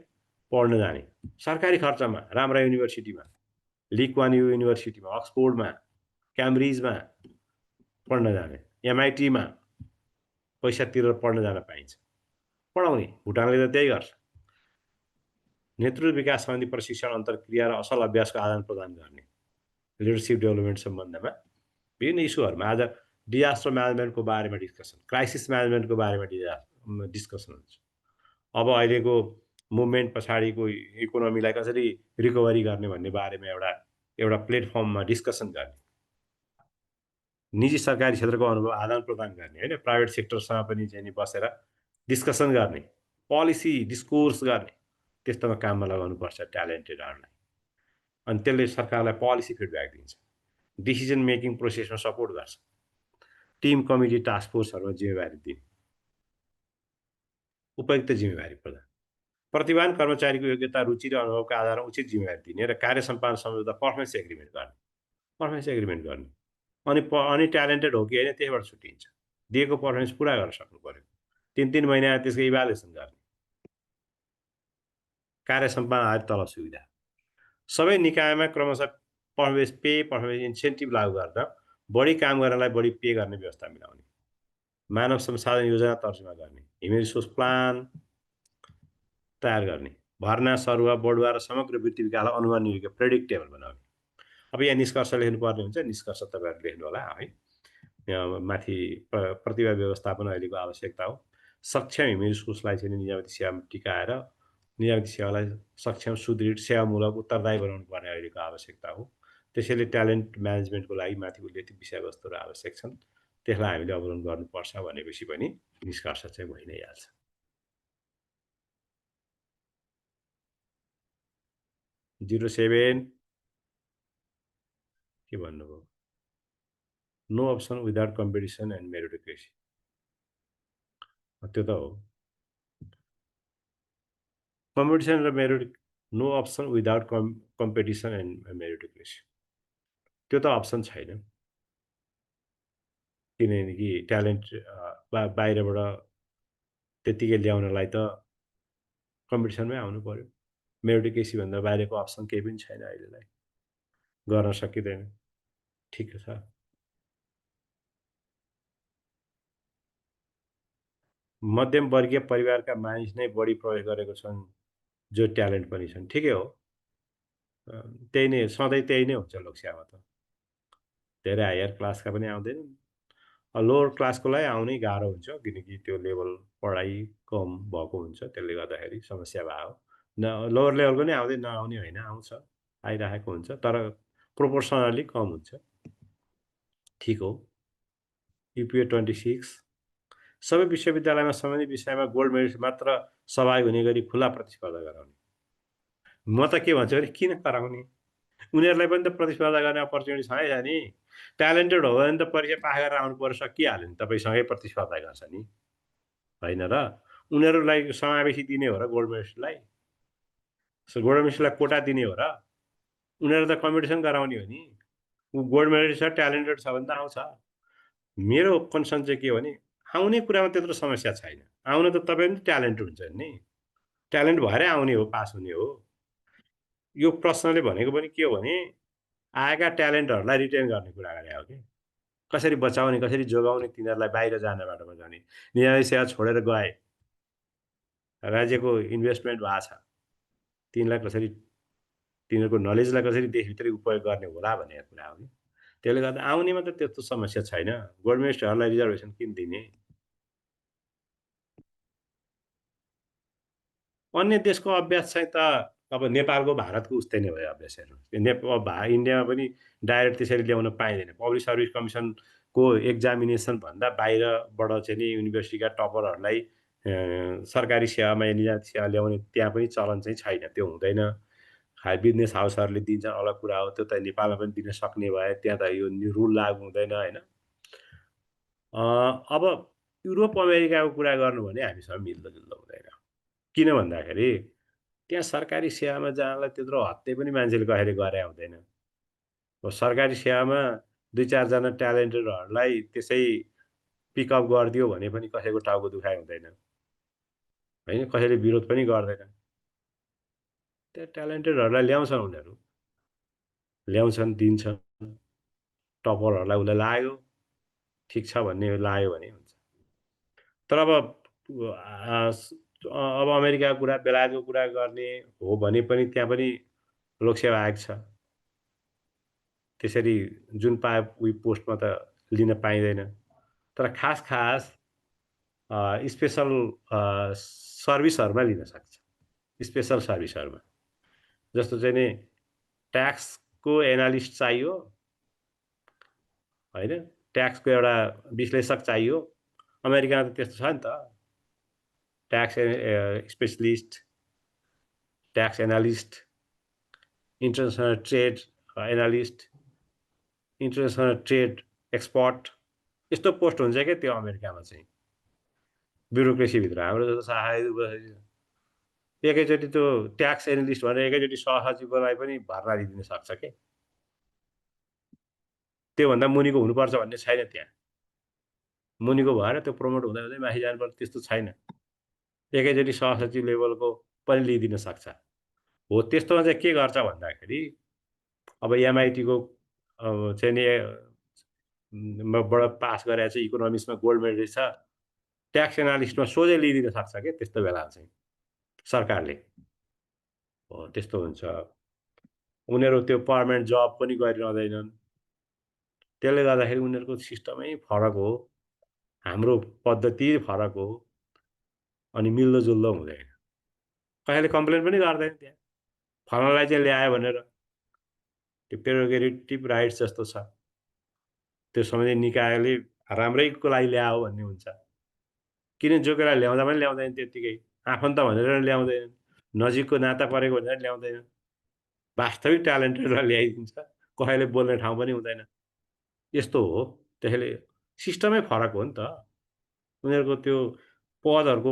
पढ्न जाने, सरकारी खर्चमा राम्रा युनिभर्सिटीमा, ली कुवान यू युनिभर्सिटीमा, अक्सफोर्डमा, क्याम्ब्रिजमा पढ्न जाने, एमआइटीमा पैसा तिरेर पढ्न जान पाइन्छ। पढाउने भुटानले त त्यही गर्छ। नेतृत्व विकास सम्बन्धी प्रशिक्षण, अन्तर्क्रिया र असल अभ्यासको आदान प्रदान गर्ने, लिडरसिप डेभलपमेन्ट सम्बन्धमा विभिन्न इस्युहरूमा। आज डिजास्टर म्यानेजमेन्टको बारेमा डिस्कसन, क्राइसिस म्यानेजमेन्टको बारेमा डिस्कसन हुन्छ। अब अहिलेको मुभमेन्ट पछाडिको इकोनोमीलाई कसरी रिकभरी गर्ने भन्ने बारेमा एउटा प्लेटफर्ममा डिस्कसन गर्ने, निजी सरकारी क्षेत्रको अनुभव आदान प्रदान गर्ने, होइन, प्राइभेट सेक्टरसँग पनि चाहिँ बसेर डिस्कसन गर्ने, पोलिसी डिस्कोर्स गर्ने, त्यस्तोमा काममा लगाउनुपर्छ ट्यालेन्टेडहरूलाई। अनि त्यसले सरकारलाई पोलिसी फिडब्याक दिन्छ, डिसिजन मेकिङ प्रोसेसमा सपोर्ट गर्छ, टिम कमिटी टास्क फोर्सहरूमा जिम्मेवारी दिने, उपयुक्त जिम्मेवारी प्रदान, प्रतिभावान कर्मचारीको योग्यता, रुचि र अनुभवका आधारमा उचित जिम्मेवारी दिने र कार्य सम्पादन सम्झौता पर्फर्मेन्स एग्रिमेन्ट गर्ने। अनि ट्यालेन्टेड हो कि होइन त्यहीबाट छुट्टिन्छ। दिएको पर्फर्मेन्स पुरा गर्न सक्नु पर्यो। 3-3 महिना त्यसको इभ्यालुएसन गर्ने, कार्य सम्पादन आधारित तलब सुविधा। सबै निकायमा क्रमशः पर्फर्मेन्स इन्सेन्टिभ लागू गर्दा बढी काम गर्नलाई बढी पे गर्ने व्यवस्था मिलाउने, मानव संसाधन योजना तर्जुमा गर्ने, ह्युमन रिसोर्स प्लान तयार गर्ने, भर्ना, सरुवा, बढुवा र समग्र वृत्ति विकासलाई अनुमान योग्य प्रेडिक्टेबल बनाउने। अब यहाँ निष्कर्ष लेख्नुपर्ने हुन्छ, निष्कर्ष तपाईँहरू लेख्नु होला है। यहाँ माथि प्रतिभा व्यवस्थापन अहिलेको आवश्यकता हो। सक्षम ह्युमन रिसोर्सलाई चाहिँ निजामती सेवामा टिकाएर निजामती सेवालाई सक्षम, सुदृढ, सेवामूलक, उत्तरदायी बनाउनु पर्ने अहिलेको आवश्यकता हो। त्यसैले ट्यालेन्ट म्यानेजमेन्टको लागि माथि उल्लेखित विषयवस्तुहरू आवश्यक छन्, त्यसलाई हामीले अवलम्बन गर्नुपर्छ भनेपछि पनि निष्कर्ष चाहिँ भइ नै हाल्छ। 07 के भन्नुभयो? No option without competition and meritocracy. त्यो त हो। कम्पिटिसन र no option without competition and meritocracy, त्यो त अप्सन छैन। किनकि ट्यालेन्ट बाहिरबाट त्यत्तिकै ल्याउनलाई त कम्पिटिसनमै आउनु पर्यो। मेरिटोक्रेसी भन्दा बाहिरको अप्सन केही पनि छैन, अहिलेलाई गर्न सकिँदैन। ठिक छ। मध्यम वर्गीय परिवारका मानिस नै बढी प्रवेश गरेको छन्, जो ट्यालेन्ट पनि छन्। ठिकै हो। त्यही नै सधैँ त्यही नै हुन्छ लोकसेवामा त। धेरै हायर क्लासका पनि आउँदैनन्। लोवर क्लासकोलाई आउनै गाह्रो हुन्छ, किनकि त्यो लेभल पढाइ कम भएको हुन्छ, त्यसले गर्दाखेरि समस्या भयो। लोवर लेभल पनि आउँदै नआउने होइन, आउँछ, आइराखेको हुन्छ, तर प्रोपोर्सनली कम हुन्छ। ठिक हो। युपिए 26 सबै विश्वविद्यालयमा सम्बन्धित विषयमा गोल्ड मेडलिस्ट मात्र सहभागी हुने गरी खुला प्रतिस्पर्धा गराउने। म त के भन्छु भने किन गराउने? उनीहरूलाई पनि त प्रतिस्पर्धा गर्ने अपर्च्युनिटी छँदै छ नि। ट्यालेन्टेड हो भने त परीक्षा पास गरेर आउनु पर्यो, सकिहाल्यो नि, तपाईँसँगै प्रतिस्पर्धा गर्छ नि, होइन र? उनीहरूलाई समावेशी दिने हो र गोल्ड मेडलिस्टलाई? गोल्ड मेडलिस्टलाई कोटा दिने हो र? उनीहरू त कम्पिटिसन गराउने हो नि। ऊ गोल्ड मेडलिस्ट छ, ट्यालेन्टेड छ भने त आउँछ। मेरो कन्सर्न चाहिँ के हो भने आउने कुरामा त्यत्रो समस्या छैन। आउन त तपाईँ पनि ट्यालेन्टेड हुन्छ नि। ट्यालेन्ट भएरै आउने हो, पास हुने हो। यो प्रश्नले भनेको पनि के हो भने आएका ट्यालेन्टहरूलाई रिटेन गर्ने कुरा गरे हो कि। कसरी बचाउने, कसरी जोगाउने, तिनीहरूलाई बाहिर जानबाट बचाउने। न्याय सेवा छोडेर गए, राज्यको इन्भेस्टमेन्ट भएको छ, तिनलाई कसरी, तिनीहरूको नलेजलाई कसरी देशभित्रै उपयोग गर्ने होला भन्ने कुरा हो कि। त्यसले गर्दा आउनेमा त त्यस्तो समस्या छैन। गोल्ड मेडलिस्टहरूलाई रिजर्भेसन किन दिने? अन्य देशको अभ्यास चाहिँ त अब नेपालको, भारतको उस्तै नै भयो अभ्यासहरू। इन्डियामा पनि डाइरेक्ट त्यसरी ल्याउन पाइँदैन। पब्लिक सर्भिस कमिसनको एक्जामिनेसन भन्दा बाहिरबाट चाहिँ नि युनिभर्सिटीका टपरहरूलाई सरकारी सेवामा या निजी सेवा ल्याउने त्यहाँ पनि चलन चाहिँ छैन, त्यो हुँदैन। बिजनेस हाउसहरूले दिन्छन् अलग कुरा हो, त्यो त नेपालमा पनि दिन सक्ने भए त्यहाँ त यो रुल लागु हुँदैन, होइन? अब युरोप अमेरिकाको कुरा गर्नु भने हामीसँग मिल्दोजुल्दो हुँदैन। किन भन्दाखेरि त्यहाँ सरकारी सेवामा जानलाई त्यत्रो हत्ते पनि मान्छेले कहिले गरे हुँदैन। सरकारी सेवामा 2-4 जना ट्यालेन्टेडहरूलाई त्यसै पिकअप गरिदियो भने पनि कसैको टाउको दुखाइ हुँदैन, होइन? कसैले विरोध पनि गर्दैन। त्यो ट्यालेन्टेडहरूलाई ल्याउँछन् उनीहरू, ल्याउँछन्, दिन्छन्। टपरहरूलाई उसलाई लाग्यो, ठिक छ भन्ने लाग्यो भने हुन्छ। तर अब अमेरिकाको कुरा, बेलायतको कुरा गर्ने हो भने पनि त्यहाँ पनि लोकसेवा आयोग छ। त्यसरी जुन पाए उही पोस्टमा त लिन पाइँदैन। तर खास स्पेसल सर्भिसहरूमा लिन सक्छ। स्पेसल सर्भिसहरूमा जस्तो चाहिँ नि ट्याक्सको एनालिस्ट चाहियो, होइन? ट्याक्सको एउटा विश्लेषक चाहियो। अमेरिकामा त त्यस्तो छ नि त। Tax specialist, tax analyst, international trade analyst, international trade expert, यस्तो पोस्ट हुन्छ क्या त्यो अमेरिकामा चाहिँ ब्युरोक्रेसीभित्र। हाम्रो जस्तो शाखा एकैचोटि त्यो ट्याक्स एनालिस्ट भनेर एकैचोटि सहसचिवलाई पनि भर्ना दिदिन सक्छ के। त्योभन्दा मुनिको हुनुपर्छ भन्ने छैन त्यहाँ। मुनिको भएर त्यो प्रमोट हुँदै हुँदै माथि जानुपर्छ त्यस्तो छैन। एकैचोटि सहसचिव लेभलको पनि लिइदिन सक्छ। हो, त्यस्तोमा चाहिँ के गर्छ भन्दाखेरि अब एमआइटीको चाहिँ नि बाट पास गरेर चाहिँ इकोनोमिक्समा गोल्ड मेडलिस्ट छ, ट्याक्स एनालिस्टमा सोझै लिइदिन सक्छ क्या त्यस्तो बेला चाहिँ सरकारले। हो, त्यस्तो हुन्छ। उनीहरू त्यो पर्मानेन्ट जब पनि गरिरहँदैनन्। त्यसले गर्दाखेरि उनीहरूको सिस्टमै फरक हो, हाम्रो पद्धति फरक हो, अनि मिल्दोजुल्दो हुँदैन। कसैले कम्प्लेन पनि गर्दैन त्यहाँ, फलानालाई चाहिँ ल्यायो भनेर। त्यो प्रेरोगेटिभ राइट्स जस्तो छ, त्यो सम्बन्धी निकायले राम्रैको लागि ल्यायो भन्ने हुन्छ। किन जोकेर ल्याउँदा पनि ल्याउँदैन त्यत्तिकै, आफन्त भनेर ल्याउँदैन, नजिकको नाता परेको भनेर ल्याउँदैन। वास्तविक ट्यालेन्टेडलाई ल्याइदिन्छ, कसैले बोल्ने ठाउँ पनि हुँदैन। यस्तो हो। त्यसैले सिस्टमै फरक हो नि त। उनीहरूको त्यो पदहरूको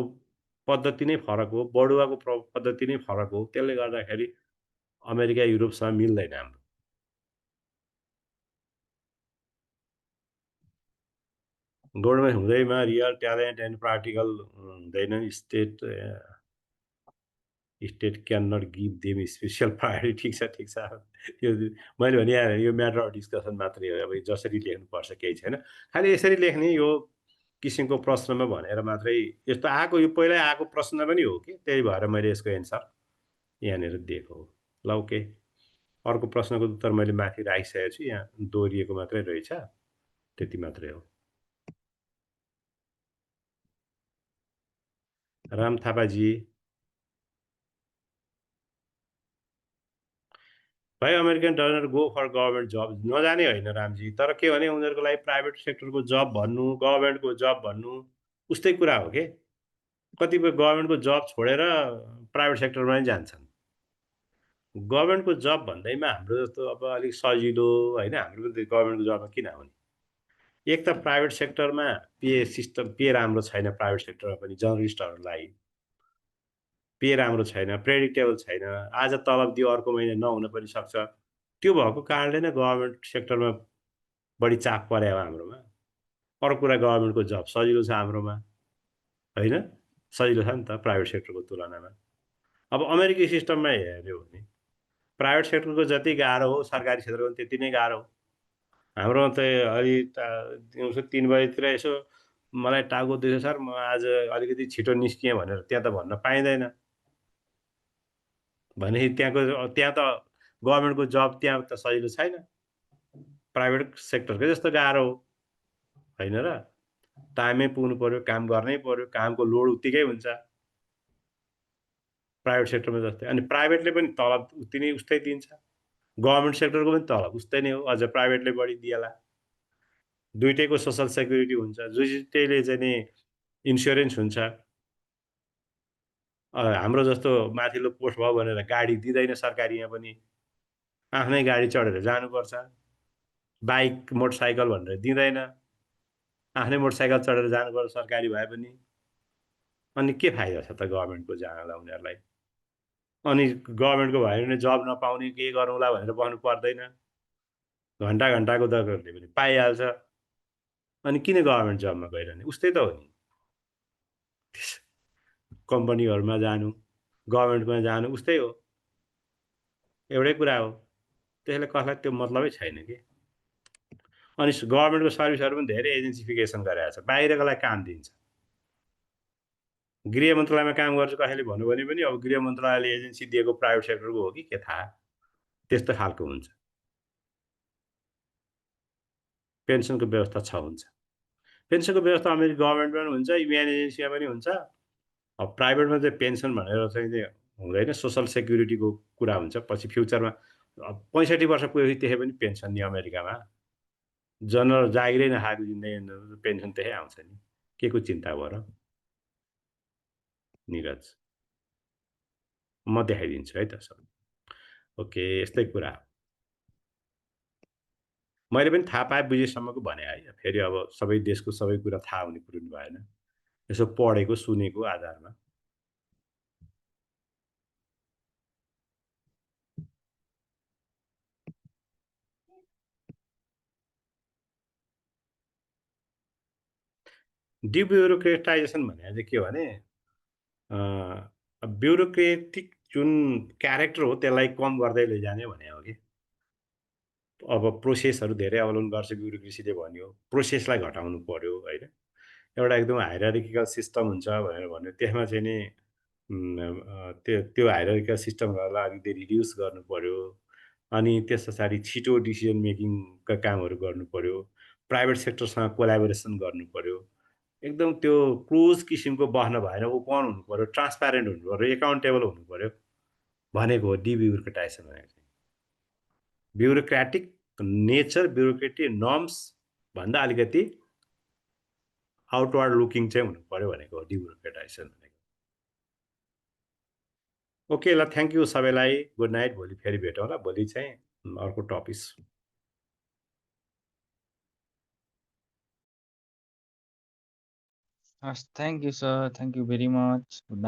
पद्धति नै फरक हो, बढुवाको पद्धति नै फरक हो। त्यसले गर्दाखेरि अमेरिका, युरोपसँग मिल्दैन हाम्रो। गभर्नमेन्ट हुँदैमा रियल ट्यालेन्ट एन्ड प्र्याक्टिकल हुँदैन। State can not give them special priority. ठिक छ। यो मैले भने यो म्याटर अफ डिस्कसन मात्रै हो। अब जसरी लेख्नुपर्छ केही छैन, खालि यसरी लेख्ने। यो किसिमको प्रश्नमा भनेर मात्रै यस्तो आएको यो पहिल्यै आएको प्रश्न पनि हो कि त्यही भएर मैले यसको एन्सर यहाँनिर दिएको हो। ल ओके। अर्को प्रश्नको उत्तर मैले माथि राखिसकेको छु, यहाँ दोहोरिएको मात्रै रहेछ, त्यति मात्रै हो। राम थापाजी, भाइ American doesn't go for government job नजाने होइन रामजी, तर के भने उनीहरूको लागि प्राइभेट सेक्टरको जब भन्नु, गभर्मेन्टको जब भन्नु उस्तै कुरा हो के। कतिपय गभर्मेन्टको जब छोडेर प्राइभेट सेक्टरमा नै जान्छन्। गभर्मेन्टको जब भन्दैमा हाम्रो जस्तो अब अलिक सजिलो होइन, हाम्रो पनि गभर्मेन्टको जबमा किन आउने? एक त प्राइभेट सेक्टरमा पे राम्रो छैन, प्राइभेट सेक्टरमा पनि जर्नलिस्टहरूलाई पे राम्रो छैन, प्रेडिक्टेबल छैन। आज तलब दियो अर्को महिना नहुन पनि सक्छ। त्यो भएको कारणले नै गभर्मेन्ट सेक्टरमा बढी चाप पर्यो हाम्रोमा। अर्को कुरा गभर्मेन्टको जब सजिलो छ हाम्रोमा, होइन? सजिलो छ नि त प्राइभेट सेक्टरको तुलनामा। अब अमेरिकी सिस्टममा हेऱ्यो भने प्राइभेट सेक्टरको जति गाह्रो हो सरकारी क्षेत्रको पनि त्यति नै गाह्रो हो। हाम्रोमा त अलि दिउँसो 3 बजेतिर यसो मलाई टाउको दुख्यो सर, म आज अलिकति छिटो निस्किएँ भनेर त्यहाँ त भन्न पाइँदैन। भनेपछि त्यहाँ त गभर्मेन्टको जब त्यहाँ त सजिलो छैन। प्राइभेट सेक्टरकै जस्तो गाह्रो हो, होइन र? टाइममै पुग्नु पर्यो, काम गर्नै पर्यो, कामको लोड उत्तिकै हुन्छ प्राइभेट सेक्टरमा जस्तै। अनि प्राइभेटले पनि तलब उस्तै दिन्छ। गभर्मेन्ट सेक्टरको पनि तलब उस्तै नै हो, अझ प्राइभेटले बढी दिएला। दुइटैको सोसल सेक्युरिटी हुन्छ, दुइटैले चाहिँ नि इन्स्योरेन्स हुन्छ। हाम्रो जस्तो माथिल्लो पोस्ट भयो भनेर गाडी दिँदैन सरकारीमा पनि। आफ्नै गाडी चढेर जानुपर्छ। बाइक, मोटरसाइकल भनेर दिँदैन। आफ्नै मोटरसाइकल चढेर जानुपर्छ सरकारी भए पनि। अनि के फाइदा छ त गभर्मेन्टको जानलाई उनीहरूलाई? अनि गभर्मेन्टको भयो भने जब नपाउने के गरौँला भनेर बस्नु पर्दैन। घन्टाको दरले पनि पाइहाल्छ। अनि किन गभर्मेन्ट जबमा गइरहने? उस्तै त हो नि। कम्पनीहरूमा जानु, गभर्मेन्टमा जानु उस्तै हो। एउटै कुरा हो। त्यसैले कसलाई त्यो मतलबै छैन कि। अनि गभर्मेन्टको सर्भिसहरू पनि धेरै एजेन्सिफिकेसन गरेको छ। बाहिरकोलाई काम दिन्छ। गृह मन्त्रालयमा काम गर्छु कसैले भन्यो भने पनि अब गृह मन्त्रालयले एजेन्सी दिएको प्राइभेट सेक्टरको हो कि के थाहा? त्यस्तो खालको हुन्छ। पेन्सनको व्यवस्था हुन्छ। पेन्सनको व्यवस्था अमेरिकन गभर्मेन्टमा पनि हुन्छ, युएन एजेन्सीमा पनि हुन्छ। अब प्राइभेटमा चाहिँ पेन्सन भनेर चाहिँ हुँदैन, सोसल सेक्युरिटीको कुरा हुन्छ। पछि फ्युचरमा 65 वर्ष पुगेपछि त्यसै पनि पेन्सन नि अमेरिकामा। जनरल जागिरै नखाएको जिन्दगी पेन्सन त्यसै आउँछ नि। के को चिन्ता भयो र? निरज, म देखाइदिन्छु है त सब। ओके, यस्तै कुरा हो। मैले पनि थाहा पाएँ बुझेसम्मको भने है। फेरि अब सबै देशको सबै कुरा थाहा हुने कुरो नि भएन। यसो पढेको, सुनेको आधारमा। डिब्युरोक्रेटाइजेसन भनेको चाहिँ के हो भने ब्युरोक्रेटिक जुन क्यारेक्टर हो त्यसलाई कम गर्दै लैजाने भने हो कि। अब प्रोसेसहरू धेरै अवलम्बन गर्छ ब्युरोक्रेसीले भन्यो, प्रोसेसलाई घटाउनु पर्यो होइन। एउटा एकदम हायरार्किकल सिस्टम हुन्छ भनेर भन्यो, त्यसमा चाहिँ नि त्यो हायरार्किकल सिस्टमहरूलाई अलिकति रिड्युस गर्नु पर्यो। अनि त्यस पछाडि छिटो डिसिजन मेकिङका कामहरू गर्नु पर्यो। प्राइभेट सेक्टरसँग कोलाबोरेसन गर्नु पर्यो। एकदम त्यो क्लोज किसिमको बस्न भएन, ओपन हुनु पर्यो, ट्रान्सप्यारेन्ट हुनु पर्यो, एकाउन्टेबल हुनु पर्यो भनेको हो डिब्युरोक्रेटाइजेसन भनेको चाहिँ। ब्युरोक्रेटिक नेचर, ब्युरोक्रेटिक नर्म्स भन्दा अलिकति आउटवर्ड लुकिङ चाहिँ हुनु पर्यो भनेको हो डिब्युरोक्रेटाइजेसन भनेको। ओके ल, थ्याङ्क यू सबैलाई। Good night. भोलि फेरि भेटौँला। भोलि चाहिँ अर्को topic. Thank you, sir. Thank you very much. Good night.